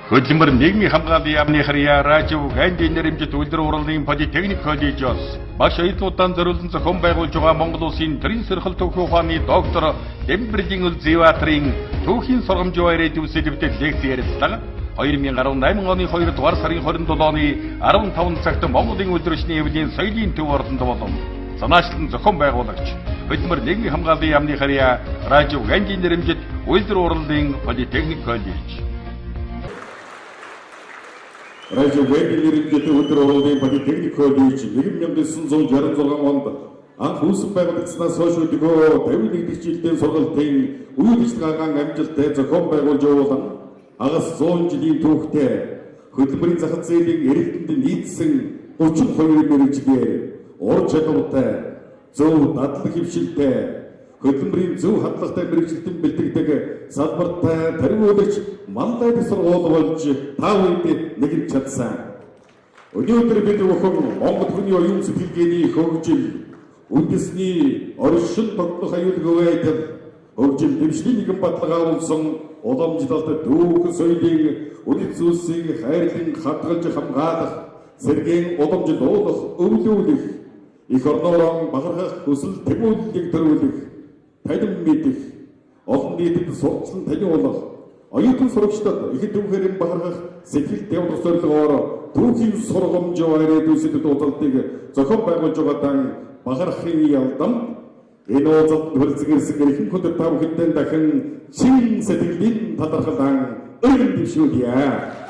Хөдөлмөр нийгмийн хамгааллын яамны харьяа радио гайны нэрмжит үйлдвэр урлалын политехник коллежоос багш оюутнуудаа зориулсан зохион байгуулж байгаа Монгол Улсын төрийн сөрхөл түүхийн ухааны доктор Дембэрлийн Үлзиватрын түүхийн сургамж ирээдүй сэдвээр лекц ярилцлага 2018 оны 2 дугаар сарын 27 оны 15 цагт Монголын улирчны эвлийн соёлын төв ордонд болон санаачлан зохион байгуулагч хөдөлмөр нийгмийн хамгааллын яамны харьяа радио гайны нэрмжит үйлдвэр урлалын политехник коллеж радио гайны нэрмжит үйлдвэр урлалын политехник коллеж 1966 онд анх үүсгэн байгуулагдсанаас хойш өдгөө 51 жилийн сургалтын үйл ажиллагаагаан амжилттай зохион байгуулж явуулан агас 100 жилийн түүхтэй хөдөлмөрийн зах зээлийн эрэлтэнд нийцсэн 32 мэргэжлэр ур чадвартай зөв дадлаг хөвшилтэй хөдөлмөрийн зөв хандлагатай мэргэжилтэн бэлтгэдэг салбартай тэргүүлэгч мандат сургууль болж та үед нэгж чадсан. Өнөөдөр бид өхөн Монгол хүний оюун сэтгэлгээний хөгжил үндэсний оршин тогтнох аюулгүй байдал хөгжил дэвшлийн нэгэн баталгаа олсон уламжлалт түүх соёлын үнэт зүйлсийг хайрлан хадгалж хамгаалах сэргийн уламжлуулах өвлүүлэх их орноор бахархах хүсэл тэмүүллийг төрүүлэх танин мэдэх олон нийтэд сурчлан таниулах оюутан сурагчдад их түүхээр бахархах сэтгэл дэврэх зорилгоор түүхийн сургамж ирээдүйсэд дуудалтыг зохион байгуулж байгаадан бахархын ялдам энэ уулзалт хөлцгэрсэн эрхэм хөдөр тав хэдэн дахин чин сэтгэлийн талархлан өргөн дэвшүүлье.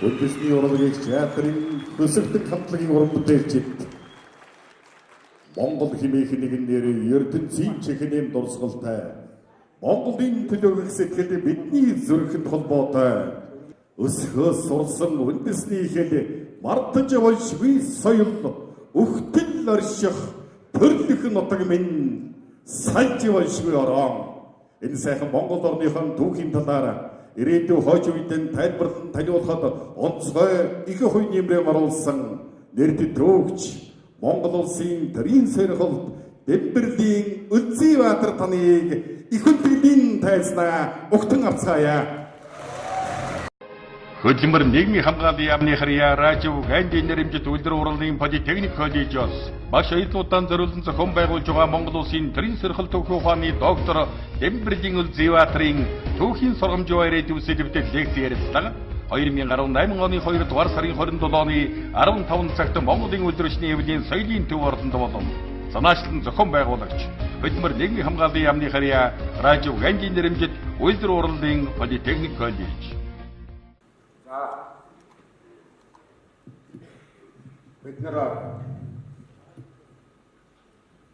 Үндэсний урлагийн театрын төсөлтөг хамтлагийн уран бүтээлчид Монгол хэмээх нэгэн нэрээр ертөнцийн чихнээн дурсгалтай Монголын төлөөлөх сэтгэл бидний зүрхэнд холбоотой өсгөөс сурсан үндэсний хэл мартаж явшгүй соёл өгтөл орших төрлөх нутаг минь сальж явшгүй орон энэ сайхан Монгол орныхон түүхийн талаар ирээдүй хойч үеийн тайлбарлан таниулахад онцгой их хувь нэмрээ маруулсан нэрд түүхч Монгол улсын тэрийн сэрхэлд Дэвбэрлийн Үлзий Баатар таныг их үндэлийн тайзнаа өгтөн авцгаая. Хөдөлмөр нийгмийн хамгааллын яамны харьяа радио гандийн нэрмжит үйлдвэр урлагийн политехник коллежоос багш аяллуудаа зориулсан зохион байгуулж байгаа Монгол улсын тэрийн сэрхэл түүхийн ухааны доктор Дэвбэрлийн Үлзий Баатарын Түүхийн сургамж ирээдүй сэдвээр лекц ярилцлага 2018 оны 2 дугаар сарын 27 оны 15 цагт Монголын улирчны эвлийн соёлын төв ордонд болон санаачлан зохион байгуулагч хөдөлмөр нийгмийн хамгааллын яамны харьяа радио гандийн нэрмжит үйлдвэр урлагийн политехник коллеж. Бид нэр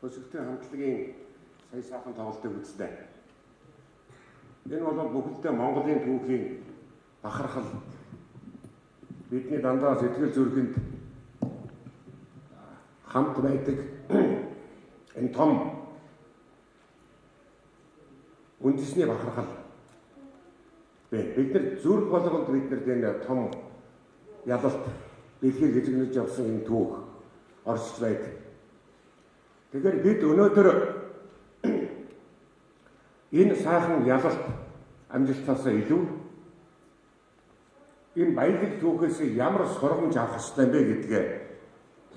өсөлтийн хамтлагийн сая сайхан тоглолтыг үзлээ. Энэ бол бүхэлдээ Монголын түүхийн бахархал. Бидний дандаа сэтгэл зүрхэнд хамт байдаг энэ том үндэсний бахархал. Бид нар зүрх болгонд бид нар энэ том ялалт дэлхийг эзэгнэж явсан энэ түүх оршиж байдаг. Тэгэхээр бид өнөөдөр энэ сайхан ялалт амжилтаасаа илүү энэ баялаг түүхээс ямар сургамж авах ёстой бэ гэдгээ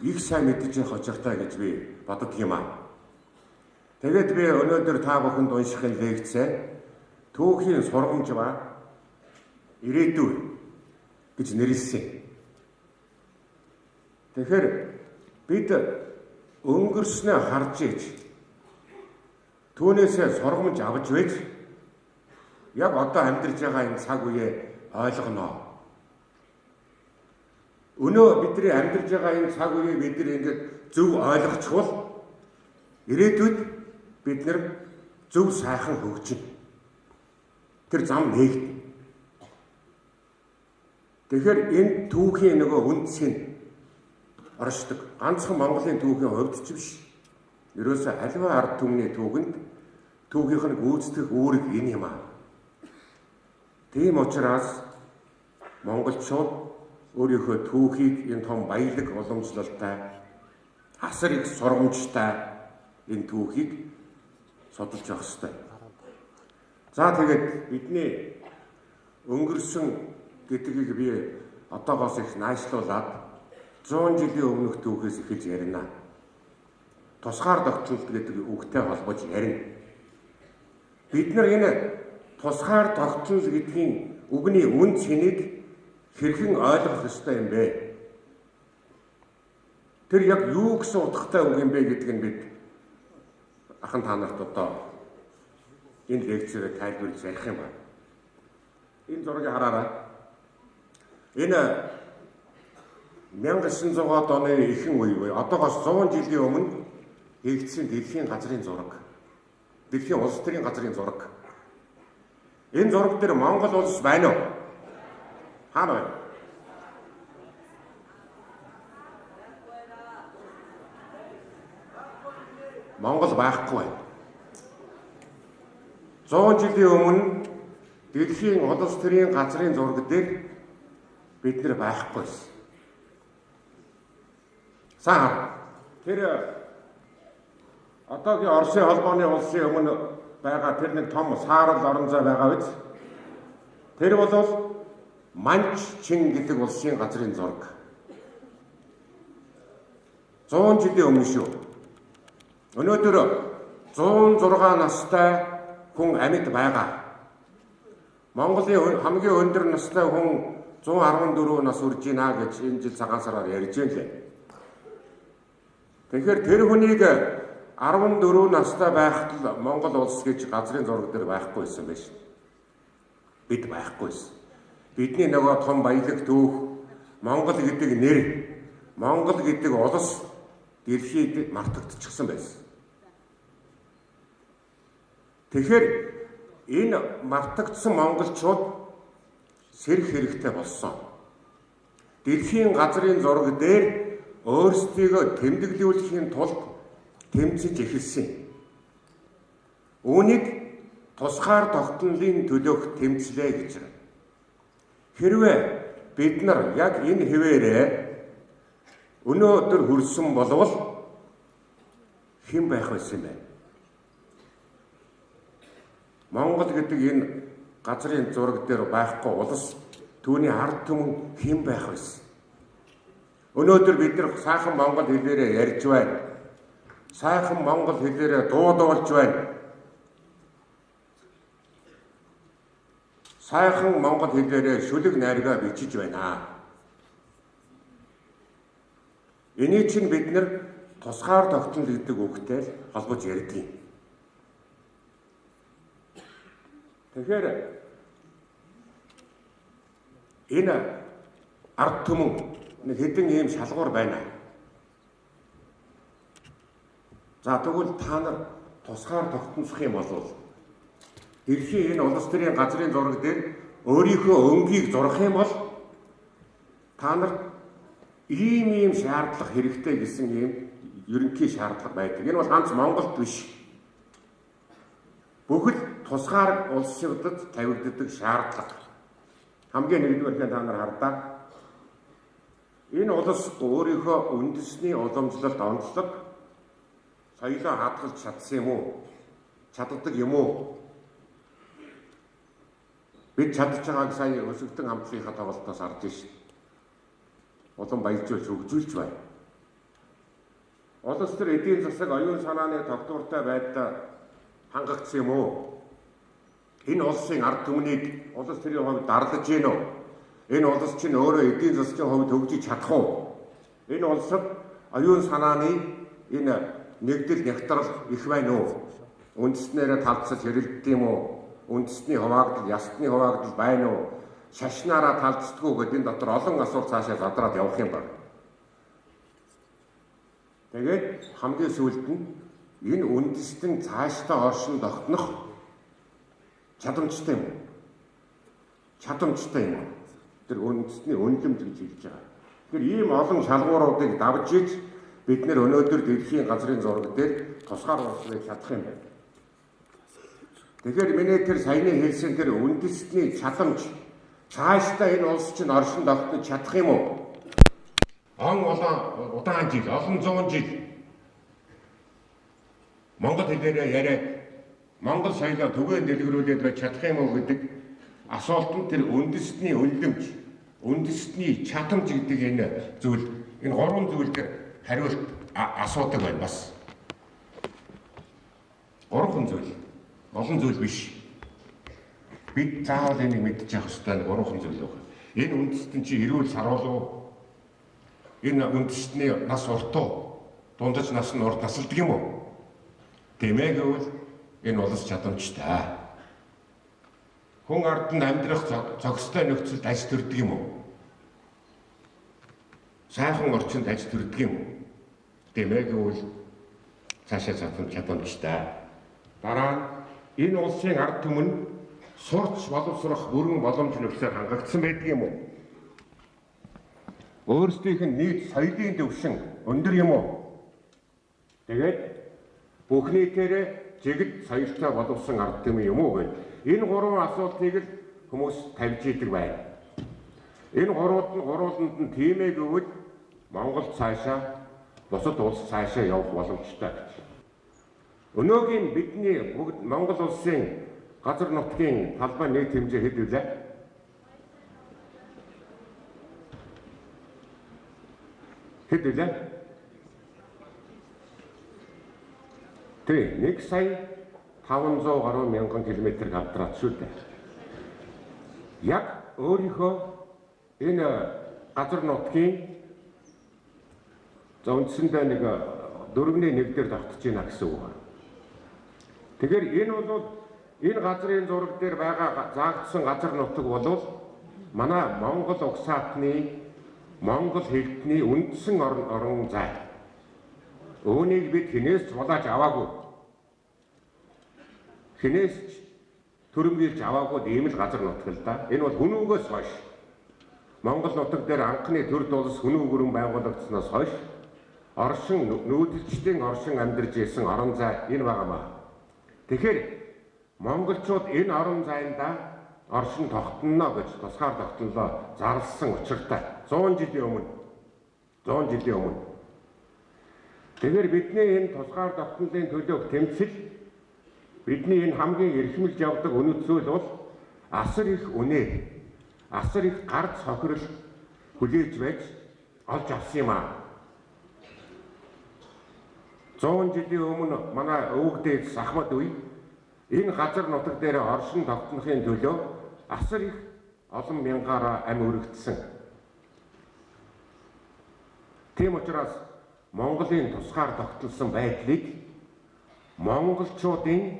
их сайн мэдэж явах очиртай гэж би боддог юм аа. Тэгээд би өнөөдөр та бүхэнд уншихын лекцээ түүхийн сургамж ба ирээдүй гэж нэрлэсэн. Тэгэхээр бид өнгөрснөө харж иж түүнээсээ сургамж авч байж яг одоо амьдарч байгаа энэ цаг үеэ ойлгоно. Өнөө бидний амьдарч байгаа энэ цаг үеийг бид нар ингэж зөв ойлгочихвол ирээдүйд бид нар зөв сайхан хөгжинэ. Тэр зам нээгдэнэ. Тэгэхээр энэ түүхийн нөгөө үндсийг оршдог. Ганцхан Монголын түүхийн хувьд ч биш. Ерөөсөө аливаа ард түмний түүхэнд түүхийнх нь гүйцэтгэх үүрэг энэ юм аа. Тийм учраас монголчууд өөрийнхөө түүхийг энэ том баялаг уламжлалтай асар их сургамжтай энэ түүхийг судалж явах ёстой. За тэгээд бидний өнгөрсөн гэдгийг би одоогоос их найшлуулад 100 жилийн өмнөх түүхээс эхэлж ярина. Тусгаар тогтцолт гэдэг үгтэй холбож ярина. Бид нар энэ тусгаар тогтцол гэдгийн үгний үн цэнийг хэрхэн ойлгох ёстой юм бэ? Тэр яг юу гэсэн утгатай үг юм бэ гэдг нь бид ахын та нарт одоо энэ лекцээр тайлбарлаж ярих юм байна. Энэ зургийг хараарай. Энэ 1900-аад оны ихэнх үе, одоогоос 100 жилийн өмнө хийгдсэн дэлхийн газрын зураг. Дэлхийн улс төрийн газрын зураг. Энэ зураг дээр Монгол улс байна уу? Хаана байна? Монгол байхгүй байна. 100 жилийн өмнө дэлхийн улс төрийн газрын зураг дээр бид нар байхгүй байсан. Саа тэр одоогийн Оросын холбооны улсын өмнө байгаа тэр нэг том саарал орон зай байгаа биз? Тэр бол Манчин гэдэг улсын газрын зураг. 100 жилийн өмнө шүү. Өнөөдөр 106 настай хүн амьд байгаа. Монголын хамгийн өндөр настай хүн 114 нас хүрж байна гэж энэ жил цагаан сараар ярьж байлаа. Тэгэхээр тэр хүнийг 14 настай байхад л Монгол улс гэж газрын зураг дээр байхгүй байсан байж. Бид байхгүй байсан. Бидний нөгөө том баялаг түүх Монгол гэдэг нэр, Монгол гэдэг улс дэлхийд мартагдчихсан байсан. Тэгэхээр энэ мартагдсан монголчууд сэрэх хэрэгтэй болсон. Дэлхийн газрын зураг дээр өөрсдийгөө тэмдэглүүлэхийн тулд тэмцэж эхэлсэн. Үүнийг тусгаар тогтнолын төлөөх тэмцлээ гэж байна. Хэрвээ бид нар яг энэ хэвээрээ өнөөдөр хүрсэн болвол хэн байх байсан бэ? Монгол гэдэг энэ газрын зураг дээр байхгүй улс түүний ард түмэн хэн байх байсан? Өнөөдөр бид нар сайхан монгол хэлээрээ ярьж байна. Сайхан монгол хэлээрээ дуудуулж байна. Сайхан монгол хэлээрээ шүлэг найргаа бичиж байна. Энийг чинь бид нар тусгаар тогтнол гэдэг үгтэй л холбож ярьдаг. Тэгэхээр энэ ард түмэн нэг хэдэн ийм шалгуур байна. За тэгвэл та нар тусгаар тогтносох юм бол дэлхийн энэ улс төрийн газрын зураг дээр өөрийнхөө өнгийг зурах юм бол та нарт ийм шаардлага хэрэгтэй гэсэн ийм ерөнхий шаардлага байдаг. Энэ бол ганц Монголд биш. Бүхэл тусгаар улсуудад тавигддаг шаардлага. Хамгийн нэгдүгээр та нар хардаа. Энэ улс өөрийнхөө үндэсний уламжлалт онцлог соёлоо хадгалж чадсан юм уу? Чаддаг юм уу? Бид чадж байгааг сая өсөлтөн хамтлагийнхаа тоглолтоос харж шин. Улам баяжуулж хөгжүүлж байна. Улс төр эдийн засаг оюун санааны тогтвортой байдлаар хангагдсан юм уу? Энэ улсын ард түмнийг улс төрийн хувьд дарлаж гин үү? Энэ улс чинь өөрөө эдийн засгийн хувьд хөгжиж чадах уу? Энэ улсад оюун санааны энэ нэгдэл нягтрал их байна уу? Үндэснээрээ талцаж хэрэлддэг юм уу? Үндэсний хуваагдал, ястны хуваагдал байна уу? Шашнаараа талцдаггүй гэдэг энэ дотор олон асуулт цаашаа задраад явах юм байна. Тэгээд хамгийн сүүлд нь энэ үндэстэн цаашдаа оршин тогтнох чадамжтай юм. Чадамжтай юм. Тэр үндэсний үнэлэмж гэж хэлж байгаа. Тэгэхээр ийм олон шалгууруудыг давж иж бид нэр өнөөдөр дэлхийн газрын зураг дээр тусгаар болсныг чадах юм байна. Тэгэхээр миний тэр саяны хэлсэн тэр үндэсний чадамж цаашдаа энэ улс чинь оршин тогтнож чадах юм уу? Удаан жил, олон зуун жил монгол хэлээрээ яриад монгол соёлоо түгээн дэлгэрүүлээд байж чадах юм уу гэдэг асуултанд тэр үндэсний үнэлэмж, үндэсний чадамж гэдэг энэ зүйл, энэ гурван зүйл дээр хариулт асуудаг байна бас. Гурван зүйл, олон зүйл биш. Бид заавал энийг мэдчих хэвээр гурван зүйл байна. Энэ үндэстэн чи эрүүл саруулуу, энэ үндэстний нас уртуу, дундаж нас нь урт насалдаг юм уу? Тэмээ гэвэл энэ улс чадамжтай. Хүн ард нь амьдрах зохистой нөхцөлд аж төрдөг юм уу? Сайхан орчинд аж төрдөг юм уу? Тэмээ гэвэл цаашаа чадамжтай. Дараа нь энэ улсын ард түмэн сурч боловсрох бүрэн боломж нөхцөлөөр хангагдсан байдаг юм уу? Өөрсдийнх нь нийт соёлын төвшин өндөр юм уу? Тэгээд бүх нийтээрээ жигд соёлтой боловсон ард түмэн юм уу гэж энэ гурван асуултыг л хүмүүс тавьж идэг байна. Энэ гурвууланд нь тиймээ гэвэл Монгол цаашаа бусад улс цаашаа явах боломжтой гэж. Өнөөгийн бидний бүгд Монгол улсын газар нутгийн талбай нийт хэмжээ хэд вэ? Хэд вэ? Тэг 1,500,000 км квадрат шүү дээ. Яг өөрийнхөө энэ газар нутгийн үндсэндээ нэг 4.1 дээр тогтож байна гэсэн үг. Тэгэхээр энэ бол энэ газрын зураг дээр байгаа заагдсан газар нутаг бол манай Монгол угсаатны Монгол хэлтний үндсэн орон зай. Үүнийг бид хинээс ч булааж аваагүй. Хинээс ч төрөмгийлж аваагүй ийм л газар нутаг л да. Энэ бол хүнүүгөөс хойш. Монгол нутаг дээр анхны төр дулс хүнүү гүрэн байгуулагдсанаас хойш оршин нүүдэлчдийн оршин амьдарч исэн орон зай энэ байгаамаа. Тэгэхээр монголчууд энэ орон зайнда оршин тогтно гэж тусгаар тогтнолоо зарласан учиртай 100 жилийн өмнө. Тэгэхээр бидний энэ тусгаар тогтнолын төлөөх тэмцэл бидний энэ хамгийн эрхмэлж явдаг үнэт зүйл бол асар их үнэ, асар их гарц хохирол хүлээж байж олж авсан юм аа. 100 жилийн өмнө манай өвгдээд Ахмад үе энэ газар нутаг дээр оршин тогтнохын төлөө асар их олон мянгаараа амь өргөдсөн. Тийм учраас Монголын тусгаар тогтолсон байдлыг монголчуудын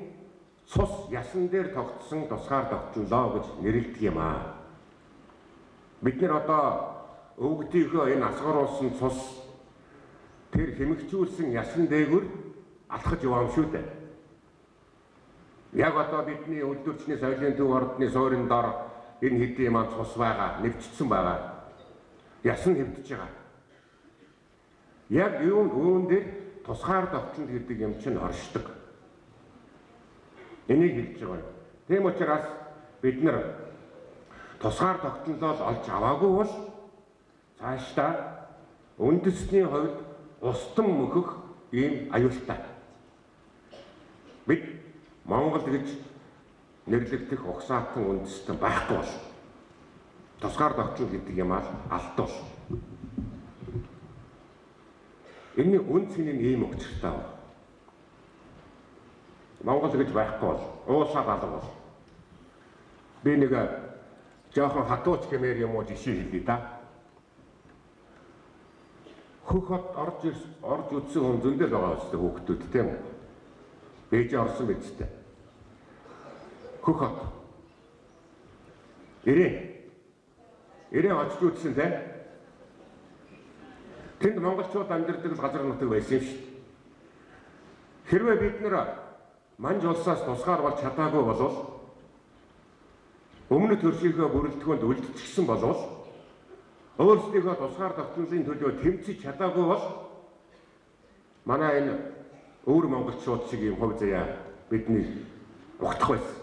цус ясан дээр тогтсон тусгаар тогтнолоо гэж нэрлэдэг юм аа. Бид нэр одоо өвгдийнхөө энэ асгаруулсан цус тэр хэмэгчүүлсэн ясан дээгүр алхаж яваам шүү дээ. Яг одоо бидний үлдвэрчний соёлын төв ордны суурин дор энэ хэдийн маань цус байгаа, нэвчсэн байгаа. Ясан хэвдэж байгаа. Яг юун дээр тусгаар тогтнол гэдэг юм чинь оршдог. Энийг хэлж байгаа. Тийм учраас бид нар тусгаар тогтнолоо олж аваагүй бол цаашдаа үндэсний хувьд устан мөхөх ийм аюултай. Бид Монгол гэж нэрлэгдэх угсаатан үндэстэн байхгүй бол тусгаар тогтнол гэдэг юм алдвал. Энэ үн цэнийн ийм учиртай байна. Монгол гэж байхгүй бол уусаад алга бол. Би нэг жоохон хатууч хэмээр юм уу жишээ хэлье да. Хөх хот орж үдсэн хүн зөндөл байгаа үстэй хүүхдүүд тийм үү? Бэж орсон биз дээ. Хөх хот. Ирээ очиж үдсэн тийм. Тэнд монголчууд амьдардаг газар нутаг байсан шүү дээ. Хэрвээ бид нэр манж улсаас тусгаар болж чадаагүй болвол өмнөд төршийнхөө бүрэлдэхүүнд үлдчихсэн болвол өөрсдийнхөө тусгаар тогтнолын төлөө тэмцэж чадаагүй бол манай энэ өвөр монголчууд шиг юм хувь заяа бидний угтах байсан.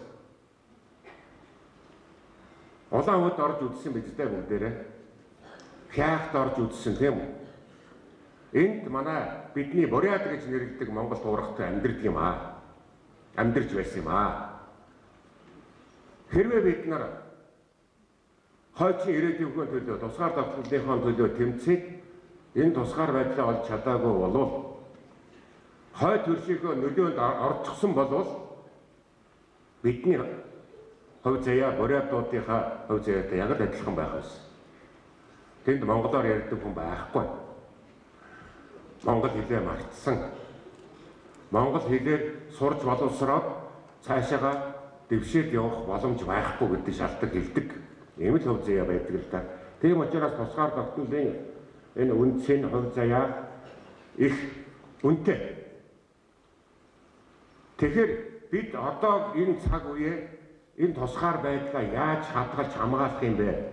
Улаан хот орж үдсэн бидтэй бүгдээрээ хяахт орж үдсэн тийм үү? Энд манай бидний буряд гэж нэрлэдэг Монгол туурахтай амьдардаг юм аа. Амьдарч байсан юм аа. Хэрвээ бид нар хойчийн ирээдүйн төлөө тусгаар тогтнолынхон төлөө тэмцээд энэ тусгаар байдлаа олж чадаагүй болвол хой төршийнхөө нөлөөнд орчихсон болвол бидний хувь заяа бурядуудынхаа хувь заяатай яг л адилхан байх байсан. Тэнд монголоор ярьдаг хүн байхгүй. Монгол хэлээ мартсан. Монгол хэлээр сурж боловсроод цаашаага дэвшээд явах боломж байхгүй гэдэг шалтгаан хэлдэг. Ийм л хувь заяа байдаг л да. Тийм учраас тусгаар тогтнолын энэ үндсийн хувь заяа их үнэтэй. Тэгэхээр бид одоо энэ цаг үеэ энэ тусгаар байдлаа яаж хадгалж хамгаалах юм бэ?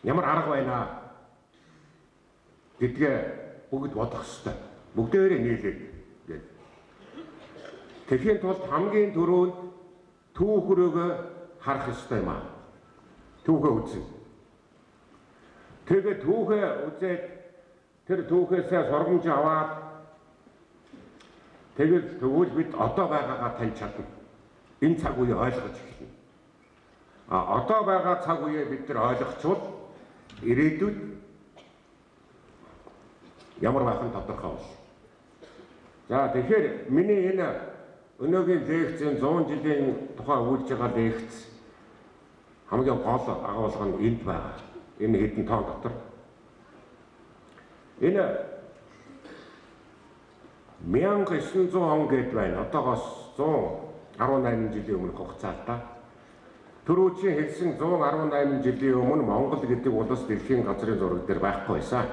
Ямар арга байна гэдгээ бүгд бодох ёстой. Бүгдээрээ нийлээд гээд. Тэхийн тулд хамгийн түрүүнд түүхрөөгөө харах ёстой юм аа. Түүхээ үзье. Тэгээд түүхээ үзээд тэр түүхээсээ сургамж аваад тэгвэл бид одоо байгаагаа таньж чадна. Энэ цаг үеийг ойлгож эхэлнэ. Одоо байгаа цаг үеийг бид нар ойлгочвол ирээдүйд ямар байх нь тодорхой болно. За тэгэхээр миний энэ өнөөгийн лекцийн 100 жилийн тухай үйлж байгаа лекц хамгийн гол агуулга нь энд байгаа. Энэ хэдэн тоон дотор. Энэ 1900 он гээд байна. Одоогоос 118 жилийн өмнөх хугацаа л да. Түрүүчийн хэлсэн 118 жилийн өмнө Монгол гэдэг улс дэлхийн газрын зураг дээр байхгүй байсан.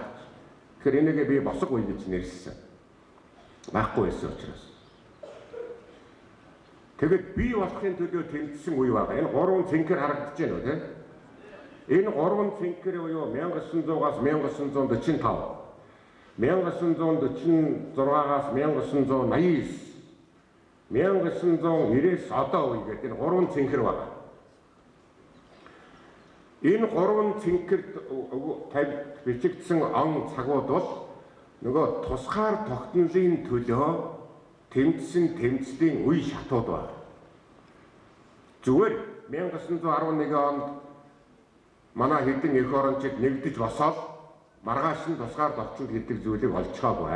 Тэгэхээр энийг би босго үе гэж нэрлэсэн. Байхгүй байсан учраас. Тэгэд бий болохын төлөө тэмцсэн үе байгаа. Энэ гурван цэнхэр харагдаж байна уу тийм? Энэ гурван цэнхэр буюу 1900-аас 1945, 1946-аас 1989, 1990-с одоо үе гэдэг энэ гурван цэнхэр байгаа. Энэ гурван цэнхэрт бичигдсэн он цагууд бол нөгөө тусгаар тогтнолын төлөө тэмцсэн тэмцлийн үе шатууд байна. Зүгээр 1911 онд манай хэдэн эх орончид нэгдэж босоод маргааш нь тусгаар тогтнол гэдэг зүйлийг олцгоогүй.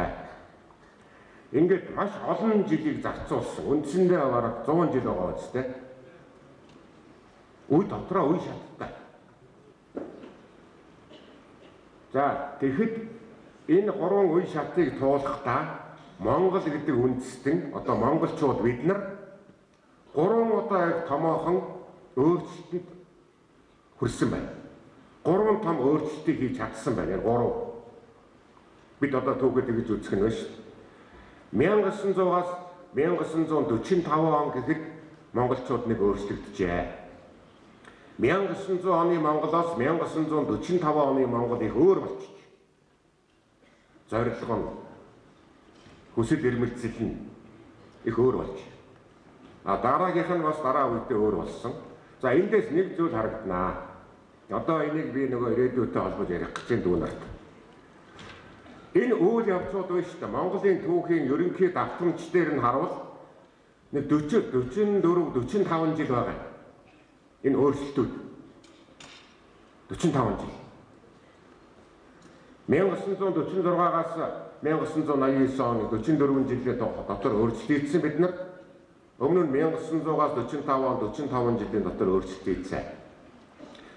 Ингээд маш олон жилийг зарцуулсан. Үндсэндээ бараг 100 жил байгаа үстэй. Үе дотроо үе шаттай. За тэгэхэд энэ гурван үе шатыг туулахдаа Монгол гэдэг үндэстэн одоо монголчууд бид нар 3 удаа яг томоохон өөрчлөлтөнд хүрсэн байна. 3 том өөрчлөлтийг хийж чадсан байна. 3. Бид одоо түүхэд гэж үзэх нь шүү. 1900-аас 1945 он гэхэд монголчууд нэг өөрчлөгдөжээ. 1900 оны Монголоос 1945 оны Монгол их өөр болчих. Зорилго нь хүсэл эрмэлзэл нь их өөр болж. Дараагийнх нь бас дараа үедээ өөр болсон. За эндээс нэг зүйл харагданаа. Одоо энийг би нөгөө ирээдүйтэй холбож ярих гэж байна дүүнарт. Энэ үйл явцууд байна шүү дээ. Монголын түүхийн ерөнхий давтамж дээр нь харуул нэг 40, 44, 45 жил байгаа. Энэ өөрчлөлтүүд 45 жил. 1946-аас 1989 оны 44 жилийн дотор өөрчлөлт хийсэн бид нар. Өмнө нь 1900-аас 45 жилийн дотор өөрчлөлт хийсэн.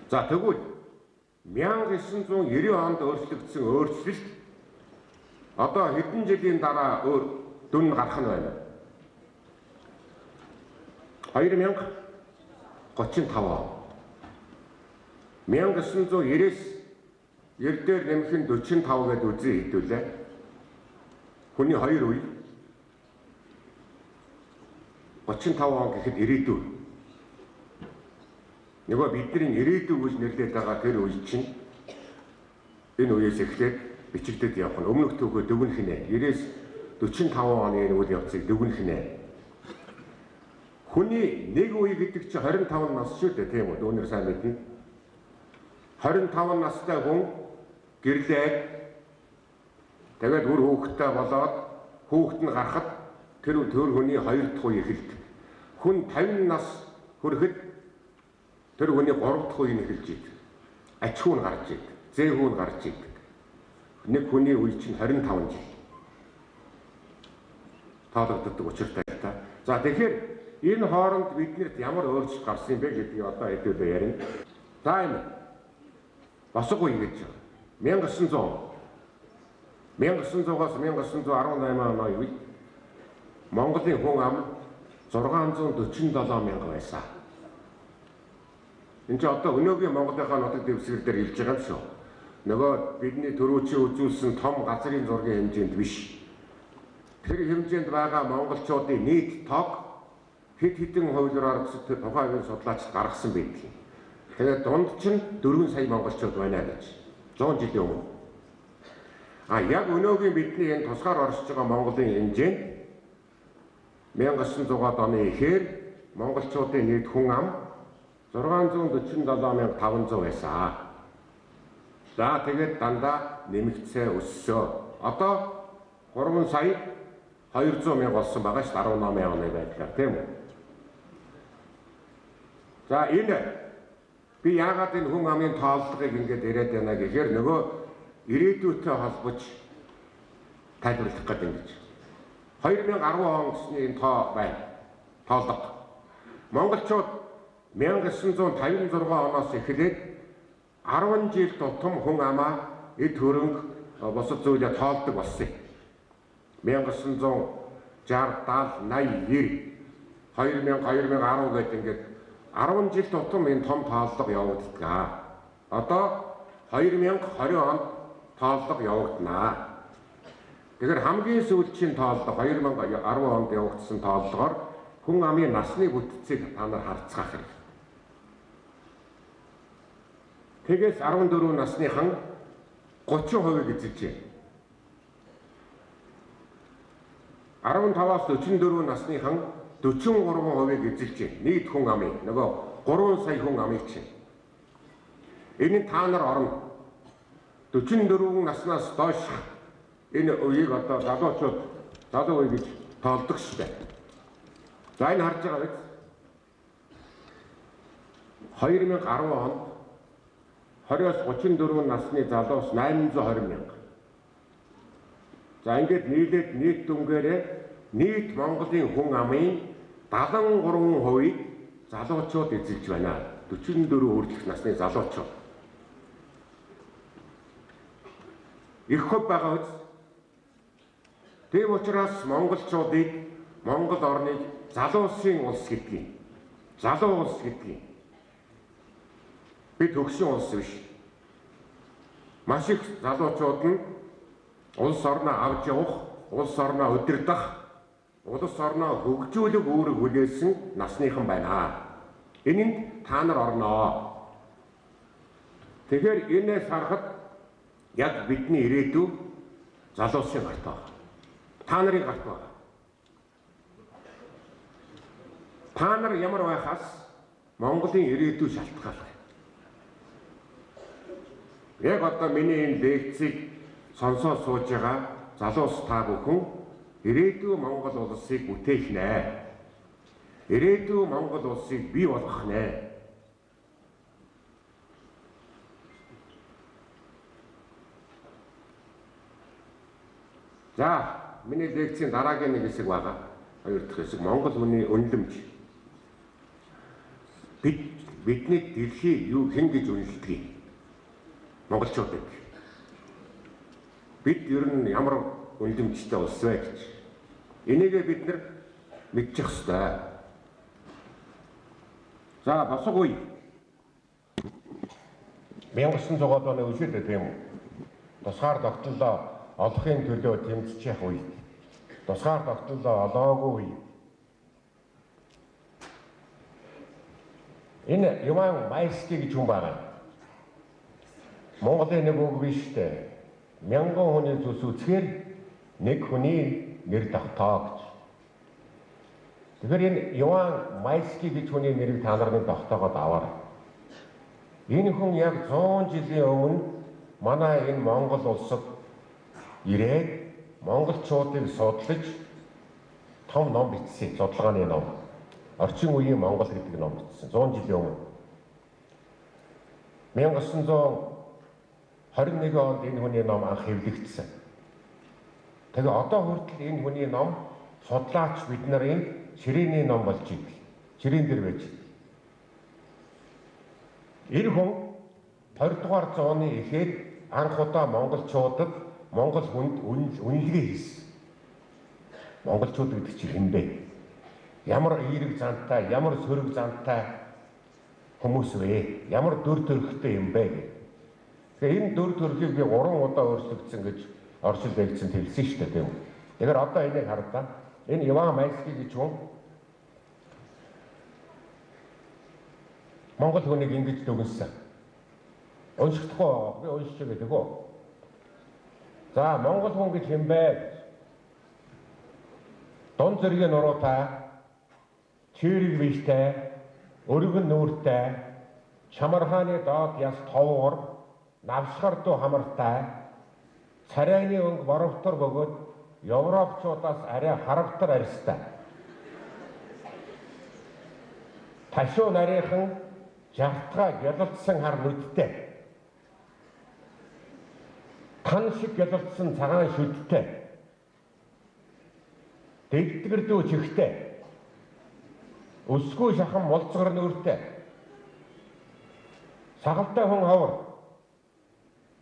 За тэгвэл 1990 онд өөрчлөгдсөн өөрчлөлт одоо хэдэн жилийн дараа дүн гарах нь байна. 2035 он. 1990-с 90 дээр нэмэх нь 45 гэдээ үзье хэдүүлээ. Хүний хоёр үе. 35 он гэхэд ирээдүй. Нөгөө бидний ирээдүй гэж нэрлээд байгаа тэр үе чинь энэ үеэс эхлээд бичигдэд явах нь өмнөх түүхөө дүгнэх нэ. 90-с 45 оны энэ үйл явцыг дүгнэх нэ. Хүний нэг үе гэдэг чинь 25 нас шүү дээ тийм үү? Өнөр сайн мэднэ. 25 настай хүн гэрлээд тэгээд үр хүүхэдтэй болоод хүүхэд нь гарахад тэр хүний хоёр дахь үе эхэлдэг. Хүн 50 нас хүрэхэд тэр хүний 3 дахь үе нь эхэлж идэг. Ач хүү нь гарч идэг. Зээ хүү нь гарч идэг. Нэг хүний үе чинь 25 жил. Таалагддаг учиртай та. За тэгэхээр энэ хооронд биднэрт ямар өөрчлөлт гарсан юм бэ гэдгийг одоо хэдүүлээ ярина. За энэ босго үе гэж байна. 1900-аас 1918 оны үед Монголын хүн ам 647 мянга байсан. Энд чинь одоо өнөөгийн Монголынхаа нутаг дэвсгэр дээр илж байгаа юм шүү. Нөгөө бидний төрөөчөө үзүүлсэн том газрын зургийн хэмжээнд биш. Тэр хэмжээнд байгаа монголчуудын нийт тог хэд хэдэн хувилбараар тухайн үеийн судлаачид гаргасан байдаг. Тэгээд дунд чинь 4 сая монголчууд байна гэж 100 жилийн өмнө. Яг өнөөгийн бидний энэ тусгаар оршиж байгаа Монголын хэмжээ 1900-аад оны ихээр монголчуудын нийт хүн ам 647,500 байсан. За тэгээд дандаа нэмэгцээ өссөө. Одоо 3 сая 200 мянга болсон байгаа ш 18 оны байдлаар тийм үү? За энэ би яагаад энэ хүн амын тооллогыг ингэж яриад байна гэхээр нөгөө ирээдүйтэй холбож тайлбарлах гэдэг юм гэж. 2010 он гэсний энэ тоо байна. Тооллого. Монголчууд 1956 оноос эхлээд 10 жил тутам хүн амаа эд хөрөнгө босод зүйлээ тоолдог болсон. 1960, 70, 80, 90, 2000, 2010 гэдэг ингээд 10 жил тутам энэ том тооллого явагддаг. Одоо 2020 онд тооллого явагдана. Тэгэхээр хамгийн сүүлчийн тооллого 2010 онд явагдсан тооллогоор хүн амын насны бүтцийг та нар харцгаах хэрэг. Тэгээс 14 насныхан 30% эзэлжээ. 15-аас 44 насныхан 43% эзэлжээ. Нийт хүн амын нөгөө 3 сая хүн амыг чинь. Энэ та нар орно. 44 наснаас доош энэ үеийг одоо залуучууд залуу үе гэж тоолдог шүү дээ. За энэ харж байгаа биз? 2010 онд 20-аас 34 насны залуус 820 мянга. За ингээд нийлээд нийт дүнгээрээ нийт Монголын хүн амын 73%-ийг залуучууд эзэлж байна. 44 хүртэлх насны залуучууд. Их хөв байгаа үз. Тэв учраас монголчуудыг Монгол орныг залуу улсын улс гэдгийг, залуу улс гэдгийг бид хөгшин улс биш. Маш их залуучууд нь улс орноо авч явах, улс орноо удирдах, улс орноо хөгжүүлэх үүрэг хүлээсэн насныхан байна. Энэнд та нар орноо. Тэгэхээр энэс харахад яг бидний ирээдүй залуу улсын гарт байна. Та нарын гарт байна. Та нар ямар байхаас Монголын ирээдүй шалтгаална. Яг одоо миний энэ лекцийг сонсоод сууж байгаа залуус та бүхэн ирээдүй Монгол улсыг бүтээх нэ. Ирээдүй Монгол улсыг бий болгох нэ. За, миний лекцийн дараагийн нэг хэсэг байгаа. Хоёр дахь хэсэг Монгол хүний үнэлэмж. Бидний дэлхий юу хэн гэж үнэлдэг? Монголчуудыг. Бид ер нь ямар үнэлэмжтэй улс вэ гэж. Энийгээ бид нар мэдчих ёстой. За, босго үе. 1900-аад оны үе шүү дээ, тийм үү? Тусгаар тогтнолоо олохын төлөө тэмцэж явах үе. Тусгаар тогтнолоо олоогүй үе. Энэ Иван Майский гэж хүн байна. Монголын нэг үг биш дээ. 1000 хүний зүс үзэхээр нэг хүний нэр тогтоо гэж. Тэгэхээр энэ Иван Майский гэж хүний нэрийг та нарыг тогтоогоод аваарай. Энэ хүн яг 100 жилийн өмнө манай энэ Монгол улсад ирээд монголчуудыг судлаж том ном бичсэн, судалгааны ном. Орчин үеийн Монгол гэдэг ном бичсэн 100 жилийн өмнө. 1921 онд энэ хүний ном анх хэвлэгдсэн. Тэгээ одоо хүртэл энэ хүний ном судлаач бид нарын ширээний ном болж идэг. Ширээн дээр байж идэг. Энэ хүн 20 дугаар зууны эхээр анх удаа монголчуудад монгол хүнд үнэлгээ хийсэн. Монголчууд гэдэг чинь хэн бэ? Ямар эерэг зантай, ямар сөрөг зантай хүмүүс вэ? Ямар дүр төрхтэй юм бэ? Тэгэхээр энэ дүр төрхийг би 3 удаа өөрчлөгдсөн гэж оршил байгцсан хэлсэн шүү дээ, тийм үү? Тэгэхээр одоо энийг хардаа. Энэ Иван Майский гэж хүн Монгол хүнийг ингэж дүгнсэн. Уншихдаггүй би уншиж байгаа дэгөө. За, Монгол хүн гэж хэм бэ? Дон зэргийн нуруутай, чирэг биштэй, өргөн нүүртэй, чамархааны доод яс товгор, навсгар дуу хамартай, царайны өнгө боровтор бөгөөд Европчуудаас арай харагтар арьстай. Ташуу нарийнхан жавтгаа гялалдсан хар нүдтэй. Тан шиг гялалдсан цагаан шүдтэй. Дэгдгэр дүү чихтэй. Өсгүй шахан мулцгар нүртэй. Сагалтай хүн ховор.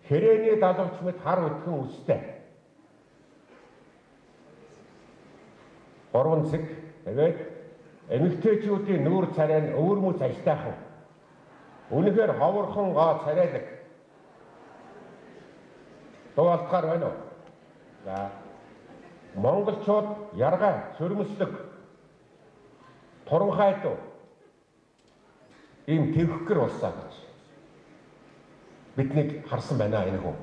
Хэрээний далавч мэт хар өтгөн үстэй. 3 цэг тэгээд эмэгтэйчүүдийн нүүр царай нь өвөрмөц ажилтайхан. Үнэхээр ховорхон гоо царайдаг. Дуалтахаар байна уу? За. Монголчууд яргай, сүрмэслэг, туранхайдуу ийм твхгэр улсаа гэж биднийг харсан байна энэ хүн.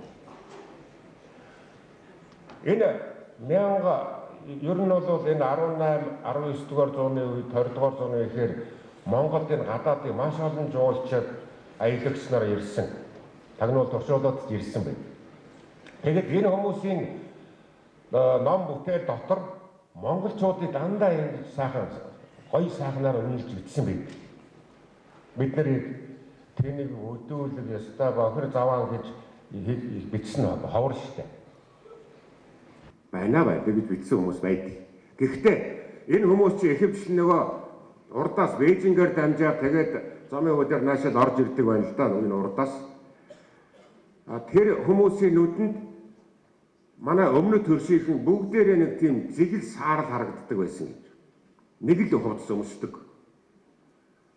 Энэ ер нь бол энэ 18, 19 дугаар зууны үед 20 дугаар зууны ихээр Монголд энэ гадаадын маш олон жуулчид аялагчнаар ирсэн. Тагнуул туршуулаад ирсэн байна. Тэгэд энэ хүмүүсийн ном бүтээл дотор монголчуудыг дандаа ингэж сайхан гоё сайхнаар үнэлж бичсэн байна. Бид нарыг тэнийг өдөөлөг ястаа бохир заваа гэж бичсэн ховор штэ. Байна гэж бичсэн хүмүүс байдаг. Гэхдээ энэ хүмүүс чи ихэвчлэн нөгөө урдаас Бээжингээр дамжаад тэгээд замын өдөр наашаад орж ирдэг байна л да энэ урдаас. Тэр хүмүүсийн нүдэнд манай өмнөд төршийнхэн бүгдээрээ нэг тийм зэгэл саарал харагддаг байсан гэж. Нэг л хувцас өмсдөг.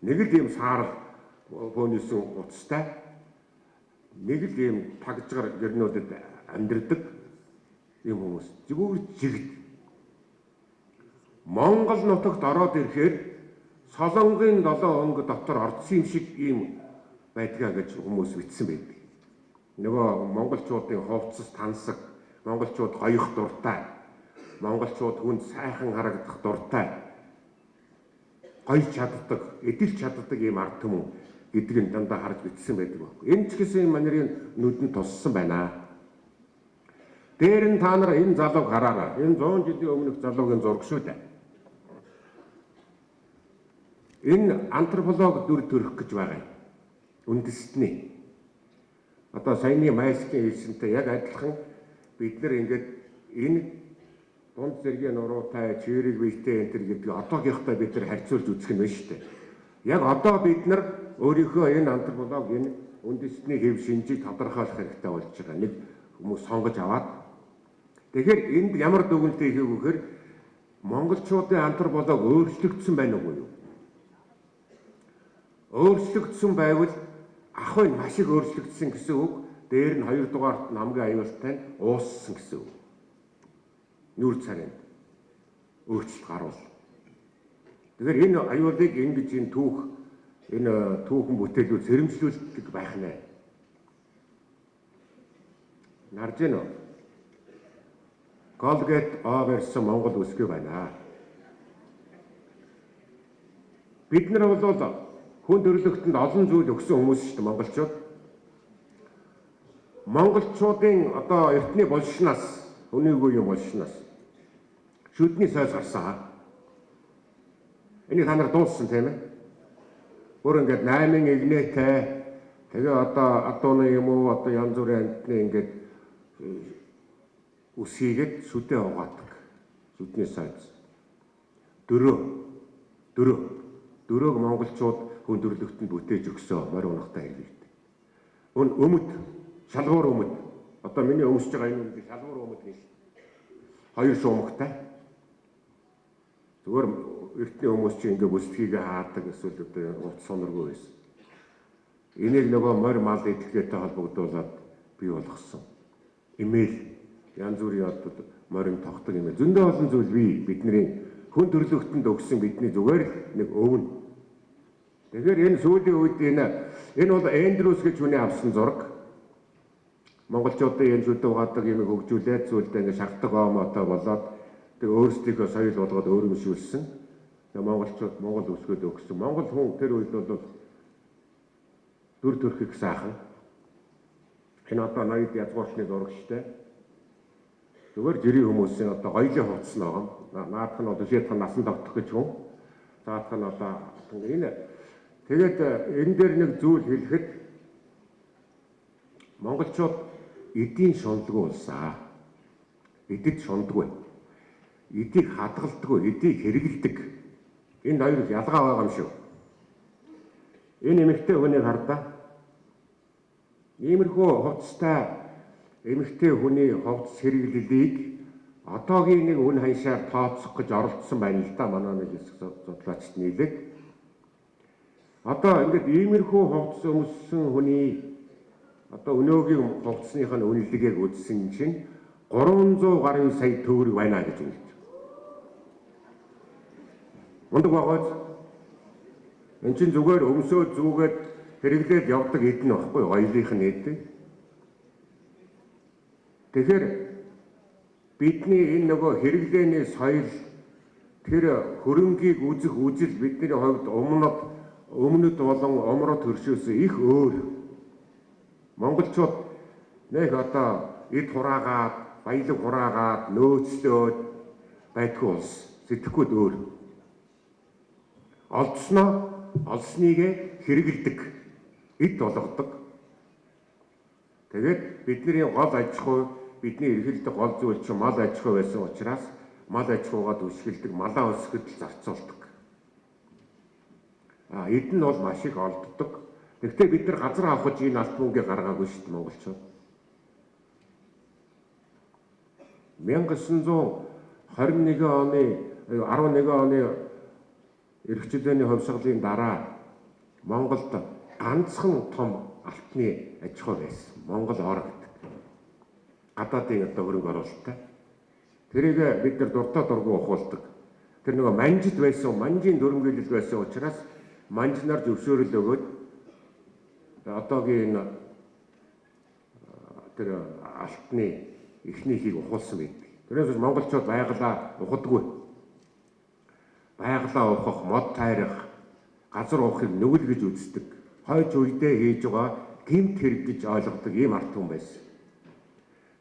Нэг л ийм саарал бөөнийсэн утастай. Нэг л ийм тагжгаар гэрнүүдэд амьдэрдэг ийм хүмүүс. Зүгээр жигд. Монгол нутагт ороод ирэхээр Солонгийн 7 өнгө дотор ордсон юм шиг ийм байдгаа гэж хүмүүс бичсэн байдаг. Нөгөө монголчуудын хувцас тансаг, монголчууд гоёх дуртай, монголчууд хүнд сайхан харагдах дуртай, гоёж чаддаг, эдэлж чаддаг ийм ард түмэн гэдгийг дандаа харж бичсэн байдаг байхгүй. Энэ ч гэсэн манерын нүдэнд туссан байна. Дээр нь та нар энэ залууг хараарай. Энэ 100 жилийн өмнөх залуугийн зураг шүү дээ. Энэ антрополог дүр төрөх гэж байгаа юм. Үндэсний. Одоо саяны майскын хэлсэнтэй яг адилхан бид нар ингээд энэ дунд зэргийн нуруутай, чирэг бийтэй энэ төр гэдэг одоогийнхтай бид нар харьцуулж үзэх нь байна шүү дээ. Яг одоо бид нар өөрийнхөө энэ антрополог энэ үндэсний хэв шинжийг тодорхойлох хэрэгтэй болж байгаа. Нэг хүмүүс сонгож аваад тэгэхээр энд ямар дүгнэлтээ хийх вэ гэхээр монголчуудын антрополог өөрчлөгдсөн байна уу юу? Өөрчлөгдсөн байвал ах нь маш их өөрчлөгдсөн гэсэн үг. Дээр нь 2 дугаарт нь хамгийн аюултай нь ууссан гэсэн үг. Нүүр царайнд өөрчлөлт гарвал. Тэгэхээр энэ аюулыг ингэж энэ түүхэн бүтээлүүд сэрэмжлүүлдэг байх нэ. Нарж гэнэ үү? Колгейт оверсон Монгол үсгүй байна. Бид нар бол хүн төрөлхтөнд олон зүйл өгсөн хүмүүс шүү дээ монголчууд. Монголчуудын одоо эртний болшноос, өнөөгийн үеийн болшноос шүдний сойс гарсан. Энийг та нар дууссан тийм ээ. Өөр ингээд 8 игнэтэй тэгээ одоо адууны юм уу одоо янз бүрийн амтны ингээд үсийгээд сүдэ угаадаг. Сүдний сойс. Дөрөг монголчууд хүн төрлөختөнд бүтээж өгсөн морь унахтай хэрэглэдэг. Өмд, шалгуур өмд. Одоо миний өмсөж байгаа энэ өмд шалгуур өмд гэж. 2 шуумгтай. Зүгээр эртний хүмүүс чинь ингээ бүсдгийг хаадаг эсвэл одоо утас соноргүй байсан. Энийг нөгөө морь мал идэхгээтэй холбогдуулаад бий болгосон. Имэйл янз бүрийн одоо морин тогтдог юм. Зөндөө олон зүйл бий бидний хүн төрлөختөнд өгсөн бидний зүгээр л нэг өвн. Тэгэхээр энэ сүүлийн үед энэ бол Эндрюс гэж хүний авсан зураг. Монголчуудын энэ шүдэ угаадаг юм хөгжүүлээд зүйлдээ ингэ шахдаг омоотой болоод тэг өөрсдийнхөө соёл болгоод өөрөмшүүлсэн. Тэгээ монголчууд Монгол өсгөөд өгсөн. Монгол хүн тэр үед бол дүр төрхийг сайхан. Энэ одоо ноёд язгуурчны зураг штэ. Зүгээр жирийн хүмүүсийн одоо гоёлын хувцас ногоон. Наадах нь одоо шийдэх насан тогтох гэж хүн. Заадах нь одоо энэ тэгээд энэ дээр нэг зүйл хэлэхэд монголчууд эдийн шундлаггүй улсаа. Эдэд шундаггүй. Эдийг хадгалдаггүй, эдийг хэрэгэлдэг. Энэ хоёр ялгаа байгаа юм шүү. Энэ эмэгтэй хүнийг хардаа. Иймэрхүү хувцастай эмэгтэй хүний хувцас хэрэглэлийг одоогийн нэг үн ханшаар тооцох гэж оролдсон байна л да манай нэг хэсэг судлаачид нийлээд. Одоо ингээд иймэрхүү хувцас өмссөн хүний одоо өнөөгийн хувцсных нь үнэлгээг үзсэн чинь 300 гаруй сая төгрөг байна гэж үнэлж. Мундаг байгаач. Энд чинь зүгээр өмсөөд зүүгээд хэрэглээд явдаг эдэн байхгүй оёлынх нь эдэн. Тэгэхээр бидний энэ нөгөө хэрэглээний соёл тэр хөрөнгийг үзэх үзэл бидний хувьд өмнөд болон умрад төршөөс их өөр. Монголчууд нэг одоо эд хураагаад, баялаг хураагаад, нөөцлөөд байдгүй улс. Сэтгэхүйд өөр. Олсныг хэрэгэлдэг, эд болгодог. Тэгээд бидний гол аж ахуй, бидний эрхэлдэг гол зүйл чинь мал аж ахуй байсан учраас мал аж ахуйгаа түшгэлдэг, малаа өсгөхөд зарцуулдаг. Эд нь бол маш их олддог. Гэхдээ бид нар газар авахж энэ алт мөнгөийг гаргаагүй шүү дээ монголчууд. 1911 оны эрх чөлөөний хувьсгалын дараа Монголд ганцхан том алтны аж ахуй байсан. Монгол ор гэдэг. Гадаадын одоо хөрөнгө оруулалттай. Тэрийг бид нар дуртай дургүй ухуулдаг. Тэр нөгөө манжид байсан, манжийн дөрөнгөлөл байсан учраас манжнаар зөвшөөрөл өгөөд одоогийн тэр алтны эхнийхийг ухуулсан байдаг. Тэрээс монголчууд байгалаа ухадгүй. Байгалаа ухах, мод тайрах, газар ухахыг нүгэл гэж үздэг. Хойж үедээ хийж байгаа гэмт хэрэг гэж ойлгодог ийм ард түмэн байсан.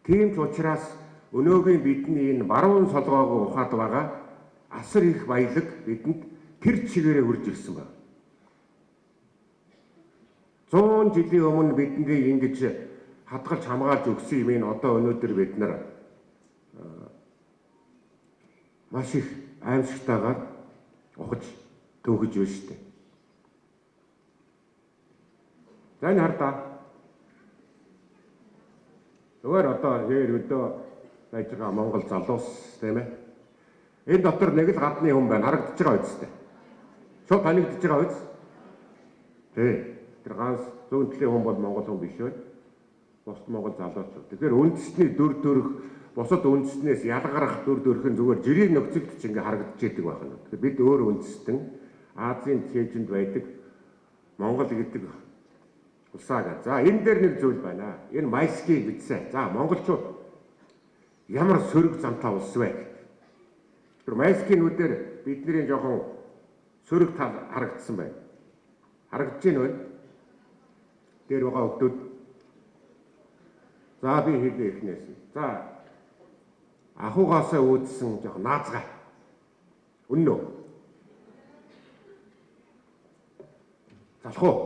Тийм ч учраас өнөөгийн бидний энэ баруун солгоог ухаад байгаа асар их баялаг бидэнд тэр чигээрээ хүрж ирсэн байна. 100 жилийн өмнө бидний ингэж хадгалж хамгаалж өгсөн юм ин одоо өнөөдөр бид нар маш их аимшигтайгаар ухаж төөхөж байна шүү дээ. За энэ хардаа. Зүгээр одоо хэр өдөө байж байгаа Монгол залуус тийм ээ. Энэ дотор нэг л гадны хүн байна. Харагдаж байгаа үстэй. Шууд танигдаж байгаа үс. Тий. Тэр ганц зүүн талын хүн бол монгол хүн биш үү? Бусад монгол залуучууд. Тэгэхээр үндэсний дүр төрх бусад үндэснээс ялгарах дүр төрх нь зүгээр жирийн нөхцөлд ч ингээ харагдаж идэг байна. Тэгэхээр бид өөр үндэстэн Азийн цээжинд байдаг Монгол гэдэг улсаага. За энэ дээр нэг зүйл байна. Энэ майскийг бичсэн. За монголчууд ямар сөрөг замтаа улс вэ? Тэр майскинүүдээр бидний жоохон сөрөг тал харагдсан байна. Харагдаж байна уу? Дээр байгаа хүмүүс. За би хэлээ эхнээс. За ахугаасаа үүдсэн жоохон наазгай. Үнэн үү? Залах уу?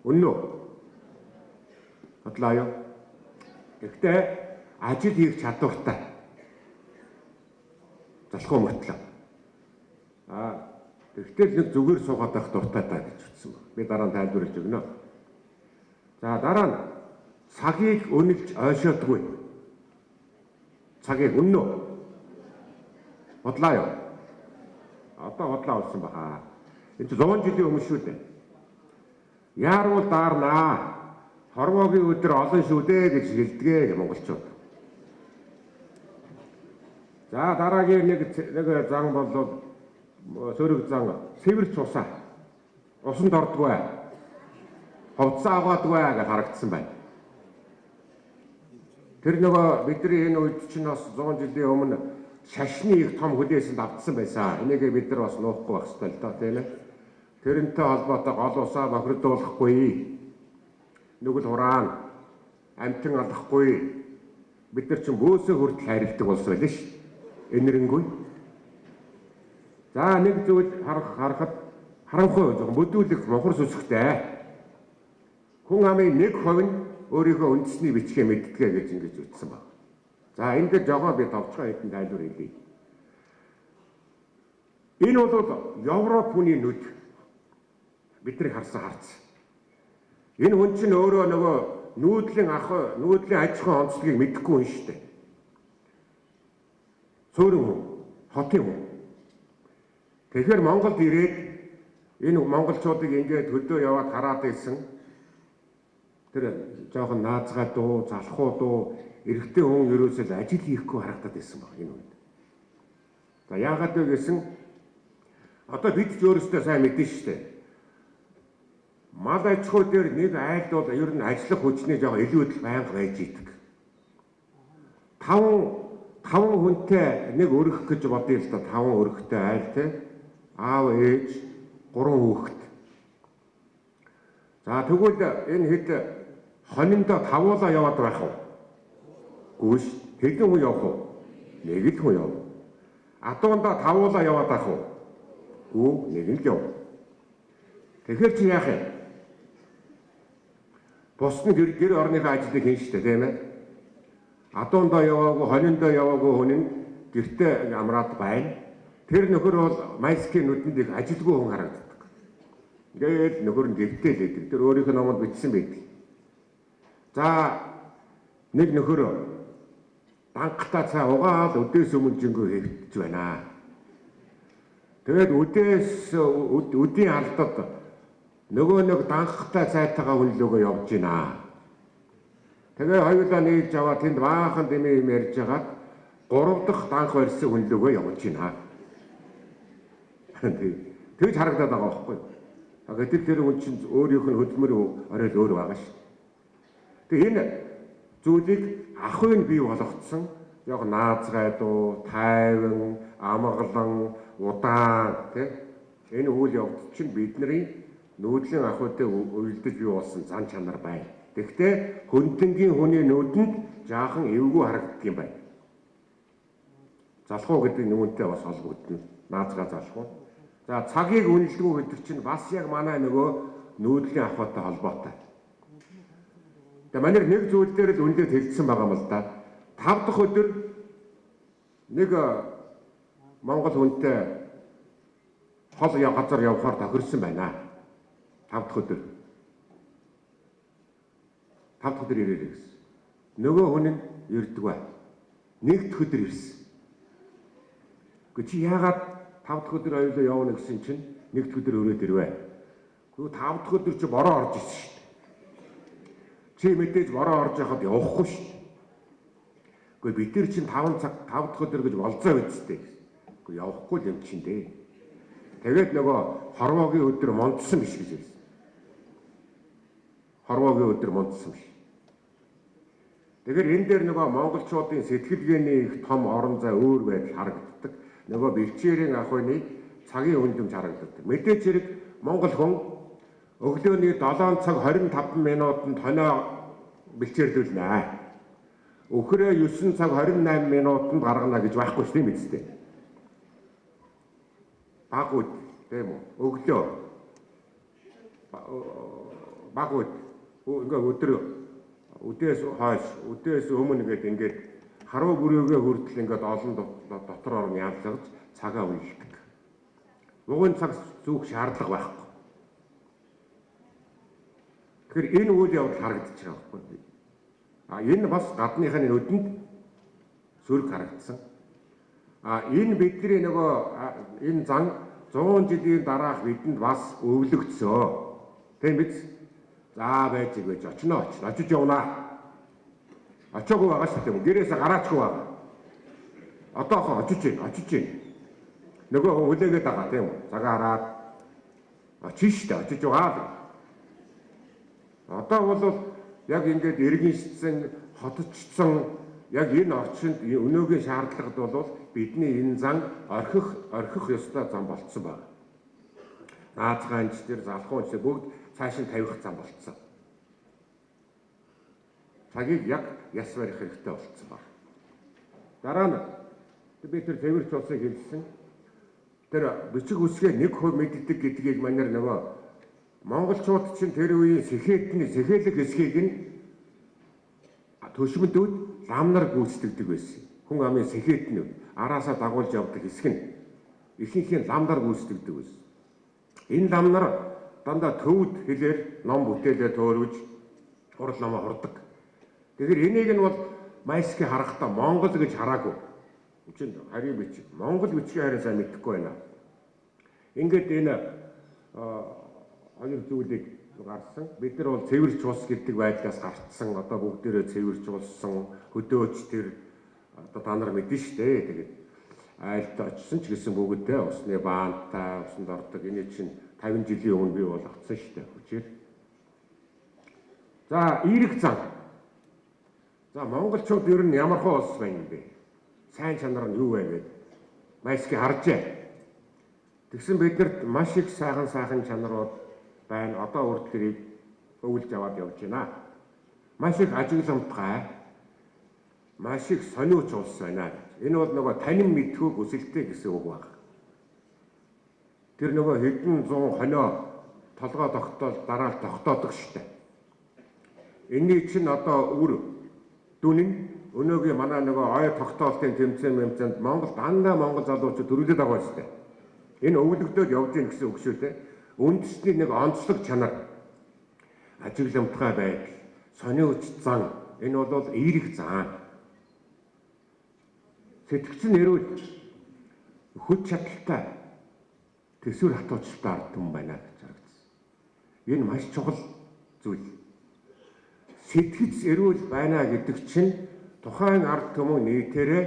Үнэн үү? Бодлоо юу? Гэхдээ ажил хийх чадвартай. Залах уу мөртлөө. Тэгтэл нэг зүгээр суугаад байх дуртай та гэж ütсэн ба. Би дараа нь тайлбарлаж өгнө. За дараа нь цагийг үнэлж ойшоодгүй. Цагийг үнэн үү? Бодлоо юу? Одоо бодлоо болсон баха. Энэ 100 жилийн өмнө шүү дээ. Яарвал даарнаа. Хорвоогийн өдөр олон шүү дээ гэж хэлдэг монголчууд. За дараагийн нэг зан бол сөрөг зан цэвэрч усаа. Усанд ордгүй. Хувцас аваадгүй гэж харагдсан байна. Тэр нөгөө бидний энэ үед чинь бас 100 жилийн өмнө шашны их том хүлээсэнд автсан байсан. Энийг бид нар бас нуухгүй байх хэрэгтэй л доо тийм ээ. Тэрнтэй холбоотой гол усаа бохирдуулахгүй. Нүгэл хураан амтан алахгүй. Бид нар чинь бөөсөө хүртэл харилдаг улс байлаа ш. Энэрэнгүй. За нэг зүйл харахад харанхуй жоохон мөдүүлэх мохор сүсгтэй. Хүн амын 1% нь өөрийнхөө үндэсний бичгээ мэддэгэ гэж ингэж ütсэн баг. За энэ дээр жогоо би товчхон хэдэн тайлбар хэлье. Энэ бол Европ хүний нүд бидний харсан харц. Энэ хүн чинь өөрөө нөгөө нүүдлийн аж ахуй онцлогийг мэдэхгүй хүн шүү дээ. цөөрөн хүн, хотын хүн. Тэгэхээр Монголд ирээд энэ монголчуудыг ингээд хөдөө яваад хараад ирсэн тэр жоохон наазгай дуу, залхуу дуу, эрэгтэй хүн ерөөсөө ажил хийхгүй харагдаад байсан баг энэ үед. За яагаад вэ гэсэн одоо бид ч өөрөөсөө сайн мэдэн шүү дээ. Мал аж ахуй дээр нэг айлд бол ер нь ажиллах хүчний жоохон илүү идэл байнга байж идэг. 5 хүнтэй нэг өргөх гэж бодъё л да. 5 өргөхтэй айл те. Аав, ээж, 3 хүүхэд. За тэгвэл энэ хэд хониндоо тавуулаа яваад байх уу? Гүйш, хэдэн хүн явах уу? Нэг л хүн явна. Адуундаа тавуулаа яваад байх уу? Гүү, нэг л яв. Тэгэхээр чи яах юм? Бус нь гэр орныхаа ажлыг хийн штэ тийм ээ. Адуундаа яваагүй, хониндоо яваагүй хүн нь гэртээ амраад байна. Тэр нөхөр бол майскийн нүдэнд их ажилгүй хүн харагддаг. Ингээд нөхөр нь гэртээ л идэг. Тэр өөрийнх нь номонд бичсэн байдаг. За нэг нөхөр дангалтаа цай угаал өдөөс өмнө жингөө хэвтэж байна. Тэгээд өдийн алдад нөгөө нэг дангалтаа цайтайгаа хүнлөөгөө явж байна. Тэгээ хоёулаа нээж аваад тэнд баахан дэмий юм ярьж хагаад 3 дахь данх барьсан хүнлөөгөө явж байна. Тэгж харагдаад байгаа байхгүй юу? Гэтэл тэр хүн чинь өөрийнх нь хөдөлмөр орой л өөр байгаа шүү. Тэгээ энэ зүйлийг ахуйн бий болгоцсон яг наазгай дуу, тайван, амгалан, удаан тий энэ үйл явдал чинь бидний нүүдлийн ахуйтай уялдаж бий болсон зан чанар байна. Тэгэхдээ хөндөнгийн хүний нүдэнд жаахан эвгүй харагддаг юм байна. Залхуу гэдэг нүгэнтэй бас холбогдно. Наазгай залхуу. За цагийг үнэлдэггүй гэдэг чинь бас яг манай нөгөө нүүдлийн ахуйтай холбоотой. Тэгээ манайр нэг зүйл дээр л үндэд хэлсэн байгаа юм л да. 5 дахь өдөр нэг Монгол хүнтэй хол газар явахаар тохирсон байна. 5 дахь өдөр. 5 дахь өдөр ирээрэй гэсэн. Нөгөө хүн нь ирдэггүй. 1 дахь өдөр ирсэн. Гэхдээ чи яагаад 5 дахь өдөр аюулаа явна гэсэн чинь 1 дахь өдөр өрөөд ирвэ. Гэхдээ 5 дахь өдөр чи бороо орж ирсэн шүү дээ. Чи мэдээж бороо орж яхад явахгүй шүү дээ. Гэхдээ бид нар чинь 5 дахь өдөр гэж болцоо үсттэй. Гэхдээ явахгүй юм чинь дээ. Тэгээд нөгөө хорвоогийн өдөр мондсон биш гэж хэлсэн. Хорвоогийн өдөр мондсон биш. Тэгэхээр энэ дээр нөгөө монголчуудын сэтгэлгээний их том орон зай өөр байдал харагддаг. Нөгөө бэлчээрийн ахуйны цагийн үндэм харагддаг. Мэдээж хэрэг монгол хүн өглөөний 7 цаг 25 минутанд хоноо бэлчээрлүүлнэ. Өөхрөө 9 цаг 28 минутанд гаргана гэж байхгүй шүү дээ мэдтэй. Багууд тийм үү? Өглөө багууд ингээ өдөөс хойш өдөөс өмнө ингээд харуу бүрээгээ хүртэл ингээд олон дотороор ялгаж цагаа үйлдэг. Угын цаг зүүх шаардлага байхгүй. Тэгэхээр энэ үйл явдал харагдаж байгаа байхгүй. Энэ бас гадныхын нүдэнд сөрөг харагдсан. Энэ бидний нөгөө энэ зан 100 жилийн дараах бидэнд бас өвлөгдсөө. Тийм биз? За байж очно. Очиж явнаа. Очоогүй байгаа шүү дээ. Гэрээсээ гараачгүй байгаа. Одоохон очиж гин. Нөгөө хүлээгээд байгаа тийм үү? Цагаа хараад очиж шүү дээ. Очиж байгаа. Одоо бол яг ингээд иргэншсэн, хотчсон яг энэ орчинд өнөөгийн шаардлагад бол бидний энэ зан орхих ёстой зам болцсон байна. Наазгаанч тэр залхуунч бүгд цааш нь тавих зам болцсон. Цагийг яг яс барих хэрэгтэй болцсон байна. Дараа нь би тэр цэвэрч улсыг хэлсэн. Тэр бичиг үсгээ 1% мэддэг гэдгийг манайр нөгөө монголчууд чинь тэр үеийн сэхээлэг хэсгийг нь төшмөдүүд ламнар гүйцэтгэдэг байсан. Хүн амын сэхээднүүд араасаа дагуулж явдаг хэсэг нь ихэнх нь ламнар гүйцэтгэдэг байсан. Энэ ламнар дандаа төвд хэлээр ном бүтээлээ төөрөж хурал номоо хурдаг. Тэгэхээр энийг нь бол майскийг харахтаа Монгол гэж хараагүй. Үчинд харийн бичиг. Монгол бичгийн харин сайн мэдэхгүй байна. Ингээд энэ хоёр зүйлийг гарсан. Бид нар бол цэвэрч ус гэдэг байдлаас гарцсан. Одоо бүгдээрээ цэвэрч улсан хөдөөч тэр одоо та нар мэднэ шүү дээ. Тэгээд айлд очсон ч гэсэн бүгдээ усны баантай усанд ордог. Энэ чинь 50 жилийн өмнө бий болгоцсон шүү дээ. Хүчээр. За, эерэг зан. За, монголчууд ер нь ямар хөө улс байна юм бэ? Сайн чанар нь юу вэ гэдэг Майскийг харжээ. Тэгсэн биднэрт маш их сайхан чанарууд байна. Одоо үрдгэрийг өвлж аваад явж байна. Маш их ажигламтгай, маш их сониуч улс байна. Энэ бол нөгөө танин мэдхүү хүсэлтэй гэсэн үг байна. Тэр нөгөө хэдэн зуун хонио толгой тогтоол дараа нь тогтоодог штэ. Энийн чинь одоо үр дүн өнөөгийн манай нөгөө ой тогтоолтын тэмцээнд Монгол дандаа монгол залуучууд төрүүлээд байгаа штэ. Энэ өвлөгдөд явж гин гэсэн үг шүү дээ. Үндэсний нэг онцлог чанар, ажигламтгай байдал, сониуч зан, энэ бол эерэг зан. Сэтгэгчэн эрүүл хүч чадалтай төсвөр хатуучтай ард түмэн байна гэж харагдсан. Энэ маш чухал зүйл. Сэтгэгч эрүүл байна гэдэг чинь тухайн ард түмэн нийтээрээ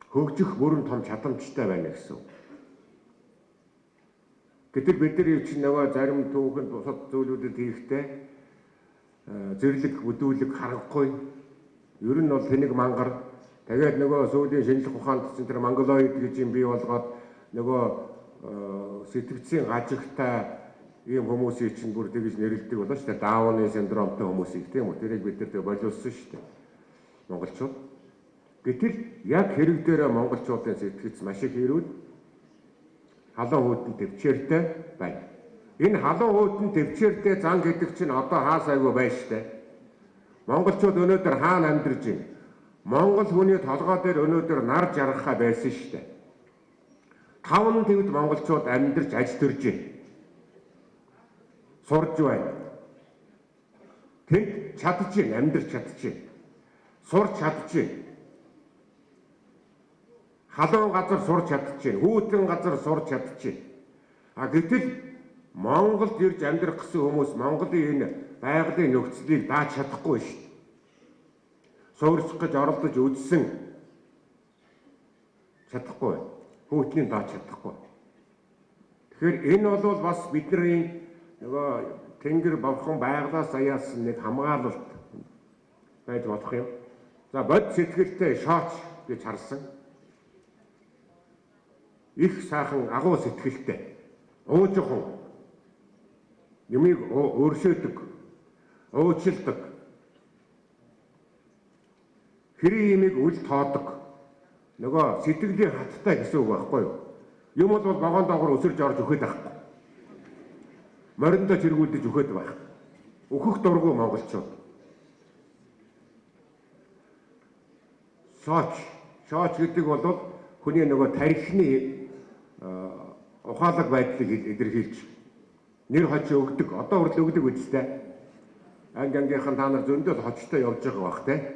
хөгжих бүрэн том чадамжтай байна гэсэн үг. Гэтэл бидний чинь нөгөө зарим түүхэнд бусад зүйлүүдэд хийхдээ зэрлэг бүдүүлэг харахгүй. Ер нь бол тэнэг мангар тэгээд нөгөө сүүлийн шинжлэх ухаанд чинь тэр монголоид гэж юм бий болгоод нөгөө сэтгцийн гажигтай ийм хүмүүсийг чинь бүр тэгж нэрлэдэг болоо шүү дээ. Дауны синдромтой хүмүүсийг тийм үү? Тэрийг бид нар болиулсан шүү дээ. Монголчууд. Гэтэл яг хэрэг дээрээ монголчуудын сэтгэц маш их хэрүүл халуун хүүдэн төвчээртэй байна. Энэ халуун хүүдэн төвчээртэй зан гэдэг чинь одоо хаа сайгүй байна шүү дээ. Монголчууд өнөөдөр хаана амьдарч байна? Монгол хүний толгой дээр өнөөдөр нар жаргахаа байсан шүү дээ. 5 твд монголчууд амьдарч аж төрж байна. Сурж байна. Тэнд чадж байна, амьдарч чадж байна. Сурч чадж байна. Халуун газар сурч чадж байна. Хүүтэн газар сурч чадж байна. Гэтэл Монголд ирж амьдрах гэсэн хүмүүс Монголын энэ байгалийн нөхцөлийг дааж чадахгүй шүү дээ. Суурьсах гэж оролдож үзсэн чадахгүй. Хүүтнийг дааж чадахгүй. Тэгэхээр энэ бол бас бидний нөгөө тэнгэр бовхон байглаас аяасан нэг хамгаалалт байж болох юм. За бод сэтгэлтэй шооч гэж харсан. Их сайхан агуу сэтгэлтэй, уужхан, юмыг өөршөөдөг, уучлалдаг, хэрэг юмыг үл тоодог, нөгөө сэтгэлийн хаттай гэсэн үг байхгүй юу? Юм бол вагон доогоор өсөрж орж өгöd байхгүй. Мориндоо тэргүүлдэж өгöd байх. Өөхөх дургүй монголчууд. Шооч гэдэг бол хүний нөгөө тарихны ухаалаг байдлыг илэрхийлж нэр хожи өгдөг. Одоо хүртэл өгдөг үстэй. Ангийнхаа та нар зөндөл хочтой явж байгаа бах те.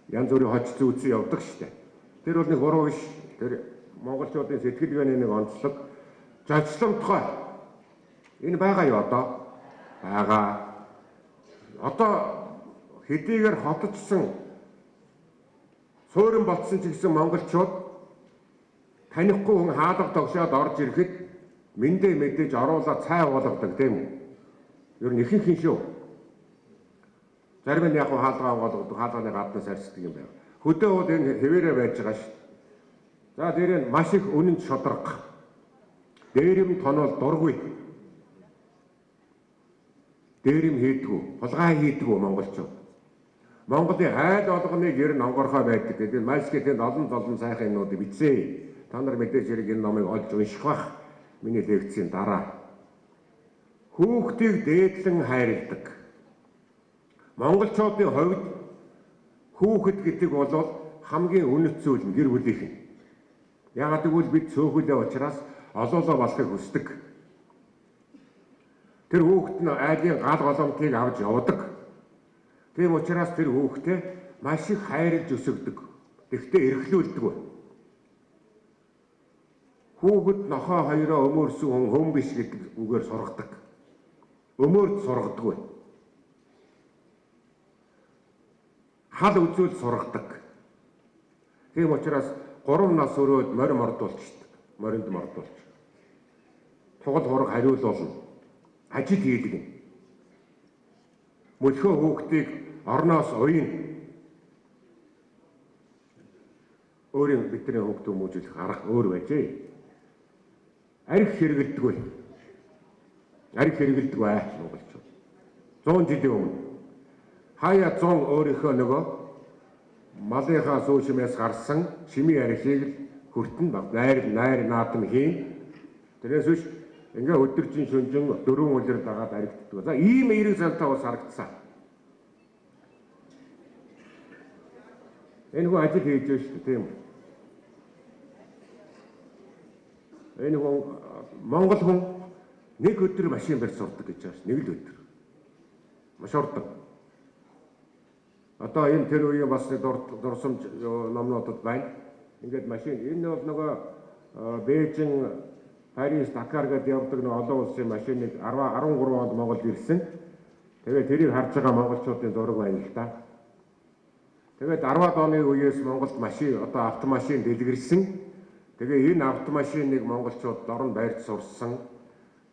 Янз бүрийн хоч зүүцэн явдаг штэ. Тэр бол нэг буруу биш. Тэр монголчуудын сэтгэлгээний нэг онцлог. Зочломтгой. Энэ байгаа юу одоо? Байгаа. Одоо хэдийгээр хотцсон суурин болцсон ч гэсэн монголчууд танихгүй хүн хаалга тогшоод орж ирэхэд мэндэ мэдээж оруулаад цай болгодог тийм үү? Ер нь ихэнх шүү. Зарим нь яг хаалгаа болгодог, хаалганы гаднаас арьсдаг юм байна. Хөдөө бол энэ хэвээрээ байж байгаа шүү. За дээр нь маш их үнэнд шодрог. Дээрэм тонол дургүй. Дээрэм хийдгүү, хулгай хийдгүү монголчууд. Монголын айл олгоныг ер нь онгорхой байдаг гэдэг Майскийн тэнд олон сайхан юмнуудыг бичсэн. Та нар мэдээж хэрэг энэ номыг олж унших бах. Миний лекцийн дараа. Хүүхдийг дээдлэн хайрладаг. Монголчуудын хувьд хүүхэд гэдэг бол хамгийн үнэт зүйл нь гэр бүлийнхэн. Яагаад гэвэл бид цөөхөлөө учраас олоолоо болохыг хүсдэг. Тэр хүүхэд нь айлын гал голомтыг авч явдаг. Тийм учраас тэр хүүхдээ маш их хайрлж өсгдөг. Тэгтээ эрхлүүлдэг. Хүүхэд нохоо хоёроо өмөрсөн хүн хөм биш гэдэг үгээр сургадаг. Өмөрд сургадаг. Хал үзүүл сургадаг. Тийм учраас 3 нас өрөөд морин мордуулчихдаг. Моринд мордуулж. Тугал хураг хариулуулна. Ажил хийдэг. Мөлхөө хүүхдийг орноос уйна. Өөрийн бидний хүүхд хүмүүжүүлэх арга өөр байжээ. Арх хэрэгэлдэг. Арх хэрэгэлдэг монголчууд. 100 жилийн өмнө хаяа 100 өөрийнхөө нөгөө малынхаа сүүшмээс гарсан шимийн архийг л хүртэн найр наадам хийн. Тэрээс биш ингээ өдөржин шөнжин 4 үлэр дагаад аригддаг. За ийм эерэг сантаа бас харагдсан. Энэ хүн ажил хийж байгаа шүү дээ, тийм үү? Энэ хүн Монгол хүн нэг өдөр машин барьж сурдаг гэж байна. Нэг л өдөр. Маш урдан. Одоо энэ тэр үеийн бас дурсамж номнуудад байна. Ингээд машин энэ бол нөгөө Бээжин, Парис, Дакар гэдээ явдаг нэг олон улсын машиныг 13 онд Монголд ирсэн. Тэгээд тэрийг харж байгаа монголчуудын зураг байна л да. Тэгээд 10-аад оны үеэс Монголд машин одоо автомашин дэлгэрсэн. Тэгээ энэ автомашиныг монголчууд дорн байрч сурсан.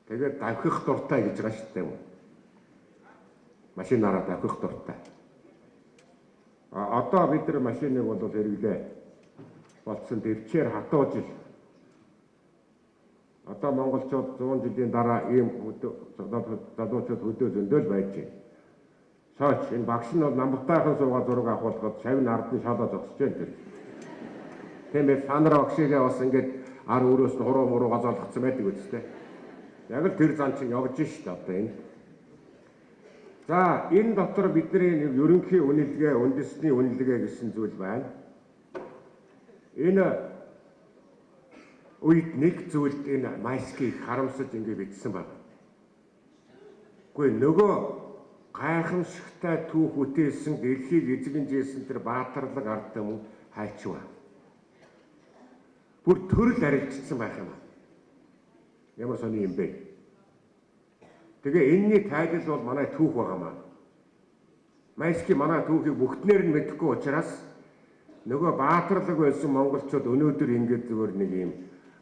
Тэгээд давхих дуртай гэж байгаа шүү дээ. Машинаараа давхих дуртай. Одоо бид нар машиныг бол хэрэглээ болцсон дэвчээр хатуу жил. Одоо монголчууд 100 жилийн дараа ийм залуучууд хөдөө зөндөөл байж байна. Сооч энэ багш нь бол намбатайхан суугаа зураг авахулахад шавь нардны шалаа зогсож байна тэр. Тиймээс санар огшигээ бас ингээд ар өрөөс нь хуруу газаалгацсан байдаг үстэй. Яг л тэр зан чинь явж шүү дээ одоо энэ. За энэ дотор бидний ерөнхий үнэлгээ, үндэсний үнэлгээ гэсэн зүйл байна. Энэ үед нэг зүйлд энэ майскийг харамсаж ингээд бичсэн байна. Гэхдээ нөгөө гайхамшигтай түүх үтээсэн дэлхийг эзэгэнжсэн тэр баатарлаг ард түмэн хайчваа. Бүр төрөл арилжсан байх юм. Ямар сони юм бэ? Тэгээ энэний тайлал бол манай түүх байгаамаа. Майски манай түүхийг бүгднээр нь мэдэхгүй учраас нөгөө баатарлаг байсан монголчууд өнөөдөр ингээд зүгээр нэг юм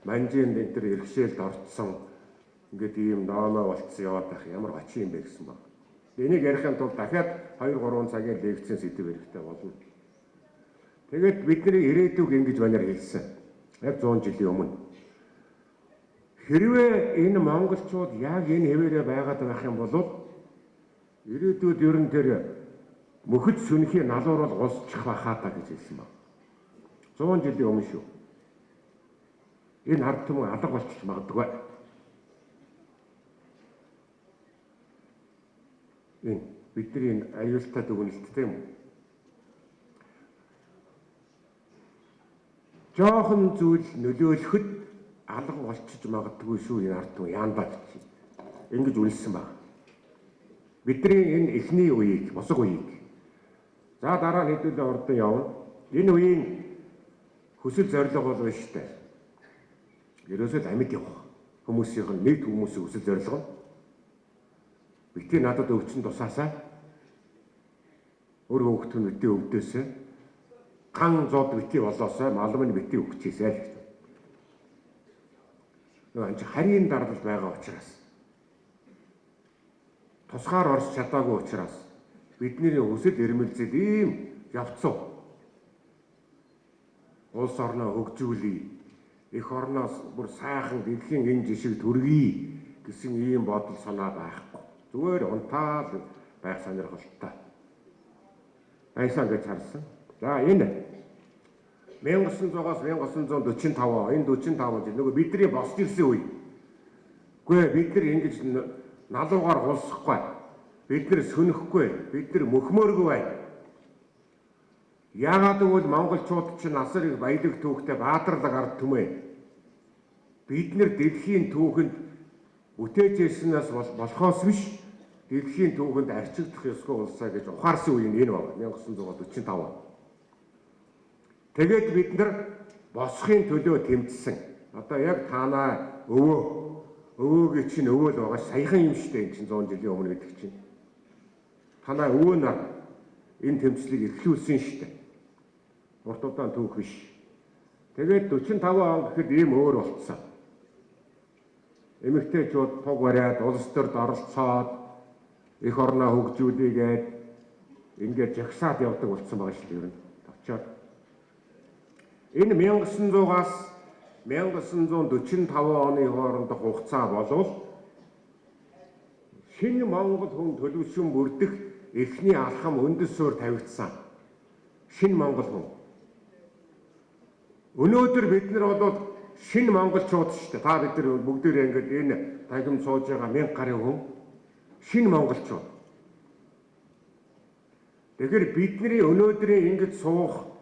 манжийн энэ төр иргэшээлд орцсон ингээд ийм нооноо болцсон яваад байх ямар очи юм бэ гэсэн баг. Энийг ярихын тулд дахиад 2-3 цагийн лекцийн сэдв хэрэгтэй болно. Тэгээд бидний ирээдүйг ингэж банаар хэлсэн. Яг 100 жилийн өмнө. Хэрвээ энэ монголчууд яг энэ хэвээрээ байгаад байх юм бол ирээдүйд ер нь тэр мөхөд сүнхий налуур бол улсчих байхаа та гэж хэлсэн баг. 100 жилийн өмнө шүү. Энэ ард түмэн алга болчих магадгүй. Энэ бидний аюултай дүгнэлт тийм үү? Жохон зүйл нөлөөлөхөд алга болчих магадгүй шүү энэ ард түмэн яандаа гэж. Ингэж үлсэн баг. Бидний энэ эхний үеийг, босго үеийг. За дараа нь хэдүүлээ урдан явна. Энэ үеийн хүсэл зорилго бол байна шүү дээ. Ерөөсөө амьд явах. Хүмүүсийн нэгд хүмүүсийн хүсэл зорилго. Битгий надад өвчин тусаасаа. Өөр хөөхт нь битгий өвдөөсөө. Ган зод битгий болоосоо малм нь битгий өгчээсэй л. Нөгөө анч харийн дардал байгаа учраас. Тусгаар орж чадаагүй учраас бидний хүсэл эрмэлзэл ийм явцсан. Улс орноо хөгжүүлээ. Эх орноос бүр сайхан дэлхийн энэ жишг төргий гэсэн ийм бодол санаа байхгүй. Зүгээр унтаал байх сонирхолтой. Айсан гэж харсан. За энэ 1900-аас 1945 энэ 45 жил нөгөө бидний босч ирсэн үе. Гэхдээ бид нар ингэж налуугаар хулсахгүй. Бид нар сөнөхгүй. Бид нар мөхмөөргүй байна. Яагаад гэвэл монголчууд чинь асар их баялаг түүхтэй баатарлаг ард түмээ. Бид нар дэлхийн түүхэнд бүтээж ирсэнээс болохоос биш дэлхийн түүхэнд арчигдах ёсгүй улсаа гэж ухаарсан үе нь энэ баг 1945. Тэгээд бид нар босхын төлөө тэмцсэн. Одоо яг танаа өвөөгийн чинь өвөө л байгаа саяхан юм шүү дээ. Энэ чинь 100 жилийн өмнө гэдэг чинь. Танаа өвөө нар энэ тэмцлийг эхлүүлсэн шүү дээ. Урт удаан түүх биш. Тэгээд 45 он гэхэд ийм өөр болцсон. Эмэгтэйчүүд туг бариад улс төрд оролцоод их орноо хөгжүүлээгээд ингээд жагсаад явдаг болсон байгаа шүү дээ. Ер нь товчоод. Энэ 1900-аас 1945 оны хоорондох хугацаа болвол шинэ Монгол хүн төлөвшин бүрдэх эхний алхам үндэс суурь тавигдсан. Шинэ Монгол хүн. Өнөөдөр бид нар бол шинэ монголчууд шүү дээ. Та бид нар бүгдээрээ ингээд энэ тагим сууж байгаа 1000 гаруй хүн шинэ монголчууд. Тэгэхээр бидний өнөөдрийн ингэж суух,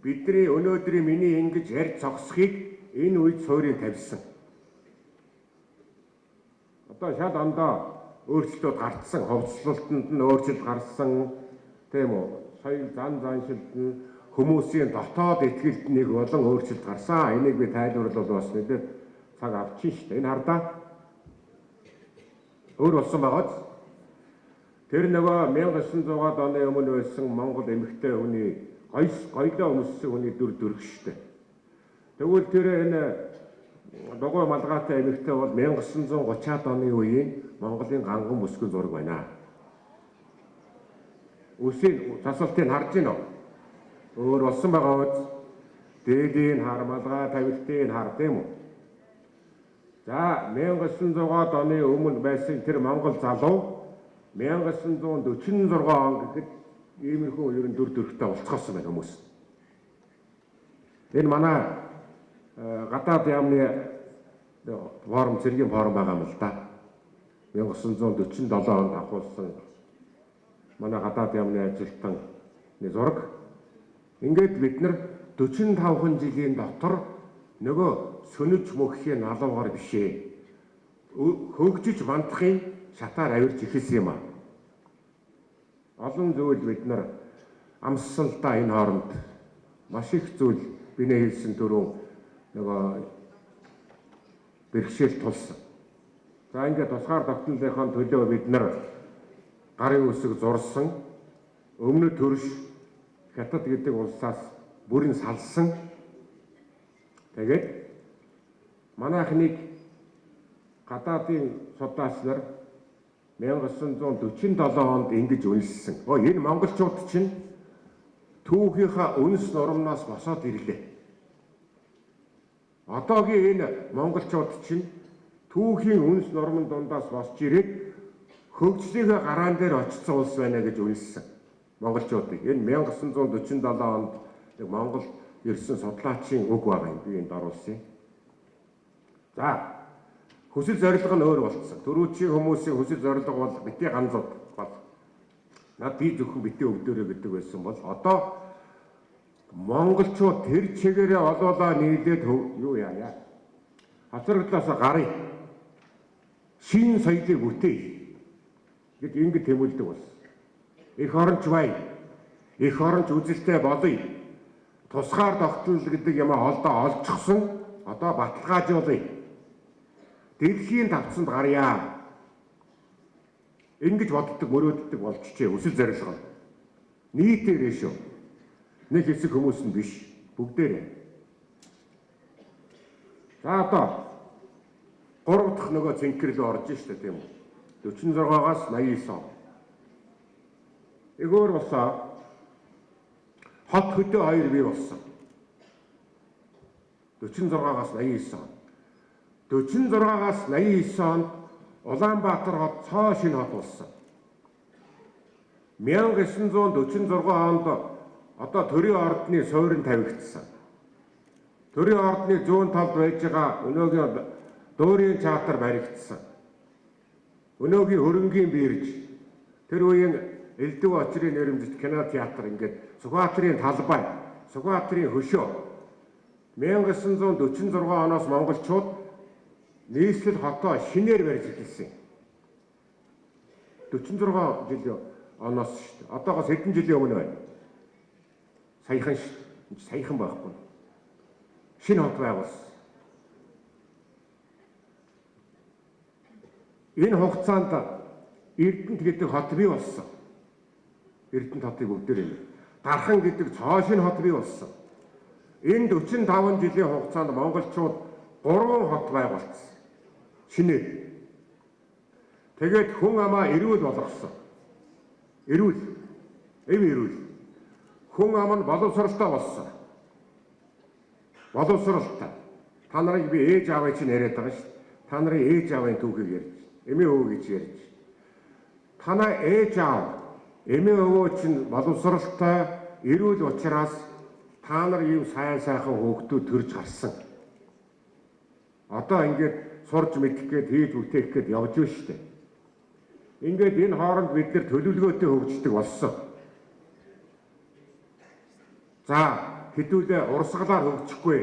бидний өнөөдрийн миний ингэж ярьж зогсхийг энэ үед суурийг тавьсан. Одоо шал андаа өөрчлөлтүүд гарцсан, ховцлолтонд нь өөрчлөлт гарсан, тийм үү? Соёл заншилт нь хүмүүсийн дотоод ихтгэлд нэг болон өөрчлөлт гарсан. Энийг би тайлбарлал бас нэдэд цаг авчих шүү дээ. Энэ хардаа өөр болсон байгааз тэр нөгөө 1900-аад оны өмнө байсан Монгол эмэгтэй хүний гоёлоо өмссөн хүний дүрх шүү дээ. Тэгвэл тэр энэ дугуй малгайтай эмэгтэй бол 1930-аад оны үеийн Монголын ганган бүсгүйн зураг байна. Үсийн тасалтыг харж байна уу? Өөр болсон байгаа биз? Дээдийн хар, малгай тавилтын хар тийм үү? За 1900-аад оны өмнө байсан тэр Монгол залуу 1946 он гэхэд иймэрхүү ер нь дүрхтэй болцгоосон байна хүмүүс. Энэ манай гадаад яамны форум цэргийн форум байгаа юм л да. 1947 онд авахулсан манай гадаад яамны ажилтны зураг. Ингээд бид нар 45 жилийн дотор нөгөө сөнөж мөххийн алуугаар бишээ. Хөгжиж мандахын шатаар авирж эхэлсэн юм аа. Олон зүйл бид нар амссан л да энэ хооронд. Маш их зүйл бинэ хэлсэн түрүү нөгөө бэрхшээл тулсан. За ингээд тусгаар тогтнолынхаа төлөө бид нар гарын үсэг зурсан, өмнө төрш хятад гэдэг улсаас бүрэн салсан. Тэгээд манайхныг гадаадын судлаач нар 1947 онд ингэж үнэлсэн. Энэ монголчууд чинь түүхийнхаа үнс нурмнаас босоод ирлээ. Одоогийн энэ монголчууд чинь түүхийн үнс нурмын дундаас босч ирээд хөгжлийнхээ гараан дээр очсон улс байна гэж үнэлсэн. Монголчуудыг энэ 1947 онд Монгол ирсэн судлаачийн үг байгаа юм. Би энд оруулсан. За хүсэл зорилго нь өөр болсон. Төрүүчийн хүмүүсийн хүсэл зорилго бол битгий ганцууд бол над би зөвхөн битгий өвдөөрөө гэдэг байсан бол одоо монголчууд тэр чигээрээ олоолаа нийлээд юу яая. Хацарглаас гарыг шин соёлыг бүтээе гэд ингэж тэмүүлдэг болсон. Их оронч бай, их оронч үзэлтэй болъё. Тусгаар тогтнол гэдэг юм олдоо олчихсон. Одоо баталгаажуулъя. Дэлхийн тавцанд гарья. Ингэж боддог, мөрөөддөг болчихжээ өсөл зорилго. Нийтээрээ шүү. Нэг хэсэг хүмүүс нь биш. Бүгдээрээ. За одоо 3 дахь нөгөө цэнхэр рүү орж штэ тийм үү. 46-аас 89 он. Игөр босоо хот хөдөө хоёр бий болсон. 46-аас 89 он. 46-аас 89 онд Улаанбаатар хот цоо шинэ хот болсон. 1946 онд одоо төрийн ордны суурин тавигдсан. Төрийн ордны зүүн талд байж байгаа өнөөгийн дуурийн чатар баригдсан. Өнөөгийн хөрөнгийн бирж тэр үеийн элдв очрын нэрмжит кино театр ингээд Сүхбаатарын талбай, Сүхбаатарын хөшөө 1946 оноос монголчууд нийслэл хотоо шинээр барьж эхэлсэн. 46 жилийн оноос шүү дээ. Одоогоос хэдэн жилийн өмнө байна. Саяхан шүү дээ. Саяхан байхгүй. Шинэ хот байгуулсан. Энэ хугацаанд Эрдэнэт гэдэг хот бий болсон. Эрдэнэт хотыг бүгдээр юм. Дархан гэдэг цоо шинэ хот бий болсон. Энэ 45 жилийн хугацаанд монголчууд 3 хот байгуулсан. Шинээр. Тэгээд хүн амаа эрүүл болгосон. Эрүүл. Эрүүл. Хүн ам нь боловсралтай болсон. Боловсралтай. Та нарыг би ээж аавыг чинь яриад байгаа шүү. Та нарын ээж аавын түүхийг ярьж, эмээ өвөө гэж ярьж. Танай ээж аав, эмээ өвөө чинь боловсралтай, эрүүл учраас та нар ийм сайн сайхан хүүхдүүд төрж гарсан. Одоо ингээд сурж мэдэх гээд хийж үтээх гээд явж байна шүү дээ. Ингээд энэ хооронд бид нэр төлөвлөгөөтэй хөгждөг болсон. За хэдүүлээ урсгалаар хөгжихгүй.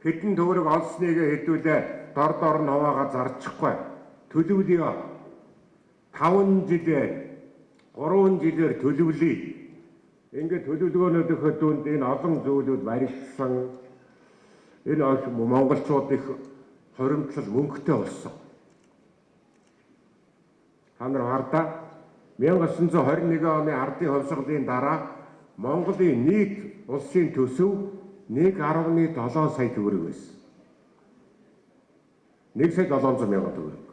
Хэдэн төгрөг олсныг хэдүүлээ дор дор нь хаваагаа зарчихгүй. Төлөвлөе. 5 жилээр 3 жилээр төлөвлөе. Ингээд төлөвлөгөөнүүдийнхөө дүнд энэ олон зүйлүүд баригдсан. Энэ монголчууд их хоримтлал мөнгөтэй болсон. Та нар хардаа 1921 оны ардын хувьсгалын дараа Монголын нийт улсын төсөв 1.7 сая төгрөг байсан. 1 сая 700 мянган төгрөг.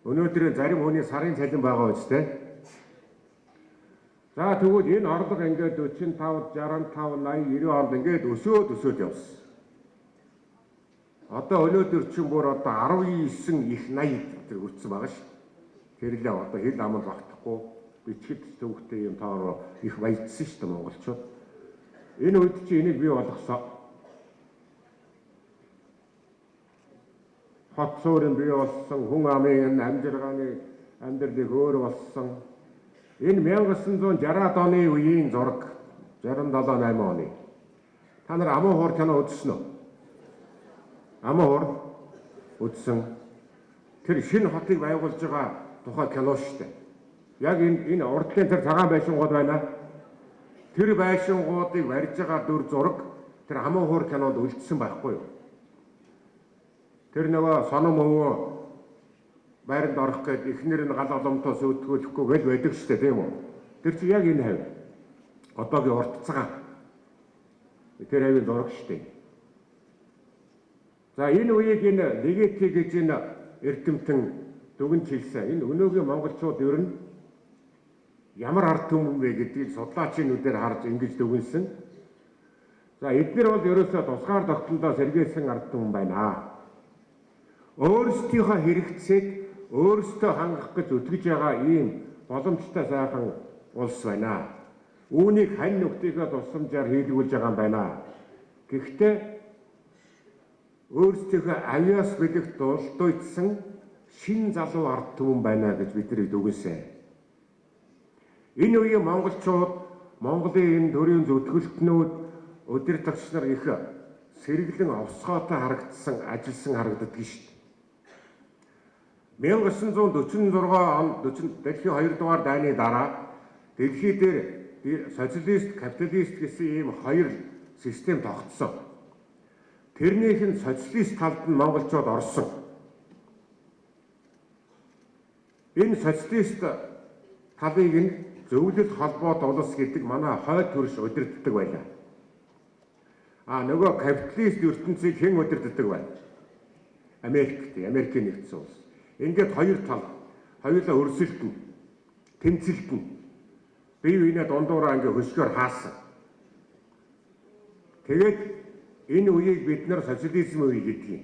Өнөөдөр зарим хүний сарын цалин байгаа үстэй. За тэгвэл энэ орлого ингээд 45, 65, 80, 90 онд ингээд өсөөд явсан. Одоо өнөөдөр чинь бүр одоо 19 их 80 төгрөг хүрсэн байгаа шүү. Тэрлээ одоо хил амд багтахгүй бичгэд төвхтэй юм таараа их баяжсан шүү дээ монголчууд. Энэ үед чи энийг бий болгосон. Хот суурин бий болсон, хүн амын амжиргааны амьдралыг өөр болсон. Энэ 1960-ад оны үеийн зураг 67-8 оны. Та нар амуу хуур кино үзсэн үү? Амуу хуур үзсэн. Тэр шинэ хотыг байгуулж байгаа тухай кино шүү дээ. Яг энэ урдлын тэр цагаан байшингууд байна. Тэр байшингуудыг барьж байгаа дүр зураг тэр амуу хуур кинонд үлдсэн байхгүй юу? Тэр нөгөө соном өвөө байранд орох гээд эхнэр нь гал оломтоо сүйтгэхгүй гэл байдаг шүү дээ тийм үү? Тэр чинь яг энэ хавь. Одоогийн урт цагаан. Тэр хавийн зураг шүү дээ. За энэ үеийг энэ легити гэж энэ эрдэмтэн дүгнж хэлсэн. Энэ өнөөгийн монголчууд ер нь ямар ард түмэн бэ гэдгийг судлаачнуудаар харж ингэж дүгнсэн. За эдгээр бол ерөөсөө тусгаар тогтнолоо сэргээсэн ард түмэн байна. Өөрсдийнхөө хэрэгцээг өөрсдөө хангах гэж өтгөж байгаа ийм боломжтой сайхан улс байна. Үүнийг хань нүхтийнхээ тусламжаар хийлгүүлж байгаа юм байна. Гэхдээ өөрсдийнхөө авиас бэлэгт дулдуйдсан шин залуу ард түмэн байна гэж биднийг дүгнсэн. Энэ үеийн монголчууд Монголын энэ төрийн зүтгэлтнүүд удирдагч нар их сэргэлэн овсгоотой харагдсан, ажилсан харагддаг шүү дээ. 1946 он дэлхийн 2 дугаар дайны дараа дэлхий дээр социалист, капиталист гэсэн ийм хоёр систем тогтсон. Тэрнийх нь социалист талд нь монголчууд орсон. Энэ социалист талыг нь зөвлөлт холбоот улс гэдэг манай хойд төрш удирддаг байлаа. Нөгөө капиталист ертөнцийг хэн удирддаг вэ? Америкийн нэгдсэн улс. Ингээд хоёр тал, хоёулаа өрсөлдөн, тэмцэлтэн, бие биенээ дундуураа ингээд хөшгөөр хаасан. Тэгээд энэ үеийг бид нар социализм үе гэдэг юм.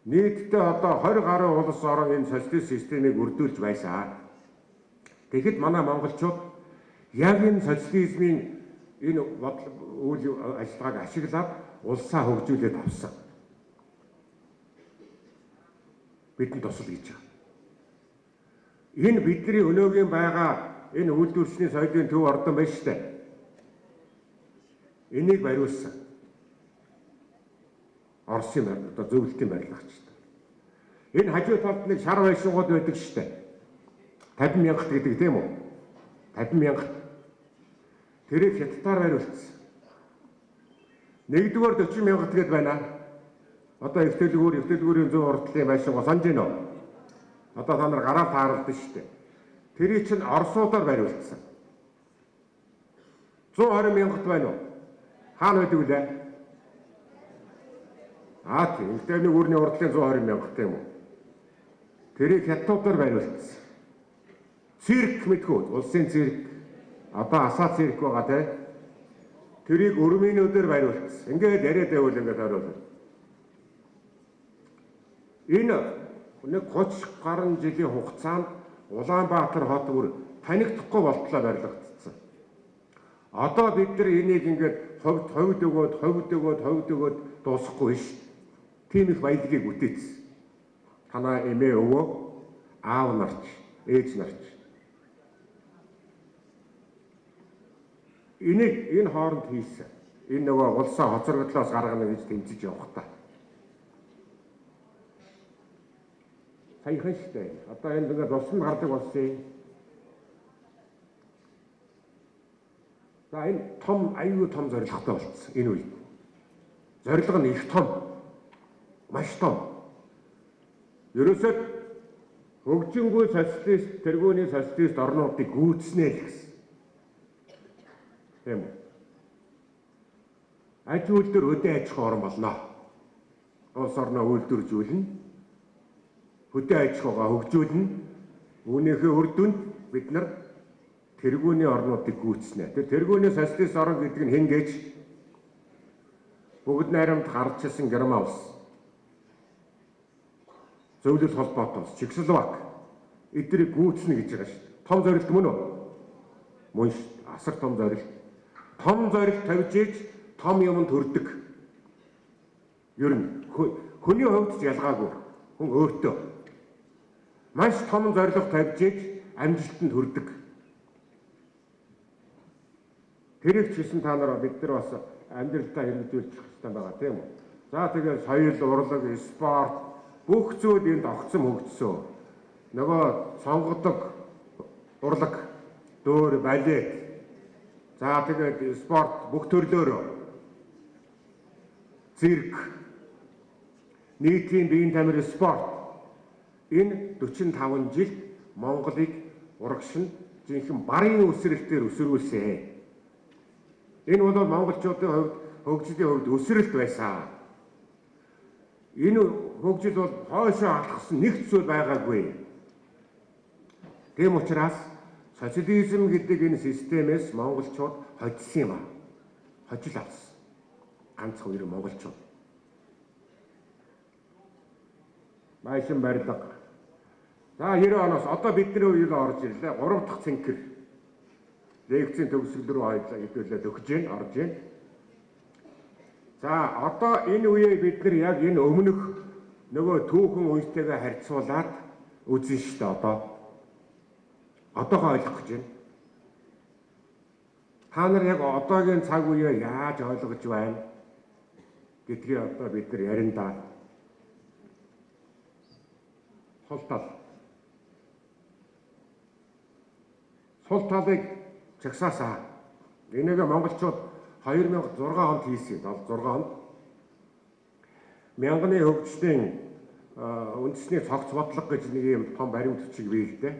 Нийтдээ одоо 20 гаруй улс орон энэ социалист системийг үрдүүлж байсан. Тэгэхэд манай монголчууд яг энэ социализмын энэ үйл ажиллагааг ашиглаад улсаа хөгжүүлээд авсан. Бидэнд тусал гэж байгаа. Энэ бидний өнөөгийн байгаа энэ үйлдвэрчний соёлын төв ордон байна шүү дээ. Энийг бариулсан. Оросын одоо зөвлөлтийн барилгач. Энэ хажуу талд нэг шар байшингууд байдаг шүү дээ. 50 мянгат гэдэг тийм үү? 50 мянгат. тэрийг хятадаар бариулсан. Нэгдүгээр 40 мянга тэгээд байна. Одоо ихтэлгүүрийн 100 урдлын байшингаа санаж байна уу? Одоо та нар гараар тааралдсан шүү дээ. Тэрийг чинь орсуудаар бариулсан. 120 мянгат байна уу? Хаана байдаг вэ? Тийм. Ихтэлний үүрний урдлын 120 мянгат юм уу? Тэрийг хятадуудаар бариулсан. Цирк мэдгүй, улсын цирк. Одоо асаа цирк байгаа те. Тэрийг өрмийнүүдээр бариулсан. Ингээд яриад байвал ингээд харуулна. Энэ нэг 30 гаруй жилийн хугацаанд Улаанбаатар хот бүр танигдахгүй болтлоо барилгагдсан. Одоо бид нар энийг ингээд ховд өгөөд дуусахгүй биш. Тийм их баялагийг үтээсэн. Танаа эмээ өвөө, аав нарч, ээж нарч. Энэ хооронд хийсэн. Энэ нөгөө улсаа хоцрогдлоос гаргана гэж тэмцэж явах та. Саяхан штэ. Одоо энэ ингээд усан гардаг болсон. За энэ аюу том зорилготой болсон энэ үед. Зорилго нь их том. Маш том. Ерөөсөө хөгжингүй социалист, тэргүүний социалист орнуудыг гүйцэнэ л гэсэн. Тийм үү? Аж үйлдвэр хөдөө аж ахуй орн болно. Улс орноо үйлдвэржүүлнэ. Хөдөө аж ахуйгаа хөгжүүлнэ. Үүнийхээ үр дүнд бид нар тэргүүний орнуудыг гүйцэнэ. Тэр тэргүүний социалист орн гэдэг нь хэн гэж бүгд найрамд гарч ирсэн Герман улс. Зөвлөл холбоотоос Чехословак эднийг гүйцэнэ гэж байгаа шүү дээ. Том зорилт мөн үү? Мөн шүү. Асар том зорилт. Том зорилт тавьж иж том юмд төрдөг. Ер нь хүний хувьд ч ялгаагүй. Хүн өөртөө маш том зорилго тавьж иж амжилтанд хүрдэг. Тэрийг ч гэсэн та нар бид нар бас амьдралдаа хэрэгжүүлж хэрэгтэй байгаа тийм үү? За тэгээд соёл, урлаг, спорт бүх зүйл энд огцом хөгжсөн. Нөгөө сонгодог урлаг, дөөр, балет. За тэгээд спорт бүх төрлөөр цирк, нийтийн биеийн тамир спорт. Энэ 45 жилд Монголыг урагшин жинхэнэ барын өсрэлтээр өсрүүлсэн. Энэ бол монголчуудын хувьд хөгжлийн хувьд өсрэлт байсан. Энэ хөгжил бол хойшоо алхсан нэг зүйл байгаагүй. Тийм учраас социализм гэдэг энэ системээс монголчууд хоцсон юм аа. Хожил авсан. Ганцхан хоёр монголчууд. Майшин барилга. За 90 оноос одоо бидний үеийг орж ирлээ. 3 дахь цэнхэр. Лекцийн төгсгөл рүү хэдүүлээд өгч जैन орж जैन. За одоо энэ үеийг бид нар яг энэ өмнөх нөгөө түүхэн үетэйгээ харьцуулаад үзэн шүү дээ одоо. Одоогоо ойлгох гэж байна. Та нар яг одоогийн цаг үеийг яаж ойлгож байна гэдгийг одоо бид нар ярина да. Сул талыг чагсаасаа. Энийг монголчууд 2006 онд хийсэн. 76 онд. Мянганы хөгжлийн үндэсний цогц бодлого гэж нэг юм том баримт бичиг биелдэ.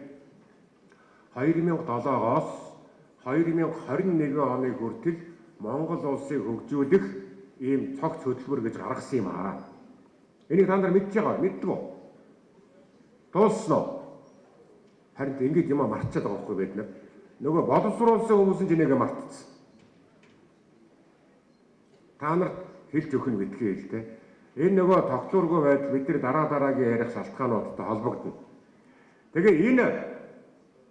2007-оос 2021 оны хүртэл Монгол улсыг хөгжүүлэх ийм цогц хөтөлбөр гэж гаргасан юм аа. Энийг та нар мэдж байгаа мэддэг үү? Дуусна уу? Харин ингэж юм марчаад байгаа байхгүй бид нар. Нөгөө боловсруулсан хүмүүс нь энийг мартчихсан. Та нарт хэлж өгөх нь битгий л дээ. Энэ нөгөө тогтворгүй байдал бидний дараагийн ярих шалтгаануудтай холбогдно. Тэгээ энэ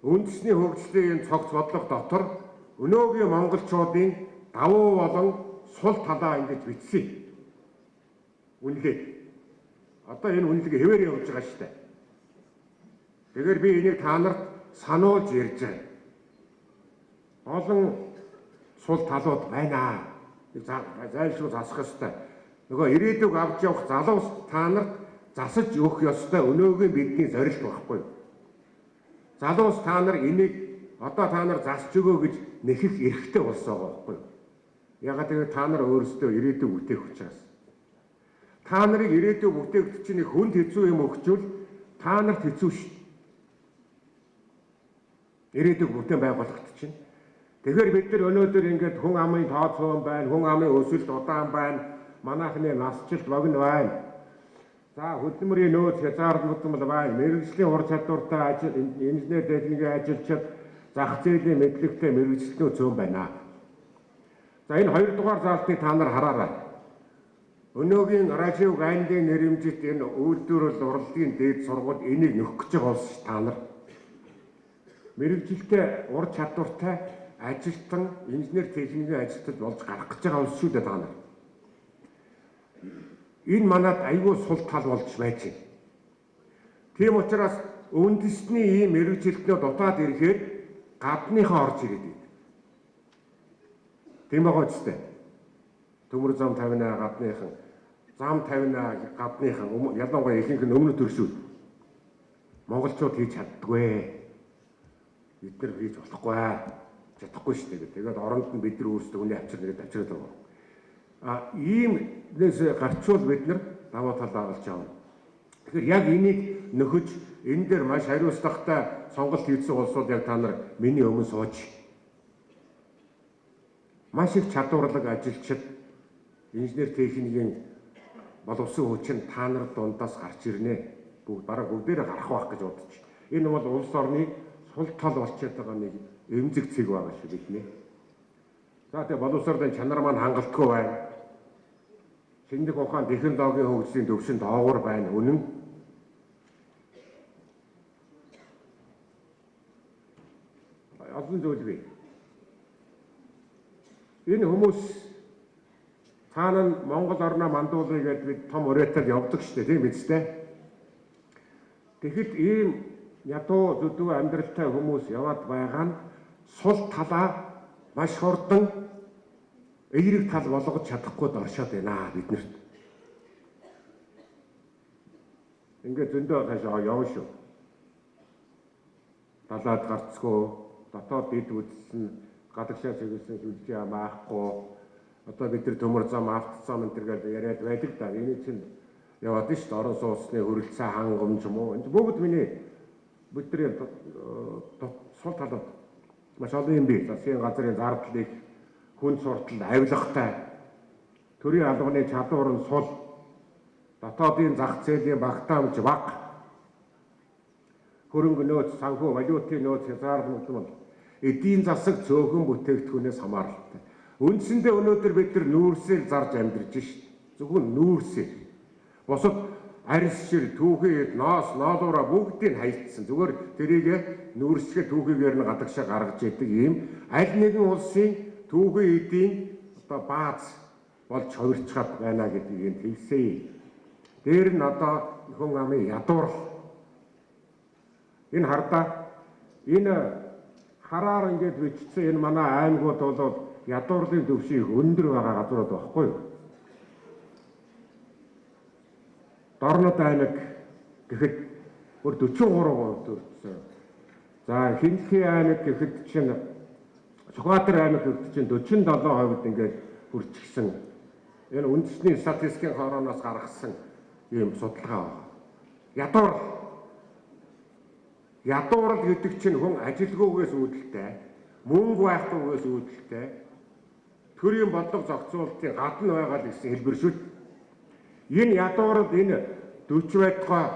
үндэсний хөгжлийн цогц бодлого дотор өнөөгийн монголчуудын давуу болон сул талаа ингэж бичсэн. Үнэлээ. Одоо энэ үнэлгээ хэвээр явж байгаа шүү дээ. Тэгэхээр би энийг та нарт сануулж ярьж байгаа. Олон сул талууд байна. Зайлшгүй засах ёстой. Нөгөө ирээдүйг авч явах залуус та нарт засаж өгөх ёстой өнөөгийн бидний зорилт байхгүй. Залуус та нар энийг одоо та нар засч өгөө гэж нэхэх эрхтэй болсон байгаа байхгүй юу? Ягаад гэвэл та нар өөрсдөө ирээдүйг бүтээх учраас. Та нарыг ирээдүйг бүтээгдэхчний хүнд хэцүү юм өгчвөл та нарт хэцүү шүү. Ирээдүйг бүтээн байгуулахт чинь. Тэгэхээр бид нар өнөөдөр ингээд хүн амын тооцоон байна, хүн амын өсөлт удаан байна, манайхны насжилт богино байна. За хөдөлмөрийн нөөц хязгаарлагдмал байна, мэрэгжлийн ур чадвартай ажил, инженер техникийн ажилчид, зах зээлийн мэдлэгтэй мэрэгчлэнүүд зөөн байна. За энэ хоёрдугаар заалтыг та нар хараарай. Өнөөгийн Рашив Гандийн нэрэмжит энэ үйлдвэрлэл урлагийн дээд сургууль энийг нөхөх гэж байгаа улс та нар. Мэргэжилтэй ур чадвартай ажилтан инженер техникийн ажилтнууд болж гарах гэж байгаа улс шүү дээ та нар. Энэ манад аюул сул тал болж байж байна. Тийм учраас үндэсний ийм мэргэжилтнүүд дутаад ирэхээр гадныхаа орж ирээд байна. Тийм байгаа ч үстэй. Төмөр зам 50-аа гадныхан, зам 50-аа гадныхан, ялангуяа ихэнх нь өмнөд төршүүд монголчууд хийж чаддгүй. Бид нар хийж болохгүй, чадахгүй шүү дээ. Тэгээд оронд нь бид нар өөрсдөө үний авчирна гэдэг авчираад байгаа. Иймнээс гарчвал бид нар даваа талаа олж авна. Тэгэхээр яг энийг нөхөж энэ дээр маш хариуцлагатай сонголт хийсэн улс бол яг та нар миний өмнө сууж маш их чадварлаг ажилчид инженер техникийн боловсон хүчин та нар дундаас гарч ирнэ. Бараг бүгдээрээ гарах байх гэж бодож. Энэ бол улс орны сул тал болчиход байгаа нэг эмзэг цэг байгаа шүү бидний. За тэгээ боловсролын чанар маань хангалтгүй байна. Шинжлэх ухаан технологийн хөгжлийн төвшөнд доогуур байна. Үнэн. Олон зүйл бий. Энэ хүмүүс цаана нь Монгол орноо мандуулъя гэдээ бид том уриатал явдаг шүү дээ, тийм биз дээ. Тэгэхэд ийм ядуу зүдүү амьдралтай хүмүүс яваад байгаа нь сул талаа маш хурдан эерэг тал болгож чадахгүй доршоод байна биднэрт. Ингээд зөндөө хашаа явна шүү. Далаад гарцгүй, дотоод дид үзсэн, гадагшаа чиглэсэн сүлжээ маахгүй. Одоо бид нар төмөр зам, автозам энэ төргээл яриад байдаг да. Энийг чинь яваад шүү дээ. Орон сууцны хөрөлцөө хангамж юм уу? Энд бүгд миний бидний сул талууд маш олон юм бий. Засгийн газрын зардлыг хүн суртал авилгатай төрийн албаны чадвар нь сул, дотоодын зах зээлийн багтаамж бага, хөрөнгө нөөц, санхүү, валютын нөөц хязгаарлагдмал, эдийн засаг цөөхөн бүтээгдэхүүнээс хамааралтай. Үндсэндээ өнөөдөр бид нар нүүрсээр зарж амьдарч шít. Зөвхөн нүүрсээр. Бусад арьс шир, түүхий, ноолуура бүгдийг хаягдсан. Зүгээр тэрийг нүүрсгээ түүхийгээр нь гадагшаа гаргаж идэг ийм аль нэгэн улсын түүхий эдийн одоо бааз болж хувирчаад байна гэдгийг хэлсэн. Дээр нь одоо хүн амын ядуурл. Энэ хардаа энэ хараар ингээд бичсэн энэ манай аймагуд бол ядуурлын төвшин өндөр байгаа газрууд байхгүй юу? Дорнод аймаг гэхэд өөр 43% төрсөн. За Хинхи аймаг гэхэд чинь Сүхбаатар аймаг гэхэд чинь 47% ингээд хүрчихсэн. Энэ үндэсний статистикийн хорооноос гаргасан ийм судалгаа байна. Ядуурл гэдэг чинь хүн ажилгүйгээс үүдэлтэй, мөнгө байхгүйгээс үүдэлтэй, төрийн бодлого зохицуулалтын гадна байгаа л гэсэн хэлбэр шүү. Энэ ядуурл энэ 40 байтугай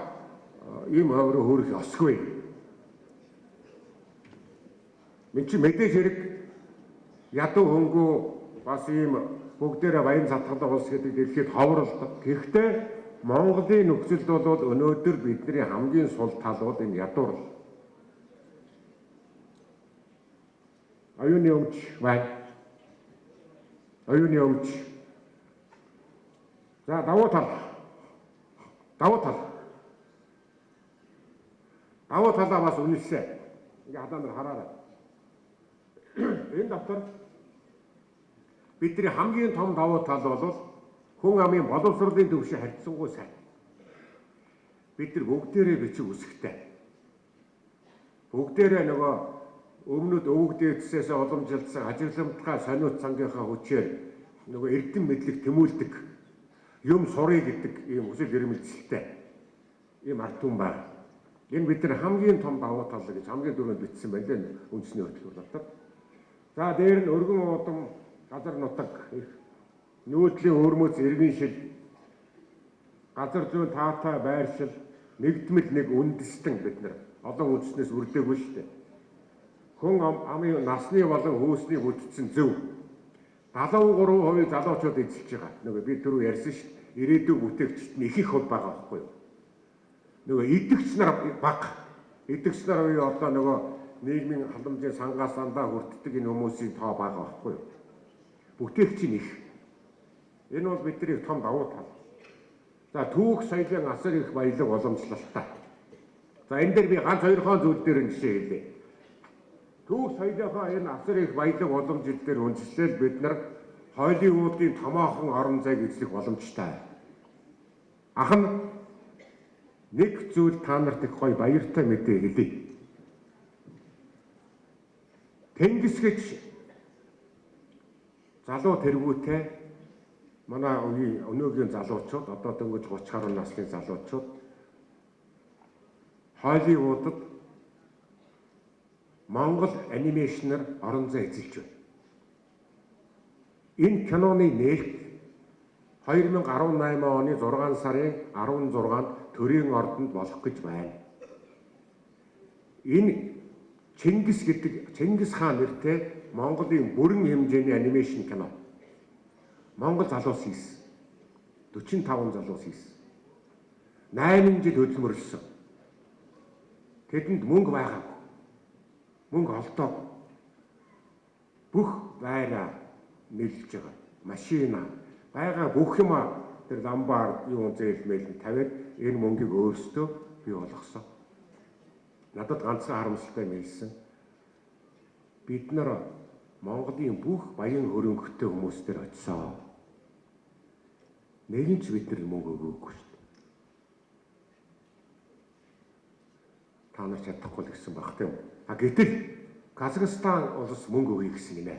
ийм ховроо хөрөх ёсгүй. Мен чи мэдээж хэрэг ядуу хөнгөө бас ийм бүгдээрээ баян сатгалаа улс гэдэг дэлхийд ховрлдог. Гэхдээ Монголын нөхцөлд бол өнөөдөр бидний хамгийн сул талууд энэ ядуурл. Оюуны өмч байна. Оюуны өмч. За давуу тал. Давуу талаа бас үнэлсэн. Ингээ хадаанаар хараарай. Энэ доктор бидний хамгийн том давуу тал бол хүн амын боловсролын төвшин харьцангуй сайн. Бид нар бүгдээрээ бичиг үсгтэй. Бүгдээрээ нөгөө өмнөд өвөг дээдсээс уламжилсан ажигламтгай сониут цангийнхаа хүчээр нөгөө эрдэм мэдлэг тэмүүлдэг юм сурыг гэдэг ийм хүсэл эрмэлзэлтэй ийм ард түмэн байна. Энэ бид нар хамгийн том давуу тал гэж хамгийн дөрөнд бичсэн байна лээ үндэсний хөтөлбөр. За дээр нь өргөн уудам газар нутаг нүүдлийн өрмөц иргэн шил газар зүйн таатай байршил нэгдмэл нэг үндэстэн бид нар олон үндэснээс үрдээгүй шүү дээ. Хүн амын насны болон хөөсний хүчсэн зөв 73% залуучууд эзэлж байгаа. Нөгөө би түрүү ярьсан шүү дээ. Ирээдүй бүтээгчид нь их хөв байгаа байхгүй юу? Нөгөө идэгч нар бага. Идэгч нар уу одоо нөгөө нийгмийн халамжийн сангаас дандаа хүртдэг энэ хүмүүсийн тоо бага байхгүй юу? Бүтээгч нь их. Энэ бол бидний том давуу тал. За түүх соёлын асар их баялаг уламжлалтай. За энэ дээр би ганц хоёрхон зүйл дээр нь жишээ хэлье. Түүх соёлынхаа энэ асар их баялаг уламжил дээр үндэслэл бид нар Холливуудын томоохон орон зайг эзлэх боломжтой. Ах нь нэг зүйл та нарт их гоё баяртай мэдээ хэлье. Тэнгисгэж залуу тэргүүтэй манай өнөөгийн залуучууд одоо дөнгөж 30 гаруй насны залуучууд Холливуудад Монгол анимашнаар орон зай эзэлж байна. Энэ киноны нээлт 2018 оны 6 сарын 16-нд төрийн ордонд болох гэж байна. Энэ Чингис хаан нэртэй Монголын бүрэн хэмжээний анимашн кино. Монгол залуус хийсэн. 45 залуус хийсэн. 8 жил хөдөлмөрлсөн. Тэдэнд мөнгө байгаагүй. Мөнгө олдоо. Бүх байраа нэлж байгаа. Машина байгаа бүх юм тэр ламбаар юу зээлмэл нь тавиад энэ мөнгийг өөрсдөө бий болгосон. Надад ганцхан харамсалтай мэлсэн. Бид нар Монголын бүх баян хөрөнгөтэй хүмүүс төр очисон. Нэгэн ч бид нар мөнгө өгөөгүй шүү дээ. Та нар чадахгүй л гэсэн баг тийм. А гэтэл Казахстан улс мөнгө өгье гэсэн гинэ.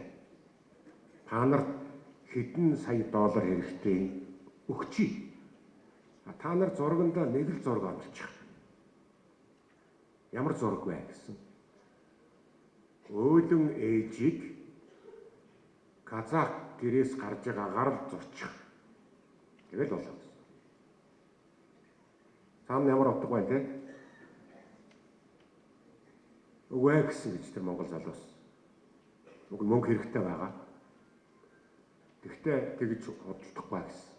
Та нарт хэдэн сая доллар хэрэгтэй өгчий. Та нар зургандаа нэг л зураг оруулчих. Ямар зураг вэ гэсэн. Өөлөн ээжийг казах гэрээс гарч байгаагаар л зурчих. Тэгэл болоо. Цаана ямар утга байна те? Үгүй гэсэн гэж тэр Монгол залуус. Уг мөнгө хэрэгтэй байгаа. Тэгтээ тэгж худалдахгүй гэсэн.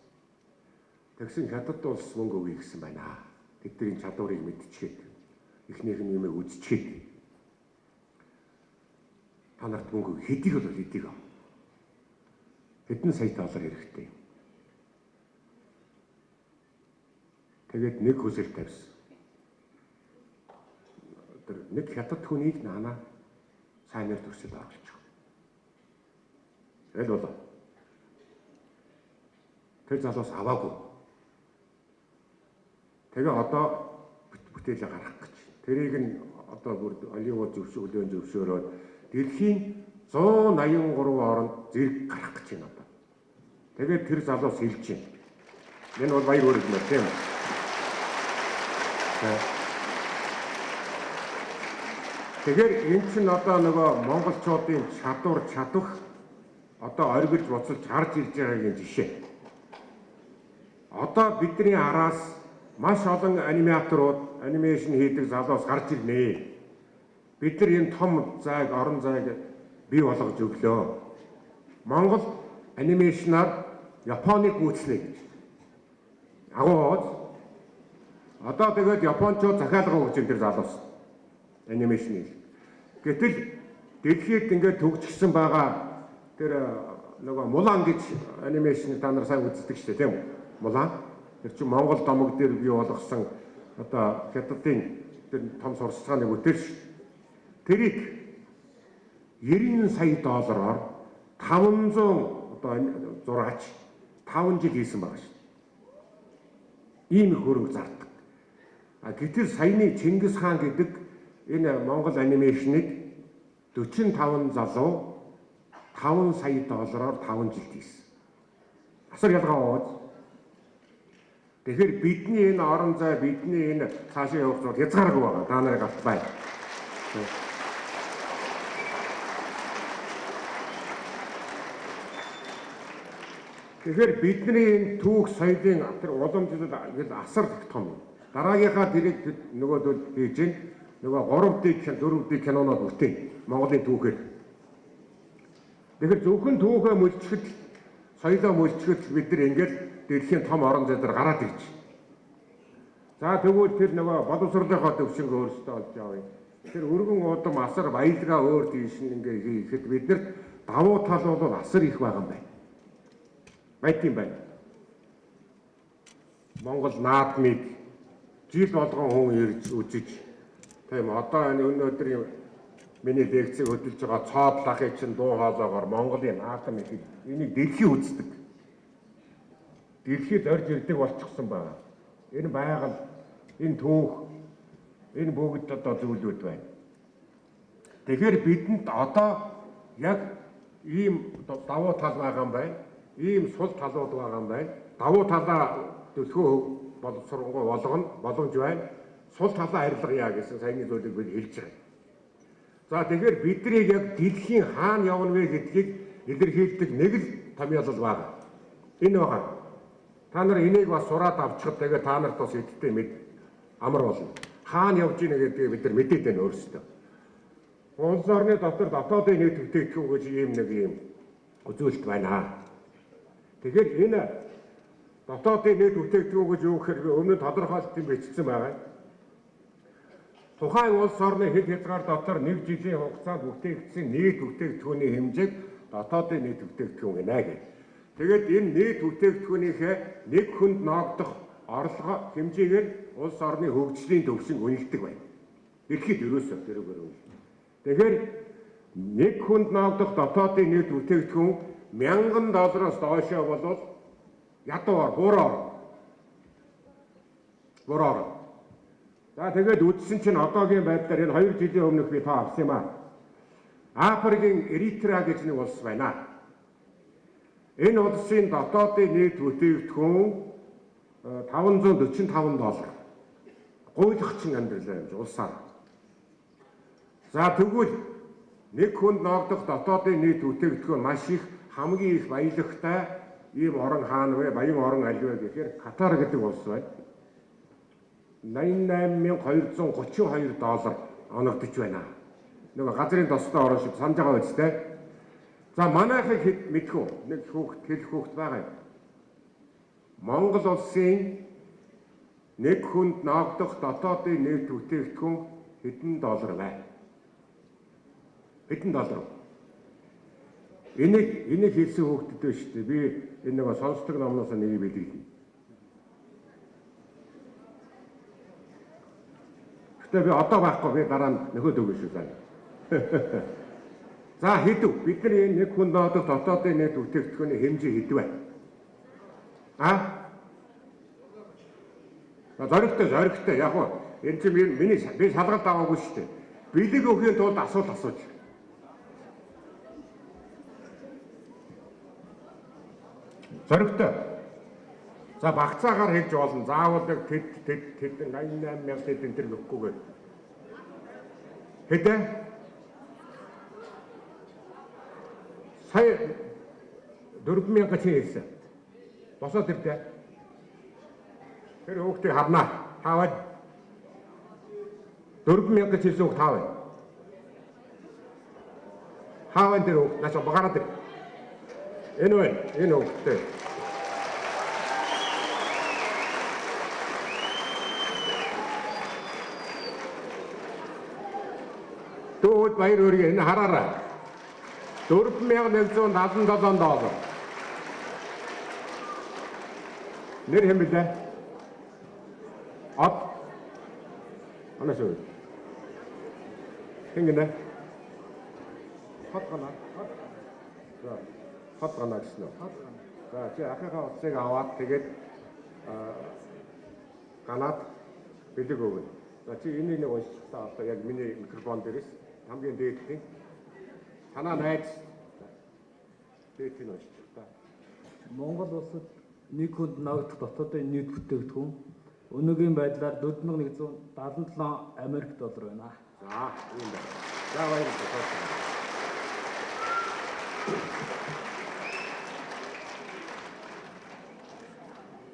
Тэгсэн хятад улс мөнгө өгье гэсэн байна. Тэдний чадварыг мэдчихээд эхнийх нь юмыг үзчихээд та нарт мөнгө хэдийг бол хэдийг аа. Хэдэн сая доллар хэрэгтэй. Тэгээд нэг хүсэл тавьсан. Тэр нэг хятад хүнийг наана сайнаар төрсөд оруулчих. Тэгэл болоо. Тэр залуус аваагүй. Тэгээ одоо бүтээлээ гаргах гэж. Тэрийг нь одоо бүр Холливуд зөвшөөрөөд дэлхийн 183 оронд зэрэг гарах гэж байна одоо. Тэгээд тэр залуус хэлж байна. Энэ бол баяр хүрэх юм тийм. Тэгэхээр энэ чинь одоо нөгөө монголчуудын чадвар чадвах одоо оргилж буцалж харж ирж байгаагийн жишээ. Одоо бидний араас маш олон аниматорууд анимашн хийдэг залуус гарч ирнэ. Бид нар энэ том зайг орон зайг бий болгож өглөө. Монгол анимашнаар Японыг гүйцэнэ гэж. Агуулж одоо тэгээд японочууд захиалга өгч энэ залуус анимашн. Гэтэл дэлхийд ингээд төгжчихсэн байгаа тэр нөгөө Мулан гэж анимашн та нар сайн үздэг шүү дээ тийм үү? Мулан тэр чинь Монгол домог дээр бий болгосон одоо хятадын тэр том сурталчилгааны бүтээл шүү. Тэрийг 90 сая доллараар 500 одоо зураач 5 жил хийсэн байгаа шүү. Ийм хөрөнгө зардаг. А гэтэл саяны Чингис хаан гэдэг энэ Монгол анимашныг 45 залуу 5 сая доллараар 5 жилд хийсэн. Асар ялгаа ууж. Тэгэхээр бидний энэ орон зай, бидний энэ цаашаа явах зүйл хязгааргүй байгаа. Та нарыг авт бай. Тэгэхээр бидний энэ түүх соёлын тэр уламжлал асар их том. Дараагийнхаа тэрийг нөгөөдөл хийж ин нөгөө 3D 4D кинонод үтэн Монголын түүхээр. Тэгэхээр зөвхөн түүхээ мөлчгөд соёлоо мөлчгөд бид нар ингээл дэлхийн том орон зай дээр гараад ирж. За тэгвэл тэр нөгөө боловсролынхоо төвшинг өөрсдөө олж авъя. Тэр өргөн удам асар баялгаа өөр тийш ингээ хийхэд биднэрт давуу тал бол асар их байгаа юм байна. Байт юм байна. Монгол наадмыг жил болгон хүн ирж үзэж тийм одоо энэ өнөөдрийн миний лекцийг хөтөлж байгаа цоод лахыг чинь дуу хоолоогоор Монголын наадам их энийг дэлхий үздэг. Дэлхийд орж ирдэг болчихсон байна. Энэ байгаль, энэ түүх, энэ бүгд одоо зүйлүүд байна. Тэгэхээр бидэнд одоо яг ийм давуу тал байгаа юм байна. Ийм сул талууд байгаа юм байна. Давуу талаа төлхөө боловсронгуй боломж байна. Сул талаа арилгая гэсэн саяны зүйлийг бид хэлж байгаа. За тэгэхээр бидний яг дэлхийн хаана явна вэ гэдгийг илэрхийлдэг нэг л томьёолол байна. Энэ байгаа. Та нар энийг бас сураад авчихад тэгээд та нарт бас эдтэй мэд амар болно. Хаана явж ийнэ гэдгийг бид нар мэдээд байна өөрсдөө. Улс орны дотор дотоодын нийт бүтээгдэхүүн гэж ийм үзүүлэлт байна. Тэгэхээр энэ дотоодын нийт бүтээгдэхүүн гэж юу гэхээр өмнө нь тодорхойлолтын бичсэн байгаа. Тухайн улс орны хэд хязгаар дотор нэг жилийн хугацаанд бүтээгдсэн нийт бүтээгдэхүүний хэмжээг дотоодын нийт бүтээгдэхүүн гэнэ гэх. Тэгээд энэ нийт бүтээгдэхүүнийхээ нэг хүнд ноогдох орлого хэмжээгээр улс орны хөгжлийн төвшин үнэлдэг байна. Ирэхэд ерөөсөө тэрүүгээр үнэлдэг. Тэгэхээр нэг хүнд ноогдох дотоодын нийт бүтээгдэхүүн $1000 доошоо болвол ядууар буроор. За тэгээд үдсэн чинь одоогийн байдлаар энэ 2 жилийн өмнөх би тоо авсан юм аа. Африкийн Эритrea гэж нэг улс байна. Энэ улсын дотоодын нийт бүтээгдэхүүн $545. Гуйлагчин амьдралаа юм улсаар. За тэгвэл нэг хүнд ноогдох дотоодын нийт бүтээгдэхүүн маш их хамгийн их баялагтай ийм орон хаана вэ? Баян орон аль вэ гэхээр Катар гэдэг улс байна. $88,232 оногдож байна. Нөгөө газрын тостой орон шиг санаж байгаа үстэй. За манайхыг мэдхүү нэг хүүхд хэлэх хүүхд байгаа юм. Монгол улсын нэг хүнд ноогдох дотоодын нийт бүтээгдэхүүн хэдэн доллар вэ? Хэдэн доллар? Энийг хэлсэн хүүхдэд байна шүү дээ. Би энэ нэг сонсдог номноос нэг бэлгэлээ. Гэтэ би одоо байхгүй би дараа нь нөхөд өгнө шүү дээ. За хэдв бидний энэ нэг хүнд ноогдох дотоодын нийт бүтээгдэхүүний хэмжээ хэдв вэ? Зоригтой яг уу энэ чинь би шалгалт аваагүй шүү дээ. Бэлэг өгөхийн тулд асууж. Зоригтой. За багцаагаар хэлж болно. Заавал тэд 88,000 тэд энэ нөхгүйгээр. Хэдэ? Сая 4,000 ч хэлсэн. Босоод ирдэ. Тэр хүүхдийг харнаа. Хаавал 4,000 ч хэлсэн хүүхд хаавал. Хаавал тэр хүүхд нааш багаараа тэр. Энэ хүүхдтэй. Төвд баяр өргө энэ хараарай. $4,177. Нэр хэмбэлээ. Анасуу. Хингэнэ. Хот гана гэсэн үү? За чи ахыхаа утсыг аваад тэгээд ганаад бэлэг өгнө. За чи энийг нэг уншчихсан одоо яг миний микрофон дээрээс хамгийн дээдлийн Танаа найз Түүхийн уншиж та. Монгол улсад нэг хүнд ногдох дотоодын нийт бүтээгдэхүүн өнөөгийн байдлаар 4177 Америк доллар байна. За ийм байна. За баярлалаа.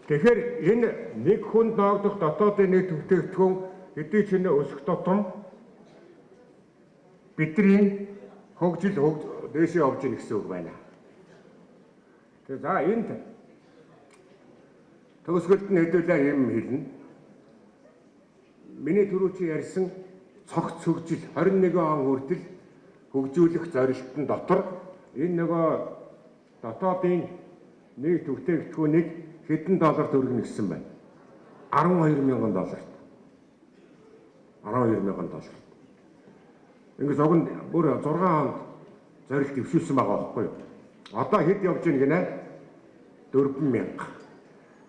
Тэгэхээр энэ нэг хүнд ногдох дотоодын нийт бүтээгдэхүүн хэдий ч нэ өсөх тутам бидний хөгжил дээшээ явж ийн гэсэн үг байна. Тэгээ за энд төгсгөлд нь хэдүүлээ юм хэлнэ. Миний түрүү чи ярьсан цогц хөгжил 21 он хүртэл хөгжүүлэх зорилтын дотор энэ нөгөө дотоодын нийт бүтээгдэхүүнийг хэдэн доллар төгрөгнө гэсэн байна. 12,000 долларт. 12,000 долларт. Ингээд зог нь бүр 6 хонд зорилт дэвшүүлсэн байгаа байхгүй юу? Одоо хэд явж ийн гинэ? 4,000.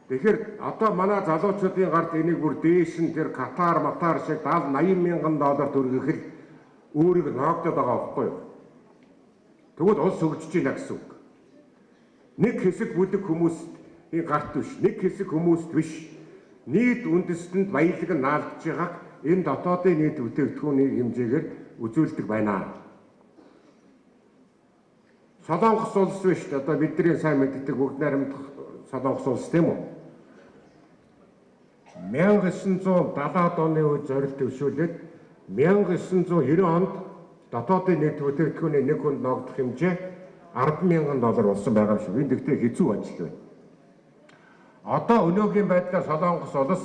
Тэгэхээр одоо манай залуучуудын гард энийг бүр дээш нь тэр Катар, Матар шиг 70-80,000 доллар төгрөгөх л өөрийг ногдоод байгаа байхгүй юу? Тэгвэл улс хөгжиж байна гэсэн үг. Нэг хэсэг бүлэг хүмүүсийн гарт биш, нэг хэсэг хүмүүст биш. Нийт үндэстэнд баялаг нь наалдж байгааг энэ дотоодын нийт бүтээгдэхүүний хэмжээгээр үзүүлдэг байна. Солонгос улс биш одоо бидний сайн мэддэг бүгд найрамдах Солонгос улс тийм үү? 1970-аад оны үед зорилт дэвшүүлээд 1990 онд дотоодын нийт бүтээгдэхүүний нэг хүнд ногдох хэмжээ 10,000 доллар болсон байгаа юм шиг. Энд ихтэй хэцүү ажил байна. Одоо өнөөгийн байдлаар Солонгос улс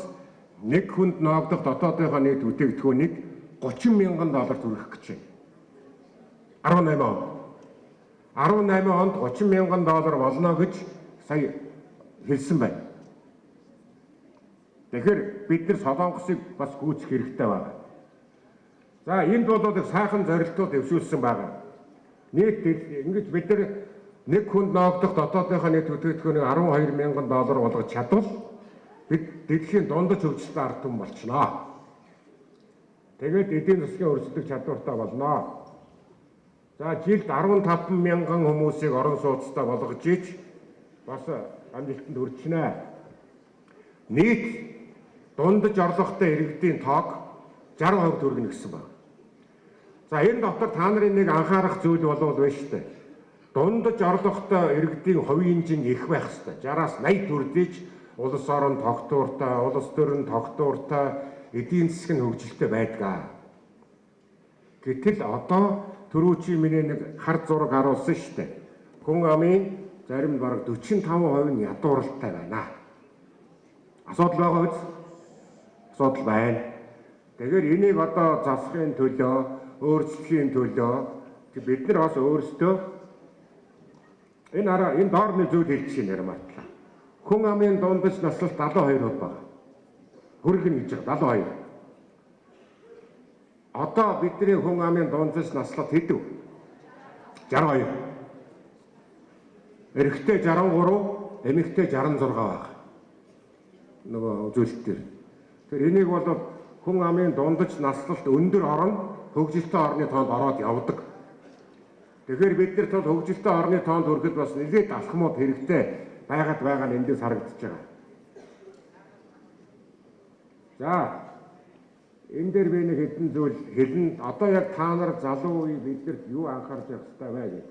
нэг хүнд ногдох дотоодынхоо нийт бүтээгдэхүүнийг 30,000 доллар төгрөх гэж байна. 18 онд. 18 онд 30,000 доллар болно гэж сая хэлсэн байна. Тэгэхээр бид нар Солонгосыг бас гүйцэх хэрэгтэй байна. За энд бол их сайхан зорилтууд дэвшүүлсэн байна. Нийт ингэж бид нар нэг хүнд ногдох дотоодынхоо нийт бүтээгдэхүүнийг 12,000 доллар болгож чадвал бид дэлхийн дундаж хөгжилтэй ард түмэн болчихноо. Тэгээд эдийн засгийн өрсөлдөх чадвартай болно. За жилд 15,000 хүмүүсийг орон сууцтай болгож ич бас амжилтанд хүрчнэ. Нийт дундаж орлоготой иргэдийн тоог 60% төгрөгнө гэсэн байна. За энэ дотор та нарын нэг анхаарах зүйл болов байна шүү дээ. Дундаж орлоготой иргэдийн хувийн хэмжээ их байх ёстой. 60-аас 80 төрдийч улс орон тогтвортой, улс төрийн тогтвортой эдийн засгийн хөгжилтэй байдгаа. Гэтэл одоо түрүү чи миний нэг хар зураг харуулсан шүү дээ. Хүн амын зарим бараг 45% нь ядууралтай байна. Асуудал байгаа биз? Асуудал байна. Тэгэхээр энийг одоо засахын төлөө, өөрчлөхийн төлөө бид нар бас өөрсдөө энэ доорны зүйл хэлж чинь ярмаатлаа. Хүн амын дундаж наслалт 72% байна. Хүргэн гэж 72. Одоо бидний хүн амын дундаж наслалт хэд вэ? 62. Эрэгтэй 63, эмэгтэй 66 байна. Нөгөө үзүүлэлт дээр. Тэгэхээр энийг бол хүн амын дундаж наслалт өндөр орно, хөгжилтэй орны тоонд ороод явдаг. Тэгэхээр бид нар тул хөгжилтэй орны тоонд хүрэхэд бас нэлээд алхмууд хэрэгтэй байгаад байгаа нь эндээс харагдаж байгаа. За энэ дээр би нэг хэдэн зүйл хэлнэ. Одоо яг та нар залуу үе бидэрт юу анхаарч явах хэрэгтэй вэ гэдэг.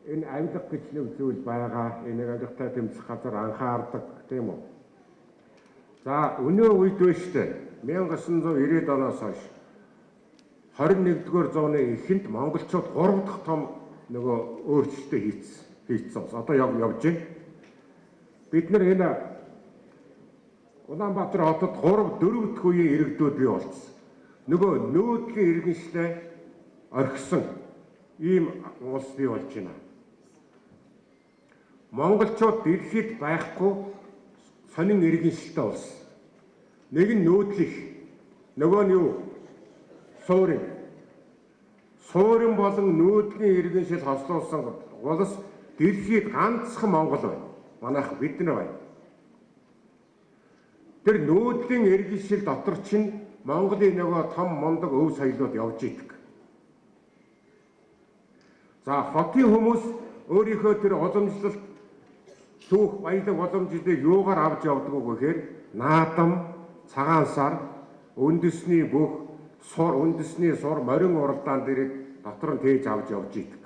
Энэ авилга гэж нэг зүйл байгаа. Энэ авилгатай тэмцэх газар анхаардаг тийм үү? За өнөө үед биш үү? 1990-ад оноос хойш 21-р зууны эхэнд монголчууд 3 дахь том нөгөө өөрчлөлтөө хийцсэн. Одоо явж байна. Бид нар энэ Улаанбаатар хотод 3-4 дахь үеийн иргэдүүд бий болсон. Нөгөө нүүдлийн иргэншлээ орхисон ийм улс бий болж байна. Монголчууд дэлхийд байхгүй сонин иргэншилтэй улс. Нэг нь нүүдлих, нөгөө нь юу? Суурин. Суурин болон нүүдлийн иргэншил хослуулсан улс дэлхийд ганцхан Монгол байна. Манайх бид нар байна. Тэр нүүдлийн иргэншил дотор чинь Монголын нөгөө том мундаг өв соёлууд явж идэг. За хотын хүмүүс өөрийнхөө тэр уламжлалт түүх баялаг уламжлалыг юугаар авч явдаг вэ гэхээр наадам, цагаан сар, үндэсний бүх үндэсний сур морин уралдаан дээрээ дотор нь тээж авч явж идэг.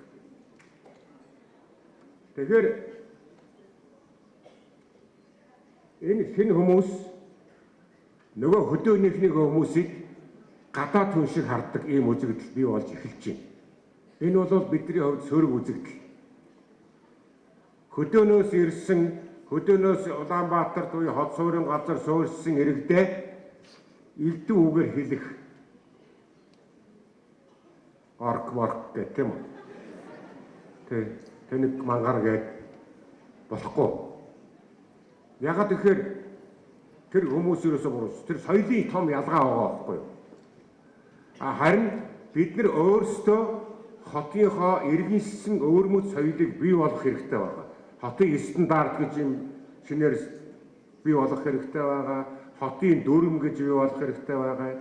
Тэгэхээр энэ хэн хүмүүс нөгөө хөдөөнийхний хүмүүсийг гадаад хүн шиг хардаг ийм үзэгдэл бий болж эхэлж байна. Энэ бол бидний хувьд сөрөг үзэгдэл. Хөдөөнөөс ирсэн, хөдөөнөөс Улаанбаатар буюу хот суурин газар суурьсан иргэдээ элдв үгээр хэлэх орк гэх юм уу? Тэнэг мангар гэж болохгүй. Ягаад гэхээр тэр хүмүүс ерөөсөө буруу. Тэр соёлын том ялгаа байгаа байхгүй юу? Харин бид нар өөрсдөө хотынхоо иргэншсэн өвөрмөц соёлыг бий болгох хэрэгтэй байна. Хотын стандарт гэж юм шинээр бий болгох хэрэгтэй байгаа. Хотын дүрм гэж бий болгох хэрэгтэй байгаа.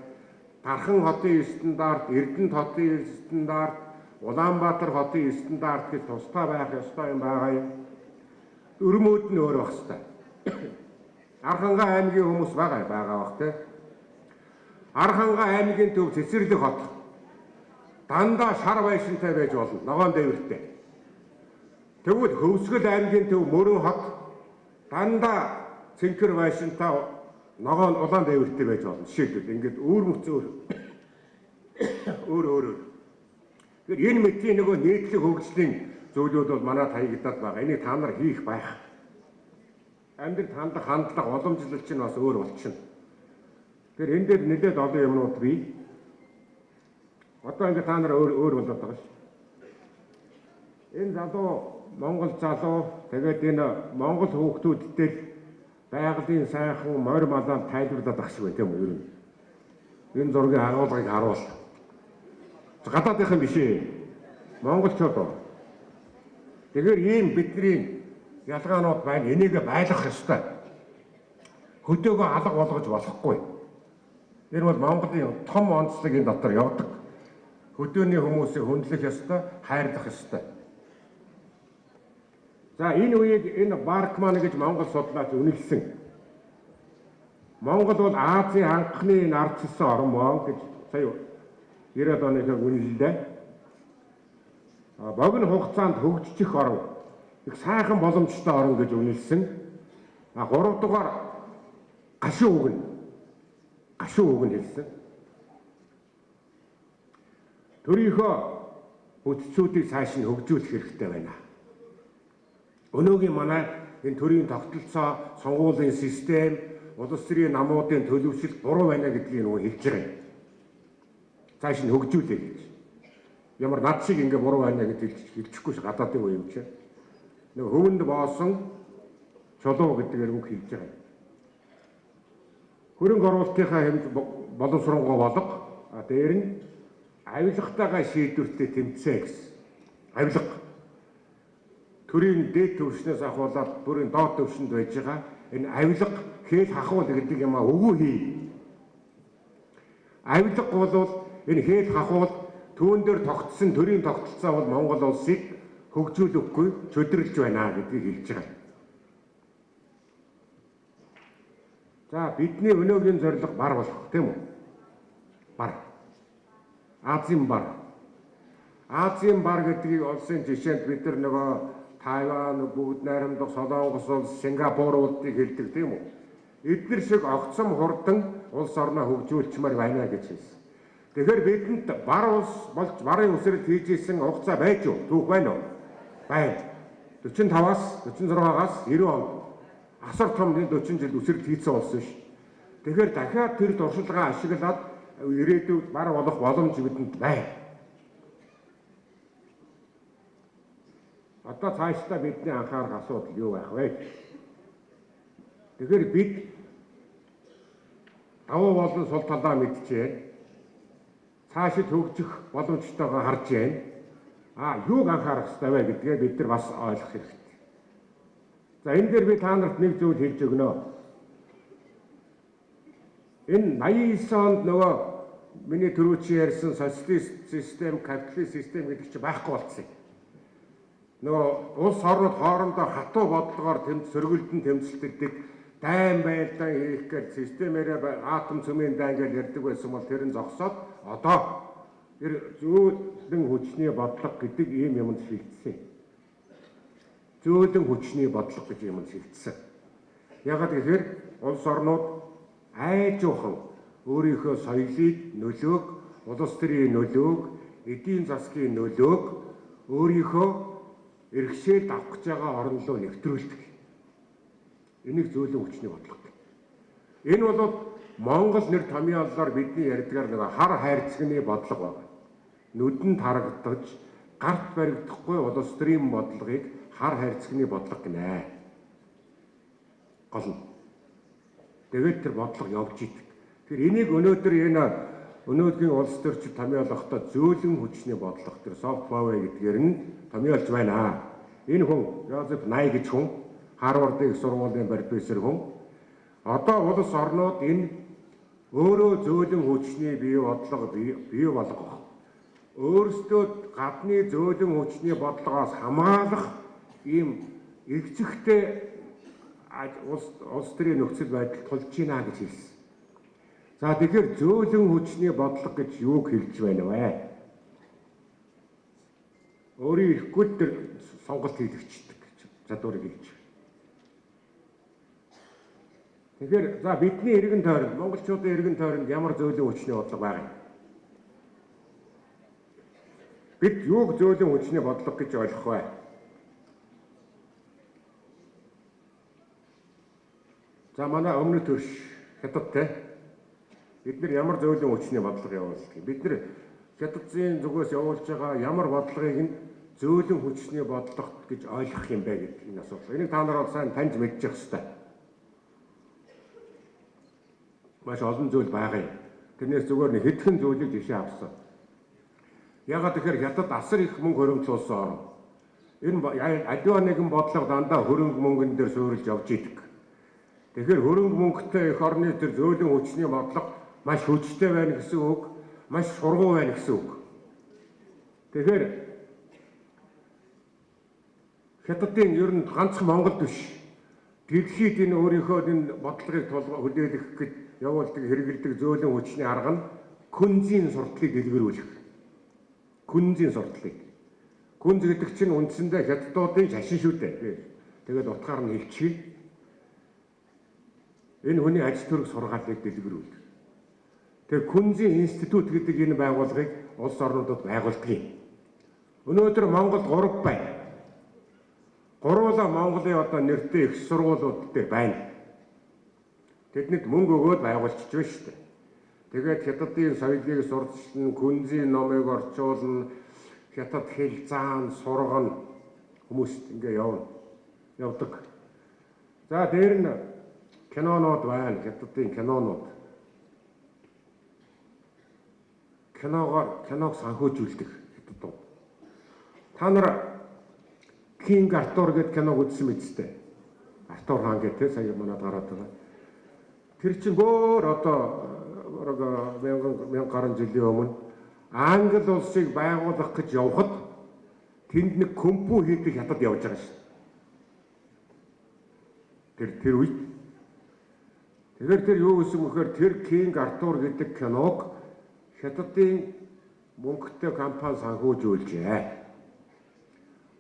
Тархан хотын стандарт, Эрдэнэт хотын стандарт, Улаанбаатар хотын стандарт гэж тусдаа байх ёстой юм байгаа юм. Өрмөд нь өөр байх ёстой. Архангай аймгийн хүмүүс байгаа бах те. Архангай аймгийн төв цэцэрлэг хот. Дандаа шар байшинтай байж болно. Ногоон дээвэртэй. Тэгвэл Хөвсгөл аймгийн төв Мөрөн хот дандаа цэнхэр байшинтай ногоон улаан дээвэртэй байж болно. Жишээлбэл ингээд өөр. Тэгэхээр энэ мэдээ нөгөө нийтлэг хөгжлийн зүйлүүд бол манайд хаягдаад байгаа. Энийг та нар хийх байх. Амьдрал хандах хандлага уламжлал чинь бас өөр болчихно. Тэгэхээр энэ дээр нэлээд олон юмнууд бий. Одоо ингээд та нар өөр болоод байгаа ш. Энэ залуу Монгол залуу тэгээд энэ Монгол хүүхдүүдтэй байгалийн сайхан морь малаа тайлбарлаад ах шиг байна тийм үү ер нь. Энэ зургийн агуулгыг харуул. Гадаадынхан биш ээ. Монголчууд. Тэгэхээр ийм бидний ялгаанууд байна. Энийг байлгах ёстой. Хөдөөгөө алга болгож болохгүй. Энэ бол Монголын том онцлог энэ дотор явдаг. Хөдөөний хүмүүсийг хөндлөх ёстой, хайрлах ёстой. За энэ үеийг энэ Баркман гэж Монгол судлаач үнэлсэн. Монгол бол Азийн анхны ардчилсан орн мөн гэж сая 90-ад оны үнэллээ. Богино хугацаанд хөгжих орн, их сайхан боломжтой орн гэж үнэлсэн. 3 дугаар гашуун үг нь хэлсэн. Төрийнхөө бүтцүүдийг цааш нь хөгжүүлэх хэрэгтэй байна. Өнөөгийн манай энэ төрийн тогтолцоо, сонгуулийн систем, улс төрийн намуудын төлөвшил буруу байна гэдгийг нөгөө хэлж байгаа юм. Цааш нь хөгжүүлээ гэж. Ямар над шиг ингээ буруу байна гэдгийг хэлчихгүй ш гадаадын үе юм чи. Нөгөө хөвөнд боосон чулуу гэдгээр үг хэлж байгаа юм. Хөрөнгө оруулалтынхаа хэмж боловсронгуй болго дээр нь авилгатайгаа шийдвэртэй тэмцээ гэсэн. Авилга төрийн дээд түвшнээс ахуулаад бүрийн доод түвшинд байж байгаа энэ авилга хэл хахуул гэдэг юм өгөө хий. Авилга бол энэ хэл хахуул түүн дээр тогтсон төрийн тогтолцоо бол Монгол улсыг хөгжүүлэхгүй чөдөрлж байна гэдгийг хэлж байгаа. За бидний өнөөгийн зорилго бар болох тийм үү? Бар. Азийн бар. Азийн бар гэдгийг улсын жишээнд бид нар нөгөө Тайван, бүгд найрамдах Солонгос улс, Сингапур улсыг хэлдэг тийм үү? Эдгээр шиг огцом хурдан улс орноо хөгжүүлчмээр байна гэж хэлсэн. Тэгэхээр бидэнд бар улс болж барын үсрэл хийж исэн хугацаа байж юу? Түүх байна уу? Байна. 45-аас 46-аас 90 он. Асар том 40 жил үсрэл хийсэн улс биш. Тэгэхээр дахиад тэр туршлагаа ашиглаад ирээдүйд бар болох боломж бидэнд байна. Одоо цаашдаа бидний анхаарах асуудал юу байх вэ? Тэгэхээр бид давуу болон сул талаа мэдчихээн. Цаашид хөгжих боломжтойгоо харж байна. Юуг анхаарах ёстой вэ гэдгээ бид нар бас ойлгох хэрэгтэй. За энэ дээр би та нарт нэг зүйл хэлж өгнө. Энэ 89 онд нөгөө миний түрүүчийн ярьсан социалист систем, капиталист систем гэдэг чинь байхгүй болцсон. нөгөө улс орнууд хоорондоо хатуу бодлогоор сөргөлдөн тэмцэлдэгдэг дайн байлдаан хийх гэж системээрээ атом цөмийн дайн гэж ярьдаг байсан бол тэр нь зогсоод одоо тэр зөөлөн хүчний бодлого гэдэг ийм юмд шилжсэн. Зөөлөн хүчний бодлого гэж юмд шилжсэн. Ягаад гэхээр улс орнууд айжуухан өөрийнхөө соёлыг, нөлөөг, улс төрийн нөлөөг, эдийн засгийн нөлөөг өөрийнхөө эрхшээлд авах гэж байгаа орн руу нэвтрүүлдэг. Энийг зөөлөн хүчний бодлого. Энэ бол Монгол нэр томьёолоор бидний ярьдгаар нэг хар хайрцагны бодлого байна. Нүдэнд харагдаж, гарт баригдахгүй улс төрийн бодлогыг хар хайрцагны бодлого гинэ. Гол нь. Тэгээд тэр бодлого явж идэг. Тэр энийг өнөөдөр өнөөдрийн улс төрчид томьёолохдоо зөөлөн хүчний бодлого тэр soft power гэдгээр нь томьёолж байна. Энэ хүн Йозеф Най гэж хүн Харвардын сургуулийн профессор хүн. Одоо улс орнууд энэ өөрөө зөөлөн хүчний бие бодлого бий болгох. Өөрсдөө гадны зөөлөн хүчний бодлогоос хамгаалах ийм эгцэгтэй улс төрийн нөхцөл байдал тулж гинэ гэж хэлсэн. За тэгэхээр зөөлөн хүчний бодлого гэж юуг хэлж байна вэ? Өөрийн ирэхгүй тэр сонголт хийлэгчдэг чадварыг хэлж. Тэгэхээр за бидний эргэн тойронд монголчуудын эргэн тойронд ямар зөөлөн хүчний бодлого байгаа юм? Бид юуг зөөлөн хүчний бодлого гэж ойлгох вэ? За манай өмнөд төрш хятадтай бид нар ямар зөөлөн хүчний бодлого явуулдаг. Бид нар хятадын зүгээс явуулж байгаа ямар бодлогыг нь зөөлөн хүчний бодлого гэж ойлгох юм бэ гэдэг энэ асуудал. Энийг та нар сайн таньж мэдчих ёстой. Маш олон зүйл байгаа юм. Тэрнээс зүгээр нэг хэдхэн зүйлийг жишээ авсан. Ягаад гэхээр хятад асар их мөнгө хөрөмжлүүлсэн орн. Энэ аливаа нэгэн бодлого дандаа хөрөнгө мөнгөн дээр суурилж явж идэг. Тэгэхээр хөрөнгө мөнгөтэй их орны тэр зөөлөн хүчний бодлого маш хүчтэй байна гэсэн үг, маш сургуу байна гэсэн үг. Тэгэхээр хятадын ер нь ганцхан Монгол биш. Дэлхийд энэ өөрийнхөө энэ бодлогыг хүлээлгэх гэж явуулдаг хэрэгэлдэг зөөлөн хүчний арга нь күнзийн сурталыг дэлгэрүүлэх. Күнзийн сурталыг. Күнз гэдэг чинь үндсэндээ хятадуудын шашин шүү дээ. Тэгээд утгаар нь хэлчихье. Энэ хүний аж төрөх сургаалыг дэлгэрүүлдэг. Тэгээ Күнзийн институт гэдэг энэ байгууллагыг улс орнуудад байгуулдаг юм. Өнөөдөр Монгол 3 байна. Гурвуулаа Монголын одоо нэртэй их сургуулиуд дээр байна. Тэднийд мөнгө өгөөд байгуулчихж байна шүү дээ. Тэгээд хятадын соёлыг сурчилна, Күнзийн номыг орчуулна, хятад хэл заан сургана хүмүүст ингээ явдаг. За дээр нь кинонууд байна, хятадын кинонууд. Киног санхүүжүүлдэг хятадууд. Та нар Кинг Артур гэдэг киног үзсэн мэт дээ. Артур хаан гэдэг сая манад гараад байгаа. Тэр чинь бүр одоо 1000 гаруй жилийн өмнө Англи улсыг байгуулах гэж явхад тэнд нэг компу хийдэг хятад явж байгаа шин. Тэр үед тэгэхээр тэр юу гэсэн мөхөр тэр Кинг Артур гэдэг киног хятадын мөнгөтэй компани санхүүжүүлжээ.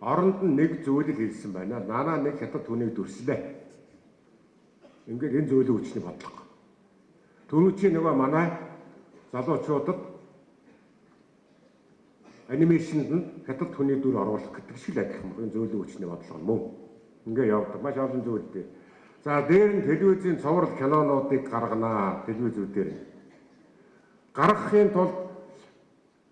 Оронд нь нэг зүйлийг хэлсэн байна. Нанаа нэг хятад хүнийг дүрслээ. Ингээд энэ зөөлөн хүчний бодлого. Түрүүчийн нөгөө манай залуучуудад анимашнд нь хятад хүний дүр оруулах гэдэг шиг л адилхан энэ зөөлөн хүчний бодлого мөн. Ингээд явдаг. Маш олон зүйлтэй. За дээр нь телевизийн цуврал кинонуудыг гарганаа телевизүүдээр. Гаргахын тулд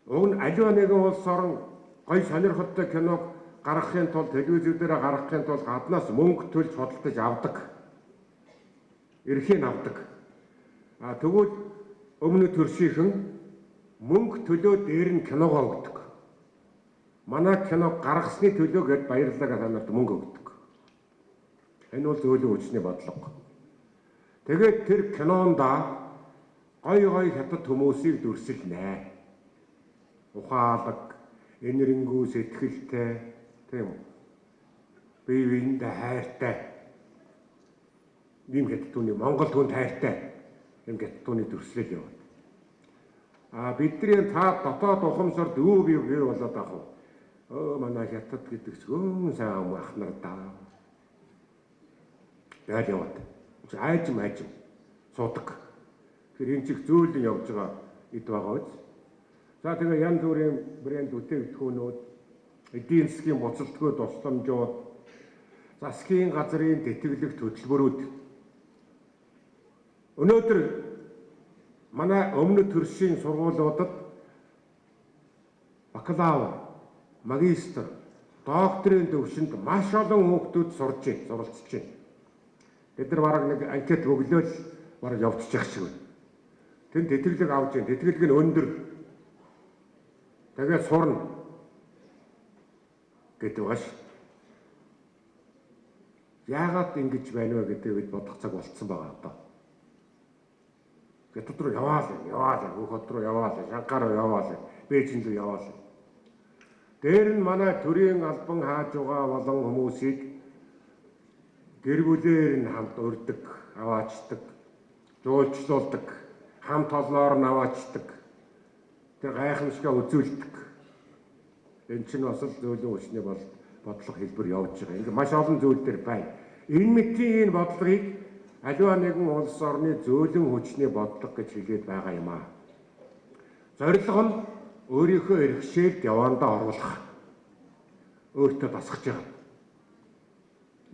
уг нь аливаа нэгэн улс орн гой сонирхолтой киног гаргахын тулд телевизүүдээр гаргахын тулд гаднаас мөнгө төлж худалдаж авдаг. Эрхийг авдаг. Тэгвэл өмнө төршийнхэн мөнгө төлөө дээр нь киногоо өгдөг. Манай киног гаргасны төлөө гэд баярлалаа гэж танарт мөнгө өгдөг. Энэ бол зөөлөн хүчний бодлого. Тэгээд тэр кинонда гой хятад хүмүүсийг дүрсэлнэ. Ухаалаг, энэрнгүү сэтгэлтэй, тийм үү? бие биендээ хайртай ийм хятадууны Монгол хүнд хайртай ийм хятадууны төрслөл яваа. Бидний та дотоод ухамсарт юу бий болоод ах вэ? Манай хятад гэдэг ч сайн ах нар даа. Яа яваад. Айжм суудаг. Тэгэхээр энэ чих зөөлөн явж байгаа эд байгаа биз. За тэгээ янз бүрийн брэнд бүтээгдэхүүнүүд, эдийн засгийн буцалтгүй тусламжууд, засгийн газрын тэтгэлэг хөтөлбөрүүд өнөөдөр манай өмнөд төршийн сургуулиудад бакалавр, магистр, докторийн төвшөнд маш олон хүүхдүүд суралцж байна. Бид нар бараг нэг анкет өглөөл бараг явчихчих шиг байна. Тэнд тэтгэлэг авч байна. Тэтгэлэг нь өндөр. Тэгээд сурна гэдэг баш. Яагаад ингэж байна вэ гэдэг бид бодох цаг болцсон байгаа одоо. Хятад руу яваалаа, хөхөд руу яваалаа, Шанхай руу яваалаа, Бээжин рүү яваалаа. Дээр нь манай төрийн албан хааж байгаа болон хүмүүсийг гэр бүлээр нь хамт урьдаг, аваачдаг, жуулчлуулдаг, хамт олноор нь аваачдаг, тэр гайхамшигтай үзүүлдэг. Энэ чинь бас л зөөлөн хүчний бодлого хэлбэр явж байгаа. Ингээ маш олон зүйл төр байна. Энэ мэтийн бодлогыг аливаа нэгэн улс орны зөөлөн хүчний бодлого гэж хэлээд байгаа юм аа. Зорилго нь өөрийнхөө эрхшээлд явандаа оруулах. Өөртөө дасгаж байгаа.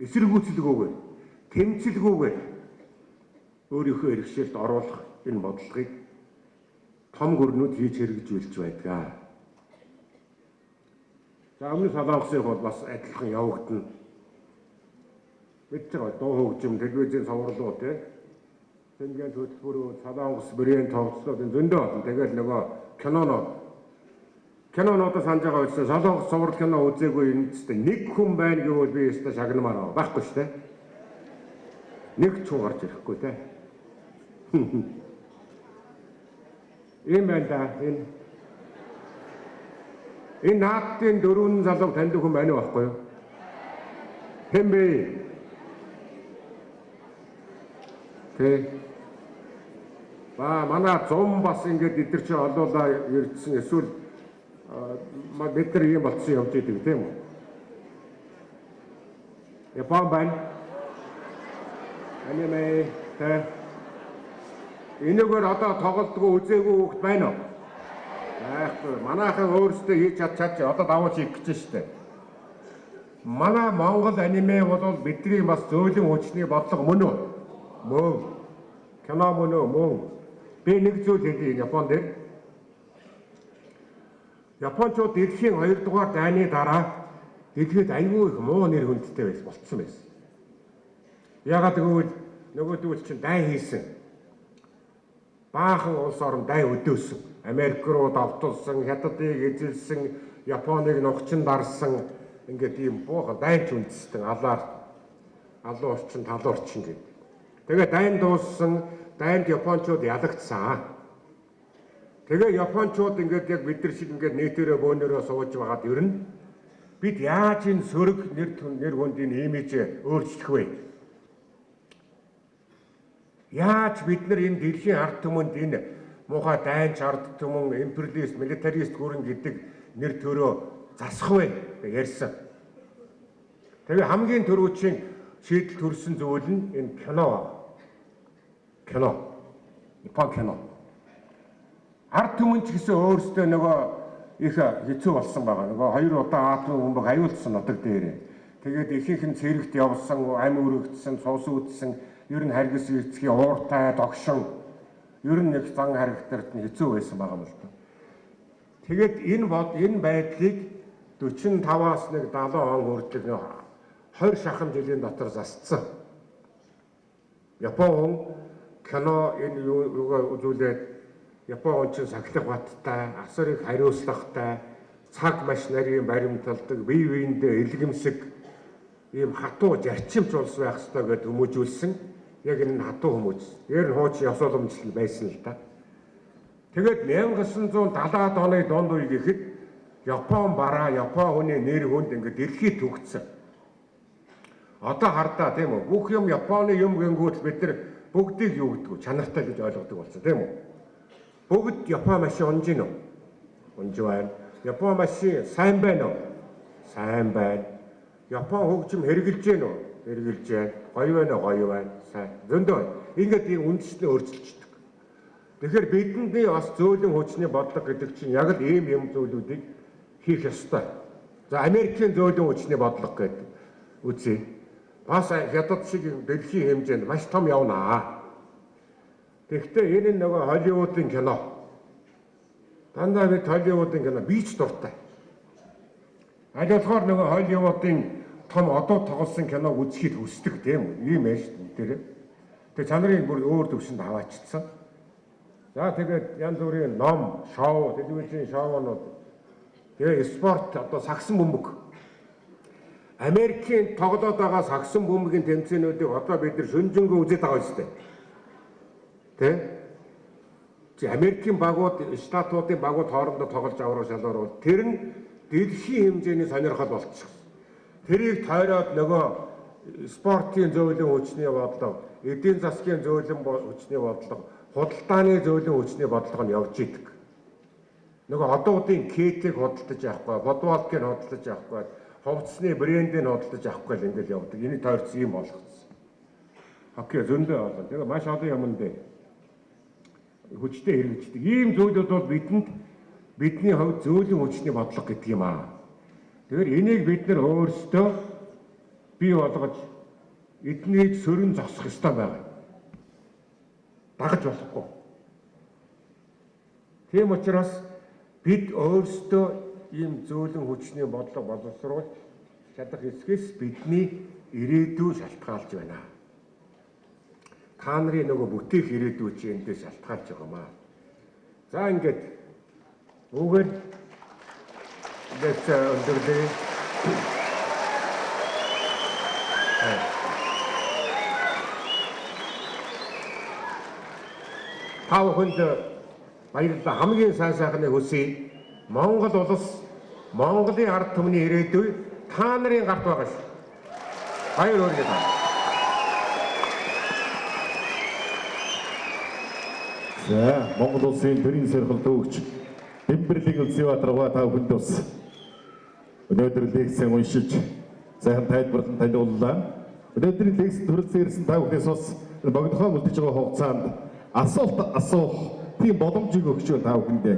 Эсэргүүцэлгүйгээр, тэмцэлгүйгээр өөрийнхөө эрхшээлд оруулах энэ бодлогыг том гүрнүүд хийж хэрэгжүүлж байдаг. За өмнө Солонгосыг бол бас адилхан явагдана. Бид ч дуу хөгжим, телевизийн цовруулууд тэмдэглэлийн хөтөлбөрүүд, Солонгос брэнд товчлууд зөндөө болно. Тэгээд нөгөө кинонуудаа санаж байгаа учраас Солонгос цовруул кино үзээгүй энэ ч нэг хүн байна гэвэл би өөртөө шагнамаар байхгүй шүү дээ. Нэг ч хүн гарч ирэхгүй те. Ийм байна да энэ наадтын дөрвөн залуу танд хүн байна уу байхгүй юу? Хэн бэ? Манай зум бас ингээд эдгэр чи олоолаа ирдсэн эсвэл бид нар ийм болцсон явж идэг тийм үү? Япон байна. Аниме энэгээр одоо тоглолтгүй үзээгүй хүүхд байна уу? Айхгүй манайхан өөрсдөө хийж чадчих одоо давууч их гэж штэ. Манай Монгол аниме бол бидний бас зөөлөн хүчний бодлого мөн үү? Мөн. Кино мөн үү? Мөн. Би нэг зүйл хэлье Японд дээр. Япончууд дэлхийн 2 дугаар дайны дараа дэлхийд аюул их муу нэр хүндтэй болцсон байсан. Ягаад гэвэл нөгөөдөл чинь дай хийсэн. Баахан улс орн дай өдөөсөн. Америк руу давтуулсан, Хятадыг эзэлсэн, Японыг нухчин дарсан ингээд ийм буухан дайч үндэстэн алаар алуу орчин, тал орчин гэдэг. Тэгээ дайн дууссан, дайнд Япончууд ялагдсан. Тэгээ Япончууд ингээд яг бид нар шиг ингээд нийтээрээ бөөнөрөө сууж байгаад ер нь бид яаж энэ сөрөг нэр хүндийн имижээ өөрчлөх вэ? Яаж бид нар энэ дэлхийн ард түмэнд энэ муухай дайнч ард түмэн, империалист, милитарист гүрэн гэдэг нэр төрөө засах вэ ярьсан. Тэгээ хамгийн түрүүчийн шийдэл төрсэн зүйл нь энэ кино. Япон кино. Ард түмэн ч гэсэн өөрсдөө нөгөө их хэцүү болсон байгаа. Нөгөө 2 удаа атом бомбыг аюулсан нутаг дээр. Тэгээд ихийнх нь цэрэгт явсан, ам өргөгдсөн, цус үтсэн, ер нь харгас эцгийн ууртай, догшин, ер нь нэг зан харагтарт нь хэцүү байсан байгаа юм л та. Тэгээд энэ байдлыг 45-аас нэг 70 он хүртэл 20 шахан жилийн дотор засцсан. Япон кино энэ юугаа үзүүлээд Япон ч сахилах баттай, асар их хариуцлагатай, цаг маш нарийн баримталдаг, бие биендээ илгэмсэг ийм хатуу зарчимч улс байх ёстой гэж хүмүүжүүлсэн. Яг энэ хатуу хүмүүс. Ер нь хуучин ёс уламжлал байсан л та. Тэгээд 1970-аад оны дунд үе гэхэд Япон бараа, Япон хүний нэр хүнд ингээд дэлхийд түгцсэн. Одоо хардаа тийм үү? Бүх юм Японы юм гэнгүүт бид нар бүгдийг юу гэдэг вэ? Чанартай гэж ойлгодог болсон тийм үү? Бүгд Япон машин унж гин үү? Унж байна. Япон машин сайн байна уу? Сайн байна. Япон хөгжим хэрэгжилж гин үү? Хэрэгжилж байна. Гоё байна уу? Гоё байна. Сайн. Зөндөө. Ингээд ийм үндэснээ өөрчилчихдөг. Тэгэхээр бидний бас зөөлөн хүчний бодлого гэдэг чинь яг л ийм юм зүйлүүдийг хийх ёстой. За Америкийн зөөлөн хүчний бодлого гэдэг үзье. Бас хятад шиг дэлхийн хэмжээнд маш том явнаа. Тэгэхдээ энэ нөгөө Холливуудын кино. Дандаа бид Холливуудын кино бич дуртай. Аль болохоор нөгөө Холливуудын том одоо тоглосон киног үзэхэд хүсдэг тийм үү? Ийм ээ шүү дээ. Тэгээ чанарын бүр өөр төвшөнд аваачдсан. За тэгээд янз бүрийн ном, шоу, телевизийн шоунууд, тэгээ спорт одоо сагсан бөмбөг. Америкийн тоглоод байгаа сагсан бөмбөгийн тэмцээнүүдийг одоо бид нар шүнжэнгөө үзээд байгаа юм шүү дээ. Тэ? Чи Америкийн багууд, штатуудын багууд хоорондоо тоглож аврах шалгуур бол тэр нь дэлхийн хэмжээний сонирхол болчихсон. Тэрийг тойроод нөгөө спортын зөөлөн хүчний бодлого, эдийн засгийн зөөлөн хүчний бодлого, худалдааны зөөлөн хүчний бодлого нь явж идэг. Нөгөө одоодын кейкийг худалдаж авахгүй, футболыг худалдаж авахгүй, хувцсны брендийг худалдаж авахгүй л ингээл явдаг. Эний тойрц юм болгоцсон. Окей, зөндөө болно. Тэгээ маш олон юм дээ. Хүчтэй хэрэгждэг. Ийм зүйлүүд бол бидний хувьд зөөлөн хүчний бодлого гэдэг юм аа. Тэгэхээр энийг бид нар өөрсдөө бий болгож эднийг сөрөн зогсох ёстой байгаа. Дагаж болохгүй. Тийм учраас бид өөрсдөө ийм зөөлөн хүчний бодлого боловсруулж чадах эсгээс бидний ирээдүй шалтгаалж байна. Та нарын нөгөө бүтээх ирээдүй чи эндээс шалтгаалж байгаа юм аа. За ингээд үгээр дэвтэр өндөрлөө. Та бүхэнд баярлалаа. Хамгийн сайн сайхныг хүсье. Монгол улс, Монголын ард түмний ирээдүй та нарын гарт байгаа шүү. Баяр хүргэе. За, Монгол улсын төрийн сэрхэлтөөгч Дэмбэрлэг Үлзийбаатарга та бүхэнд бас өнөөдөр лекцээ уншиж сайхан тайлбарлан таниуллаа. Өнөөдрийн лекцэд хүрэлцэн ирсэн та бүхнээс бас богинохоо үлдэж байгаа хугацаанд асуулт асуух тийм боломжийг өгч та бүхэндээ.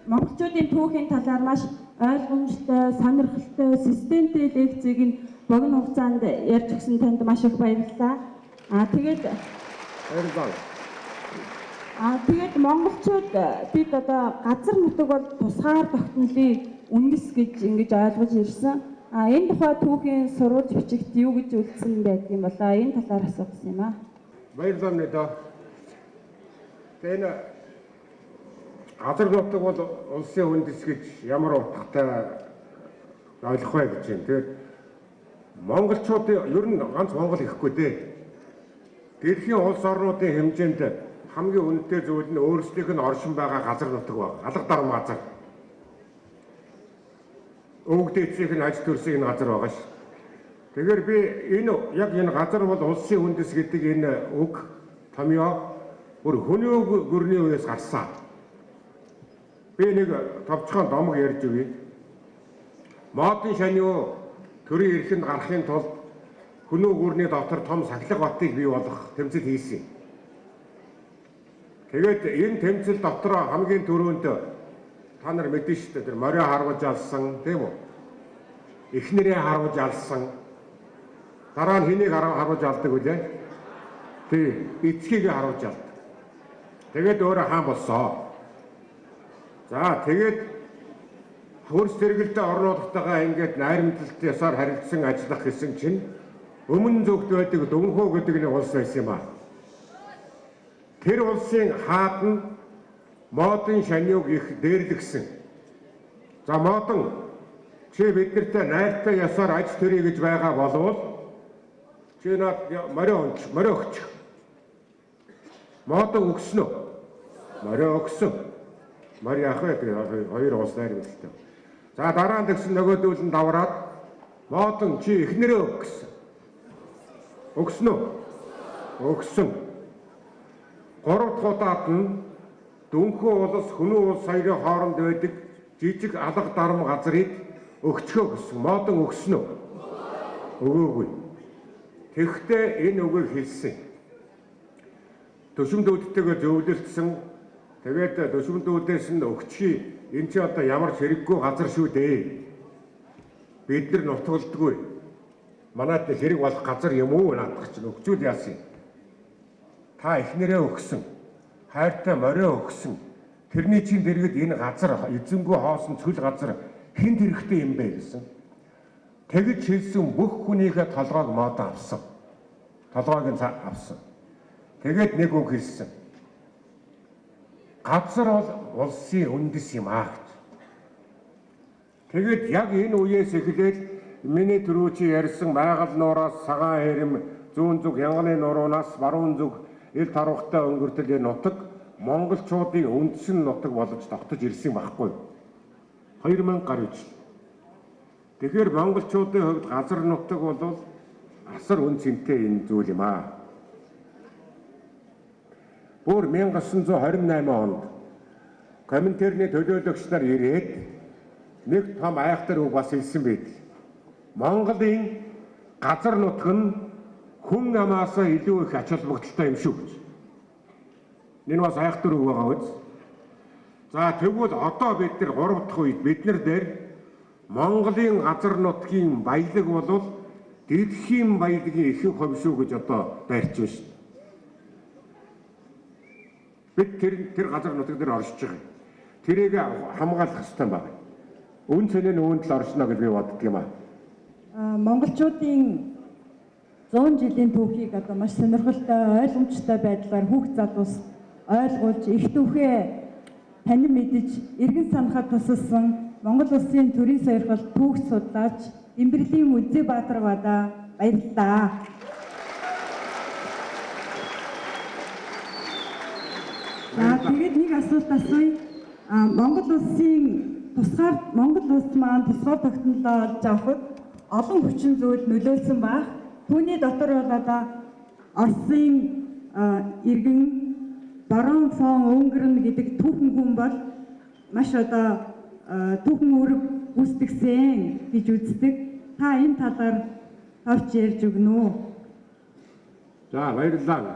Монголчуудын түүхийн талаар маш ойлгомжтой, сонирхолтой, системтэй лекцийг нь богино хугацаанд ярьж өгсөн танд маш их баярлалаа. Тэгээд монголчууд бид одоо газар нутаг бол тусгаар тогтнолын үндэс гэж ингэж ойлгож ирсэн. Энэ тухай түүхийн сурвалж бичигт юу гэж үлдсэн байдаг юм болоо? Энэ талаар асуусан юм аа. Баярлалаа мэдээ. Тэгээд газар нутаг бол улсын үндэс гэж ямар утгатай ойлгох вэ гэж юм. Тэгээд монголчууд ер нь ганц Монгол ихгүй дээ. Дэлхийн улс орнуудын хэмжээнд хамгийн үнэтэй зүйл нь өөрсдийнх нь оршин байгаа газар нутаг байна. Алга дарам газар. Өвөг дээдсийнх нь аж төрсийг нь газар байгаа ш. Тэгэхээр би яг энэ газар бол улсын үндэс гэдэг энэ үг томьёо бүр хүний гүрний үеэс гарсан. Би нэг товчхон домог ярьж өгье. Модын шаниу төрийн эрхэнд гарахын тулд хүний гүрний дотор том сахилга батыг бий болгох тэмцэл хийсэн. Тэгээд энэ тэмцэл дотроо хамгийн түрүүнд та нар мэдэн шүү дээ. Тэр морио харваж алсан, тийм үү? Эхнэрээ харваж алсан. Дараа нь хэнийг харваж алдаг вүлээ? Тий, эцгийг харваж алдаг. Тэгээд өөрөө хаан болсон. За тэгээд хөрс тэргэлтэй орнуудтайгаа ингээд найрамдлалт ясаар харилцсан ажиллах гэсэн чинь өмнө зүгт байдаг Дөнгөө гэдэг нэг улс байсан юм аа. Тэр улсын хаад нь модын шаниуг их дээрлэгсэн. За модон чи биднэртэй найртай ясаар аж төрье гэж байгаа болвол чи над морио өгч. Модон өгсөн үү? Морио өгсөн. Морио ах вэ? Хоёр улс найрамдалтай. За дараа нь тэгсэн нөгөөдөл нь давраад модон чи эхнэрээ өг гэсэн. Өгсөн үү? Өгсөн. 3 дахь удаад нь Дүнхүү улс Хүнүү улс хоёрын хооронд байдаг жижиг алга дарам газрыг өгчхөө гэсэн. Модон өгсөн үү? Өгөөгүй. Тэгэхдээ энэ үгийг хэлсэн. Төшөмдүүдтэйгээ зөвлөлдсөн. Тэгээд төшөмдүүдээс нь өгчхий энэ чи одоо ямар хэрэггүй газар шүү дээ. Бид нар нутгалдаггүй. Манайд хэрэг болох газар юм уу наадах чинь өгчүүд яасан. Та эхнэрээ өгсөн. Хайртай морио өгсөн. Тэрний чинь дэргэд энэ газар эзэнгүй хоосон цөл газар хэн хэрэгтэй юм бэ гэсэн. Тэгж хэлсэн бүх хүнийхээ толгойг мод авсан. Толгойг нь авсан. Тэгээд нэг үг хэлсэн. Газар бол улсын үндэс юм аа гэж. Тэгээд яг энэ үеэс эхлээд миний түрүү чи ярьсан майгал нуураас цагаан хэрэм зүүн зүг янганы нуруунаас баруун зүг ил тарвахтай өнгөртөл энэ нутаг монголчуудын үндсэн нутаг болж тогтож ирсэн байхгүй. 2000 гаруй жил. Тэгэхээр монголчуудын хувьд газар нутаг бол асар үн цэнтэй энэ зүйл юм аа. Бүр 1928 онд Коминтерний төлөөлөгч нар ирээд нэг том айхтар үг бас хэлсэн байт. Монголын газар нутаг нь хүн намаасаа илүү их ач холбогдолтой юм шүү гэж. Энэ бас айхтар үг байгаа биз. За тэгвэл одоо бид нар 3 дахь үед бид нар дээр Монголын газар нутгийн баялаг бол дэлхийн баялагын ихэнх хувь шүү гэж одоо байрч байна шүү. Бид тэр газар нутаг дээр оршиж байгаа. Тэрийг хамгаалах хэрэгтэй байна. Үн цэнийн үүнд л оршно гэж би боддог юм аа. Монголчуудын 100 жилийн түүхийг одоо маш сонирхолтой, ойлгомжтой байдлаар хүүхд залуус ойлгуулж, их түүхээ танин мэдэж, эргэн санахад тусалсан Монгол Улсын төрийн сойрхол түүх судлаач Имбэрлийн Үзээ Баатар бада баярлалаа. Тэгээд нэг асуулт асууя. Монгол Улсын тусгаар Монгол Улс маань тусгаар тогтнолоо олж авахд олон хүчин зүйл нөлөөлсөн баг. Түүний дотор бол одоо Оросын иргэн барон фон өнгөрн гэдэг түүхэн хүн бол маш одоо түүхэн үүрэг гүйцэтгэсэн гэж үздэг. Та энэ талаар товч ярьж өгнө үү? За баярлалаа.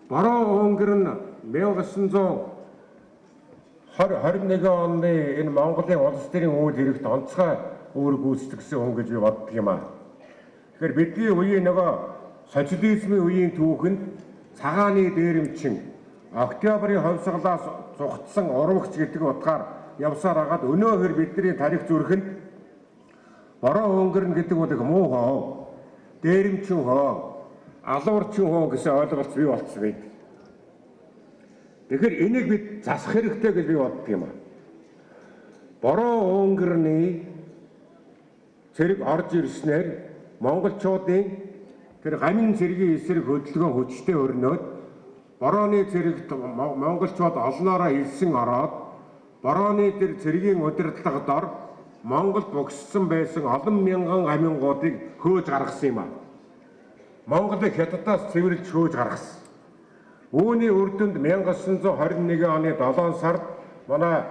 Барон өнгөрн 1921 оны энэ Монголын улс төрийн үйл хэрэгт онцгой үүрэг гүйцэтгсэн хүн гэж би боддог юм аа. Тэгэхээр бидний үеийн нөгөө социализмын үеийн түүхэнд цагааны дээрэмчин Октябрийн хувьсгалаас зугтсан урвагч гэдэг утгаар явсаар агаад өнөөхөр бидний тарих зүрхэнд барон өнгөрн гэдэг бол их муу хоо, дээрэмчин хоо, алуурчин хоо гэсэн ойлголт бий болцсон байд. Тэгэхээр энийг бид засах хэрэгтэй гэж би боддог юм аа. Барон өнгөрний цэрэг орж ирснээр монголчуудын тэр гамин цэргийн эсрэг хөдөлгөөн хүчтэй өрнөөд барооны цэрэгт монголчууд олноороо илсэн ороод барооны тэр цэргийн удирдлагад дор Монголд богссон байсан олон мянган амингуудыг хөөж гаргасан юм аа. Монголыг хятадаас цэвэрлж хөөж гаргасан. Үүний үр дүнд 1921 оны 7 сард манай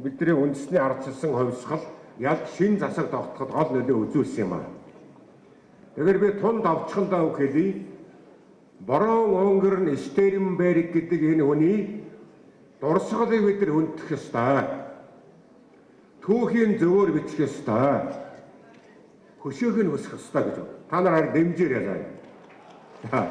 бидний үндэсний ардчилсан хувьсгал яг шин засаг тогтоход гол нөлөө үзүүлсэн юм аа. Тэгэхээр би тунд авчхандаа үг хэлье. Барон өнгөрн Стернберг гэдэг энэ хүний дурсгалыг бид нар хүндэх ёстой. Түүхийн зөвөөр бичих ёстой. Хөшөөх нь өсөх ёстой гэж. Та нар харин дэмжээрэй заа.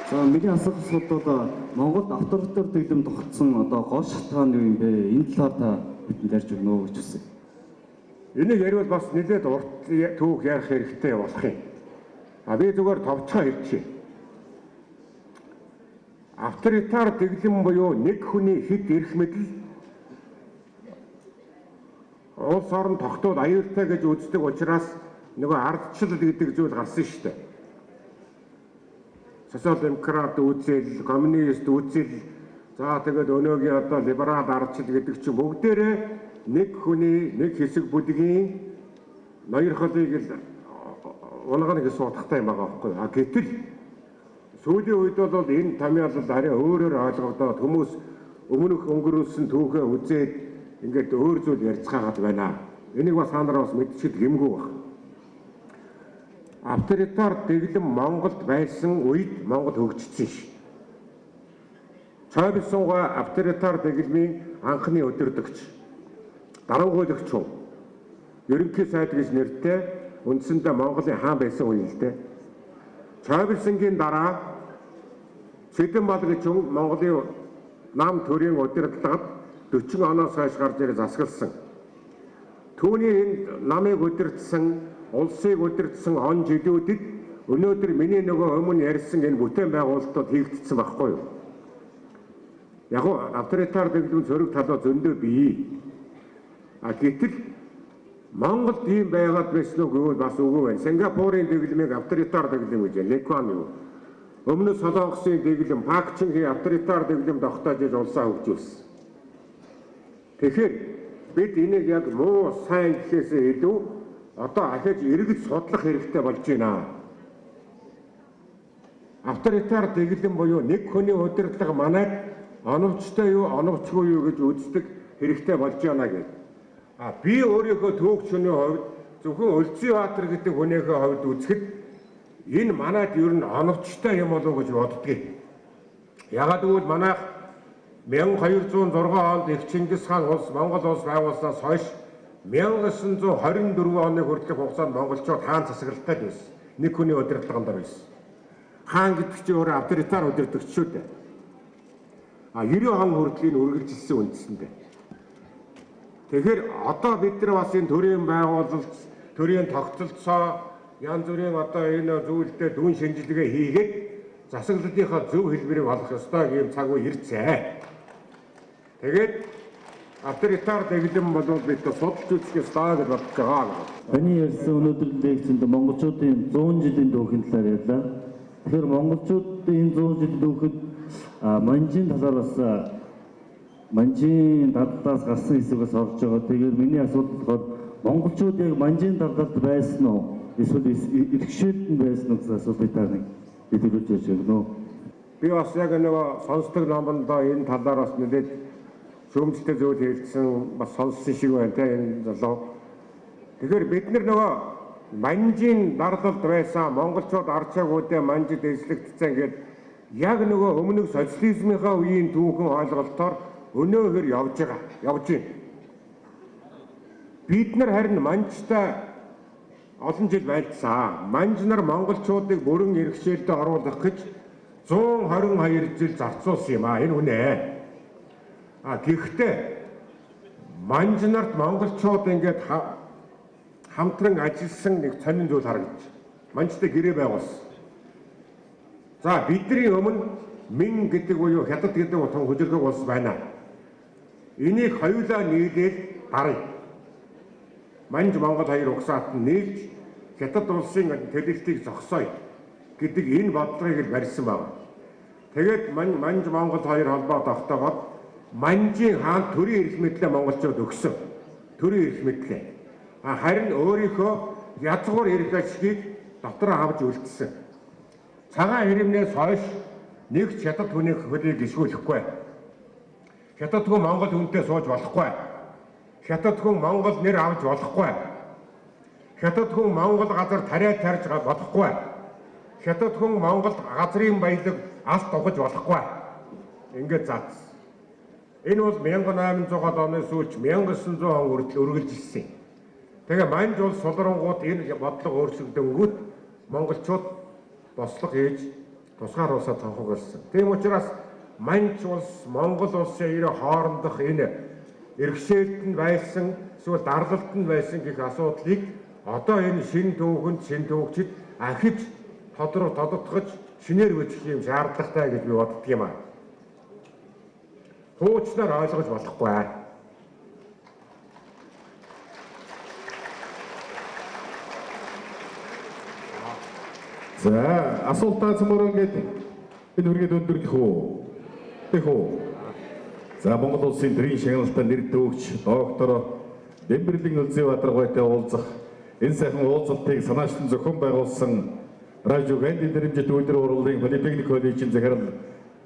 За миний асуулт бол Монголд авторитар дэглэм тогтсон одоо гол шалтгаан юу юм бэ? Энэ талаар та бидэнд ярьж өгнө үү гэж хүсэв. Энийг яривал бас нэлээд урт түүх ярих хэрэгтэй болох юм. Би зүгээр товчхон хэлчихье. Авторитар дэглэм буюу нэг хүний хэд эрх мэдэл улс орон тогтоод аюултай гэж үздэг учраас нөгөө ардчил гэдэг зүйл гарсан шүү дээ. Социал-демократ үзэл, коммунист үзэл, за тэгээд өнөөгийн одоо либерал ардчил гэдэг чинь бүгдээрээ нэг хүний нэг хэсэг бүлгийн ноёрхолыг л унгана гэж суудахтай юм байгаа байхгүй. А гэтэл сүүлийн үед бол энэ томьёолол арай өөрөөр ойлгогдоод хүмүүс өмнөх өнгөрүүлсэн түүхээ үзээд ингээд өөр зүйл ярьцгаагаад байна. Энийг бас хаанаар бас мэдчихэд гэмгүй байна. Авторитар дэглэм Монголд байсан үед Монгол хөгжсөн ш. Цайвсангаа авторитар дэглэмийн анхны өдөрдөгч, дарангуйлагч уу. Ерөнхий сайт гэж нэртэй үндсэндээ Монголын хаан байсан үе л дээ. Цайвсангийн дараа Сэдэн бал гэж Монголын нам төрийн удирдлагад 40 оноос хойш гарч ирээ засагласан. Түүний энэ намыг удирдсан, улсыг удирдсан он жилүүдэд өнөөдөр миний нөгөө өмнө ярьсан энэ бүтээн байгуулалтууд хийгдсэн байхгүй юу? Яг нь авторитар дэглэм зөрөг талаа зөндөө бий. А гэтэл Монголд ийм байгаад байсан уу гэвэл бас үгүй байна. Сингапурын дэглэмийг авторитар дэглэм гэж Лекон юу? Өмнө Солонгосын дэглэм, Пакчингийн авторитар дэглэм тогтоож иж улсаа хөгжүүлсэн. Тэгэхээр бид энийг яг муу сайн гэхээсээ илүү одоо ахиж эргэж судлах хэрэгтэй болж байна. Авторитар дэглэм буюу нэг хүний удирдлага манайд оновчтой юу, оновчгүй юу гэж үздэг хэрэгтэй болж байна гэж. А би өөрийнхөө түүхчний хувьд зөвхөн Өлзийбаатар гэдэг хүнийхээ хувьд үзэхэд энэ манайд ер нь оновчтой юм болов уу гэж боддгийг. Ягаад гэвэл манайх 1206 онд их Чингис хаан улс Монгол улс байгуулснаас хойш 1924 оны хүртэлх хугацаанд монголчууд хаан засаглалтай байсан. Нэг хүний удирдлаганд байсан. Хаан гэдэг чинь өөрөө авторитар удирдагч шүү дээ. А 90 он хүртлийн үргэлжилсэн үндсэндээ. Тэгэхээр одоо бид нар бас энэ төрийн байгуулалт, төрийн тогтолцоо янз бүрийн одоо энэ зүйлдээ дүн шинжилгээ хийгээд засаглалынхаа зөв хэлбэрийг олох ёстой гэм цаг үе ирцээ. Тэгээд авторитар дэглэм бол бид судалж үзэх ёстой гэж бодож байгаа. Таны ярьсан өнөөдөр лекцэнд монголчуудын 100 жилийн түүхийн талаар ярьлаа. Тэгэхээр монголчуудын энэ 100 жилийн түүхэд манжийн талаар бас манжийн дардлаас гарсан хэсгээс орж байгаа. Тэгээд миний асуулт болохоор монголчууд яг манжийн дардалд байсан уу? Эсвэл иргэшээлтэнд байсан уу гэсэн асуултыг нэг бидрүүлж ярьж өгнө. Би бас яг нөгөө сонсдог номонд энэ талаар бас нэлээд шүүмжлэлтэй зүйл хэлсэн бас сонссон шиг байна те энэ залуу. Тэгэхээр бид нөгөө манжийн дардалд байсан монголчууд арчаагуудаа манжид эзлэгдсэн гэдэг яг нөгөө өмнөх социализмынхаа үеийн түүхэн ойлголтоор өнөөхөр явж байна. Бид нар харин манжтай олон жил байлцсан. Манж нар монголчуудыг бүрэн иргэшээлтэд оруулах гэж 122 жил зарцуулсан юм а. Энэ үнэ. А гэхдээ манж нарт монголчууд ингээд хамтран ажилласан нэг сонин зүйл харагдаж. Манжтай гэрээ байгуулсан. За бидний өмнө Мин гэдэг буюу Хятад гэдэг утга хөдөлгөөн улс байна. Энийг хоёулаа нийлээд дарыг. Манж Монгол хоёр угсаат нь нийлж Хятад улсын төлөвлөлтийг зогсооё гэдэг энэ бодлогыг барьсан байна. Тэгээд манж Монгол хоёр холбоо тогтоогоод манжийн хаан төрийн эрх мэдлээ монголчууд өгсөн. Төрийн эрх мэдлээ. Харин өөрийнхөө язгуур эрх ашгийг дотроо авч үлдсэн. Цагаан хэрэмнээс хойш нэг Хятад хүнийг хөлийг гიშгүүлэхгүй. Хятад хүн Монгол хүнтэй сууж болохгүй. Хятад хүн Монгол нэр авч болохгүй. Хятад хүн Монгол газар тариа тарьж болохгүй. Хятад хүн Монгол газрын баялаг алт ухаж болохгүй. Ингээд заасан. Энэ бол 1800 оны сүүлч 1900 он хүртэл үргэлжилсэн. Тэгээ манж улс сулрангууд энэ бодлого өөрчлөгдөнгүүт монголчууд бослого хийж тусгаар улсаа тонхоглосон. Тийм учраас манж улс Монгол улсын ирээ хоорондох энэ иргэшээлтэнд байсан эсвэл дарлалтанд байсан гэх асуудлыг одоо энэ шин түүхэнд шин түүхчид ахиж тодотгож шинээр үүсгэх юм шаардлагатай гэж би боддөг юм аа. Хуучнаар ойлгож болохгүй. За асуултаа цөмөр ингээд энэ үргээд өндөрлөх үү? Тэгэх үү? За Монгол улсын төрийн шагналтай нэр дэвгч доктор Дэмбэрлийн Үлзий Баатаргойтой уулзах энэ сайхан уулзалтыг санаачлан зохион байгуулсан радио Гэнди нэрмжит өдөр урлагийн политехник коллежийн захирал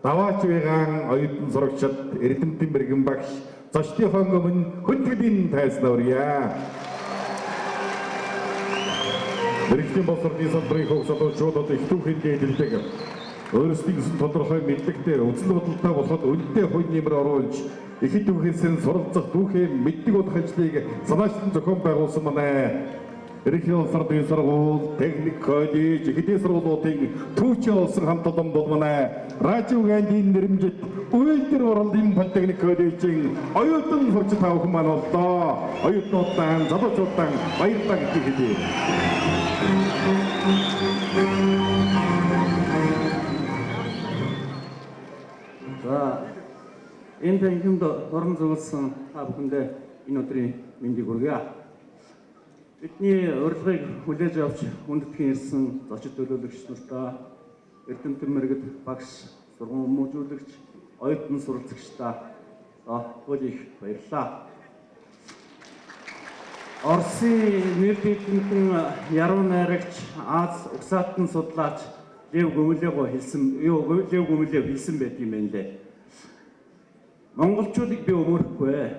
даваач вегаан оюутан сурагчид Эрдэмтэн мэрэгэн багш зочдынхон өмнө хүндэтгэлийн тайлснаврья. Мэргэжлийн боловсролын салбарын хөвс залуучуудад их түүхийн дээдлэг өөрсдийн тодорхой мэдлэгтэй үзэл бодолтой болоход үнэтэй хувь нэмэр оруулж их түүхээс суралцах түүхийн мэддэг болох ажлыг санаачлан зохион байгуулсан манай Эрхийн улсуудын сургууль, техник коллеж, ихтэй сургуулиудын түүчийн улсын хамт олон бол манай радио Гэнди нэрмжит үйлдвэр урлагийн политехник коллежийн оюутан сурагчид та бүхэн маань боллоо. Оюутнуудаа, залуучуудаа баярлалаа гэж хэлье. За энэ танхимд орон зөөлсөн та бүхэндээ энэ өдрийн мэндийг хүргье. Бидний урилгыг хүлээж авч хүндэтгэн ирсэн зочид төлөөлөгч нартаа Эрдэмтэн мэргэд багш, сургамжуулагч, оюутан суралцагчдаа хөл их баярлалаа. Оросын нэр дэвтэнтэн яруу найрагч Аз угсаатан судлаач Лев Гумилев хэлсэн байт юм байна лээ. Монголчуудыг би өмөрөхгүй.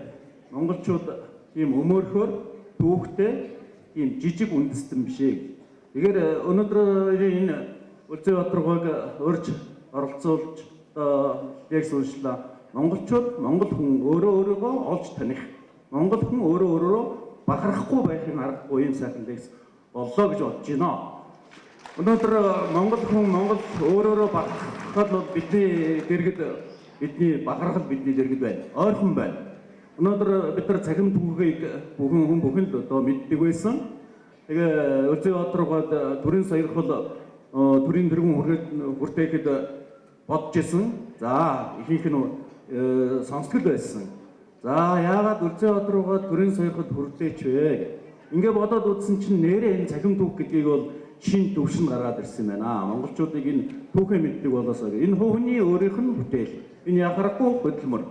Монголчууд тийм өмөрөхөөр түүхтэй тийм жижиг үндэстэн биш ээ. Тэгэхээр өнөөдөр энэ Үлзий Баатаргойг урьж оролцуулж лекц уншлаа. Монголчууд Монгол хүн өөрийгөө олж таних. Монгол хүн өөрөөрөө бахархгүй байхын аргагүй юм сайхан лекц боллоо гэж бодож байна. Өнөөдөр Монгол хүн Монгол өөрөөрөө бахархал бол бидний дэргэд байна. Ойрхон байна. Өнөөдөр бид нар цахим түүхийг бүхэн л одоо мэддэг байсан. Тэгээ Үлзий Баатаргойд төрийн сойрхол төрийн тэргүүн хүртээхэд бодож исэн. За ихэнх нь сонсгол байсан. За яагаад Үлзий Баатаргойд төрийн сойрхол хүртээч вэ? Ингээ бодоод үзсэн чинь нэрээ энэ цахим түүх гэдгийг бол шин төвшин гаргаад ирсэн байна. Монголчуудыг энэ түүхээ мэддэг болоосоо энэ хувийн өөрийнх нь бүтээл. Энэ яхахгүй хөдөлмөр.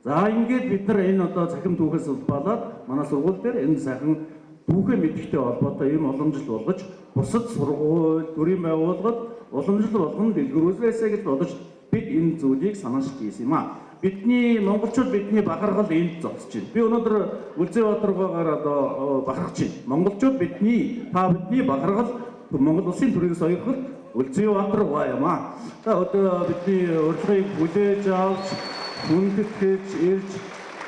За ингээд бид нар энэ одоо цахим түүхээс улбалаад манай сургууль дээр энэ сайхан түүхээ мэдхтэй холбоотой юм олон жил болгож бусад сургууль, төрийн байгууллагад уламжлал болгон дэлгэрүүлээсэй гэж бодож бид энэ зүйлийг санаачилж ийсэн юм аа. Бидний монголчууд бидний бахархал энд зогсож байна. Би өнөөдөр Үлзий Баатаргойгоор одоо бахархаж байна. Монголчууд бидний бахархал Монгол улсын төрийн сойрхол Үлзий Баатаргой юм аа. За одоо бидний урилгыг хүлээж авч хүндэтгэж ирж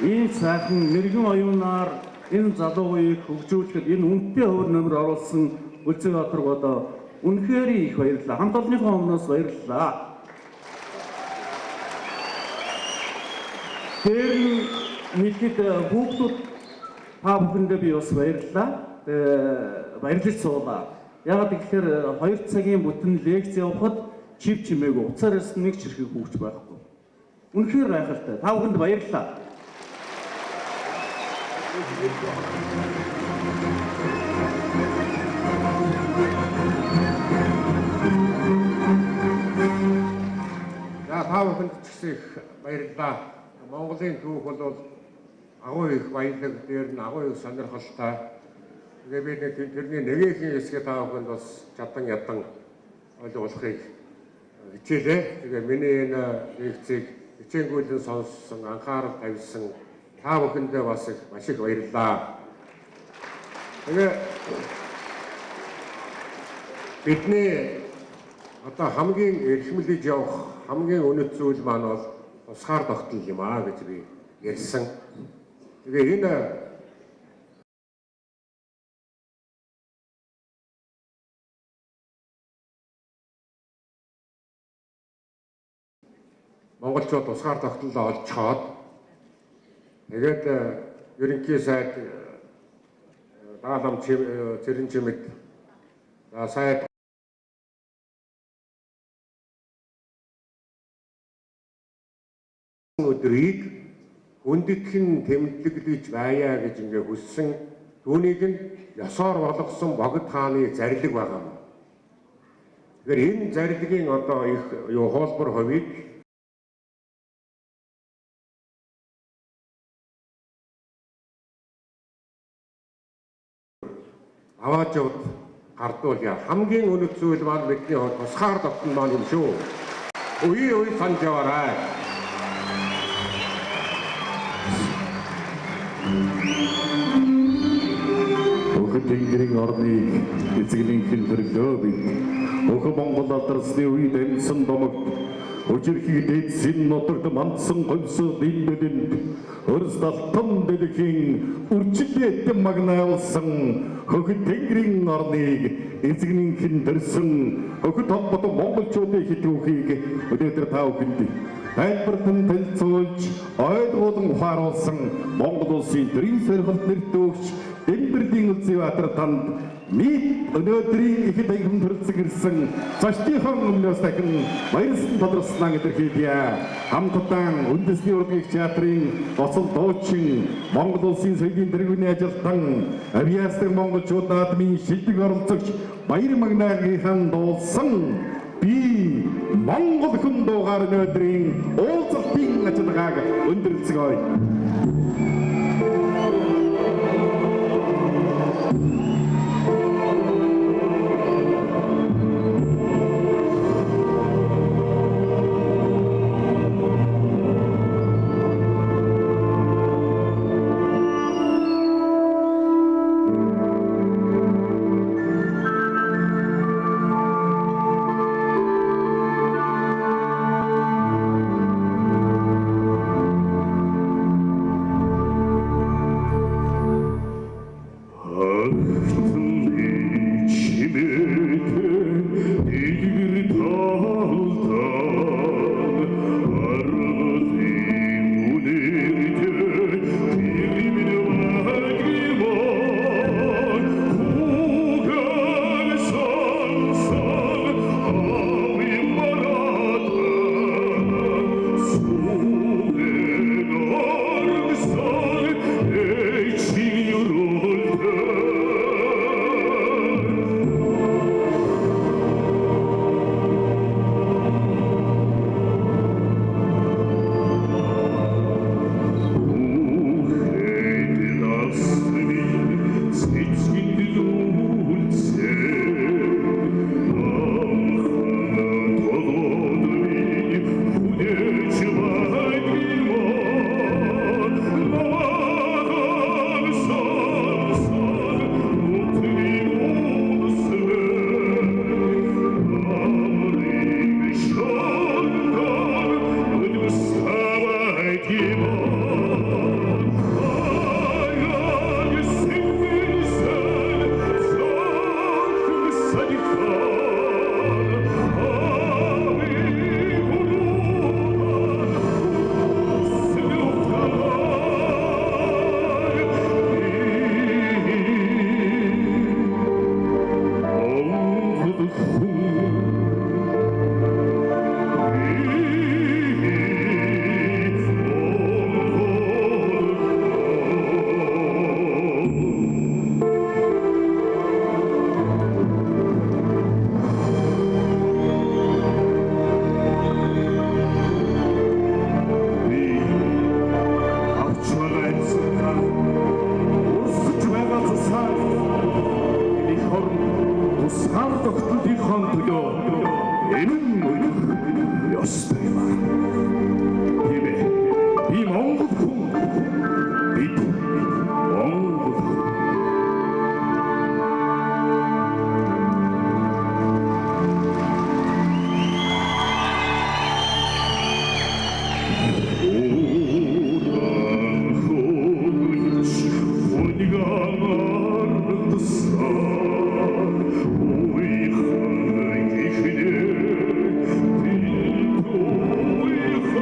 энэ сайхан мэрэгэн оюунаар энэ залуу үеийг хөгжүүлэхэд энэ үнэтэй өөр нэмэр оруулсан Үлзий Баатаргойд үнэхээр их баярлалаа. Хамт олонныхоо өмнөөс баярлалаа. Тэр нийтэд хүүхдүүд та бүхэндээ би бас баярлалаа. Баярлаж суулаа. Яагаад гэхээр 2 цагийн бүтэн лекц явахад чив чимээгүй уцаар ирсэн нэг ч хэрэг хүүхч байхгүй. Үнэхээр гайхалтай. Та бүхэнд баярлалаа. За та бүхэнд ч гэсэн их баярлалаа. Монголын түүх бол агуу их баялаг дээр нь агуу их сонирхолтой. Тэгээ би тэрний нэгэхийн хэсгээ та бүхэнд бас чадан ядан ойлгуулахыг хичээлээ. Тэгээ миний энэ лекцийг хичээнгүйлэн сонссон, анхаарал тавьсан та бүхэндээ бас маш их баярлалаа. Тэгээ бидний одоо хамгийн эрхэмлэж явах хамгийн үнэт зүйл маань бол тусгаар тогтнол юм аа гэж би ярьсан. Тэгээ энэ монголчууд тусгаар тогтнолоо олж чаад тэгээд ерөнхий сайт даалам цэрэн чимэд сайт өдрийг хүндэтгэн тэмдэглэж байя гэж ингээ хүссэн. Түүнийг нь ёсоор болгосон богд хааны зарлиг байгаа юм. Тэгэхээр энэ зарлагийн одоо их хуулбар хувийг аваад явд гардуул хамгийн өнөг зүйл маань бидний тусгаар тогтсон маань юм шүү. Үе санаж яваарай. Өхөн тэнгэрийн орныг эзэгнийхэн төрлөө бид. Өхөн Монгол алдарсны үед амьсан домогт өчирхий дээдсийн нутагт мандсан говьсоо дэмбэдэнд өрс талтан дэлхийн үржилээт магнаалсан хөхөн тэнгэрийн орныг эзэгнийхэн төрсөн хөхөд холбоотой монголчуудын хитүүхийг өнөөдөр та бүхэнд тайлбарлан танилцуулж ойлгуулан ухааруулсан Монгол улсын төрийн сорилт нэртөөгч Дэмбэрдийн Үлзийбаатар танд нийт өнөөдрийн их дайгам төрөлцөг ирсэн зочдынхон өмнөөс дахин баярлан тодорхойлсон илэрхийлье. Хамтдаа Үндэсний урлагийн театрын гоцол дуучин Монгол улсын соёлын тэргүүний ажилтан авиасны монголчууд наадмын шилдэг оролцогч Баяр Магнаагийн дуулсан би Монгол хүн дуугаар өнөөдрийн уулзалтын ажиллагааг өндөрлцгөөе.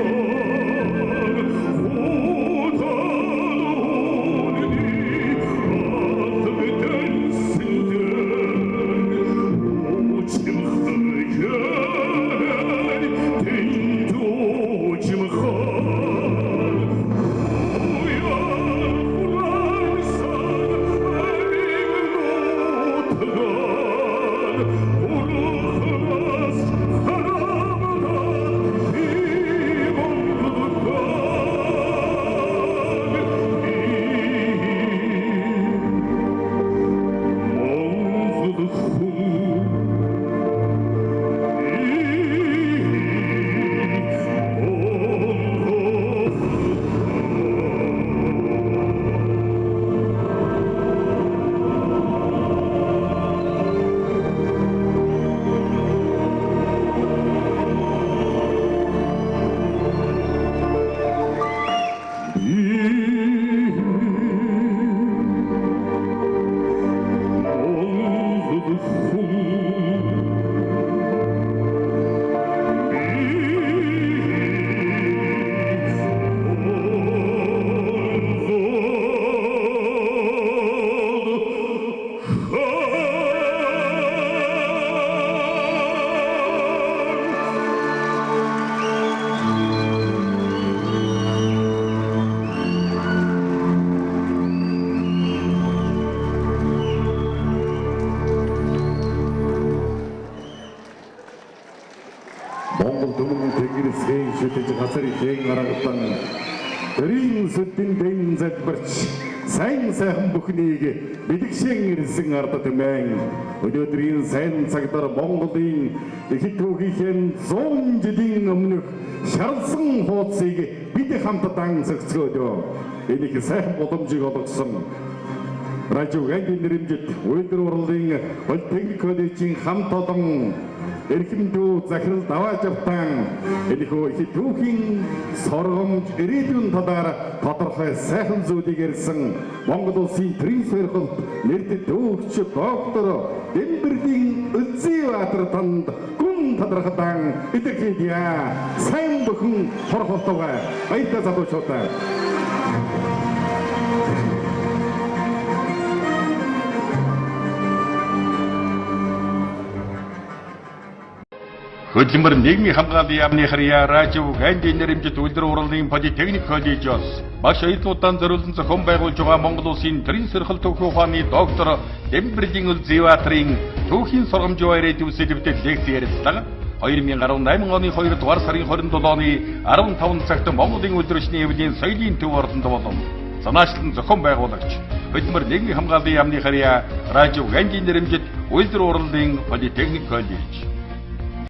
Oh Монгол Түмэн Тэнгэрийн шүтэж газрын хэн гаргасан тэрийн сүдэн дэн залбирч сайн сайхан бүхнийг бэлгшэн ирсэн ард түмэн өнөөдрийн сайн цагтар Монголын их түүхийн 100 жилийн өмнөх шарлсан хуудсыг бид хамтдаа зохицгөөд энийг сайхан боломжийг олгосон радио гэнгийн нэрмжит үйлдвэр урлын политик коллежийн хамт олон эрхэмдүү захирал давааж автан энэхүү их түүхийн сургамж ирээдүйн талаар тодорхой сайхан зүйлийг ярьсан Монгол улсын тэргүүлэгч нэрдэт дүүгч доктор Дэмбэргийн Үлзийбаатар танд гүн тодорхойлон идэхийдээ сайн бүхэн хорхолтойгоо баяртай залуучуудаа Хөдөлмөр нийгмийн хамгааллын яамны харьяа радио гэнгийн нэрмжит үйлдвэр урлын политехник коллежоос багш аяллуудаа зориулсан зохион байгуулж байгаа Монгол улсын тэрийн сэрхэл түүхийн ухааны доктор Дэмбэргийн Үлзийбаатарын түүхийн сургамж ирээдүй сэдвээр лекц ярилцлага 2018 оны 2 дугаар сарын 27 оны 15 цагт Монголын улирчны эвлийн соёлын төв ордонд болов. Санаачлан зохион байгуулагч хөдөлмөр нийгмийн хамгааллын яамны харьяа радио гэнгийн нэрмжит үйлдвэр урлын политехник коллеж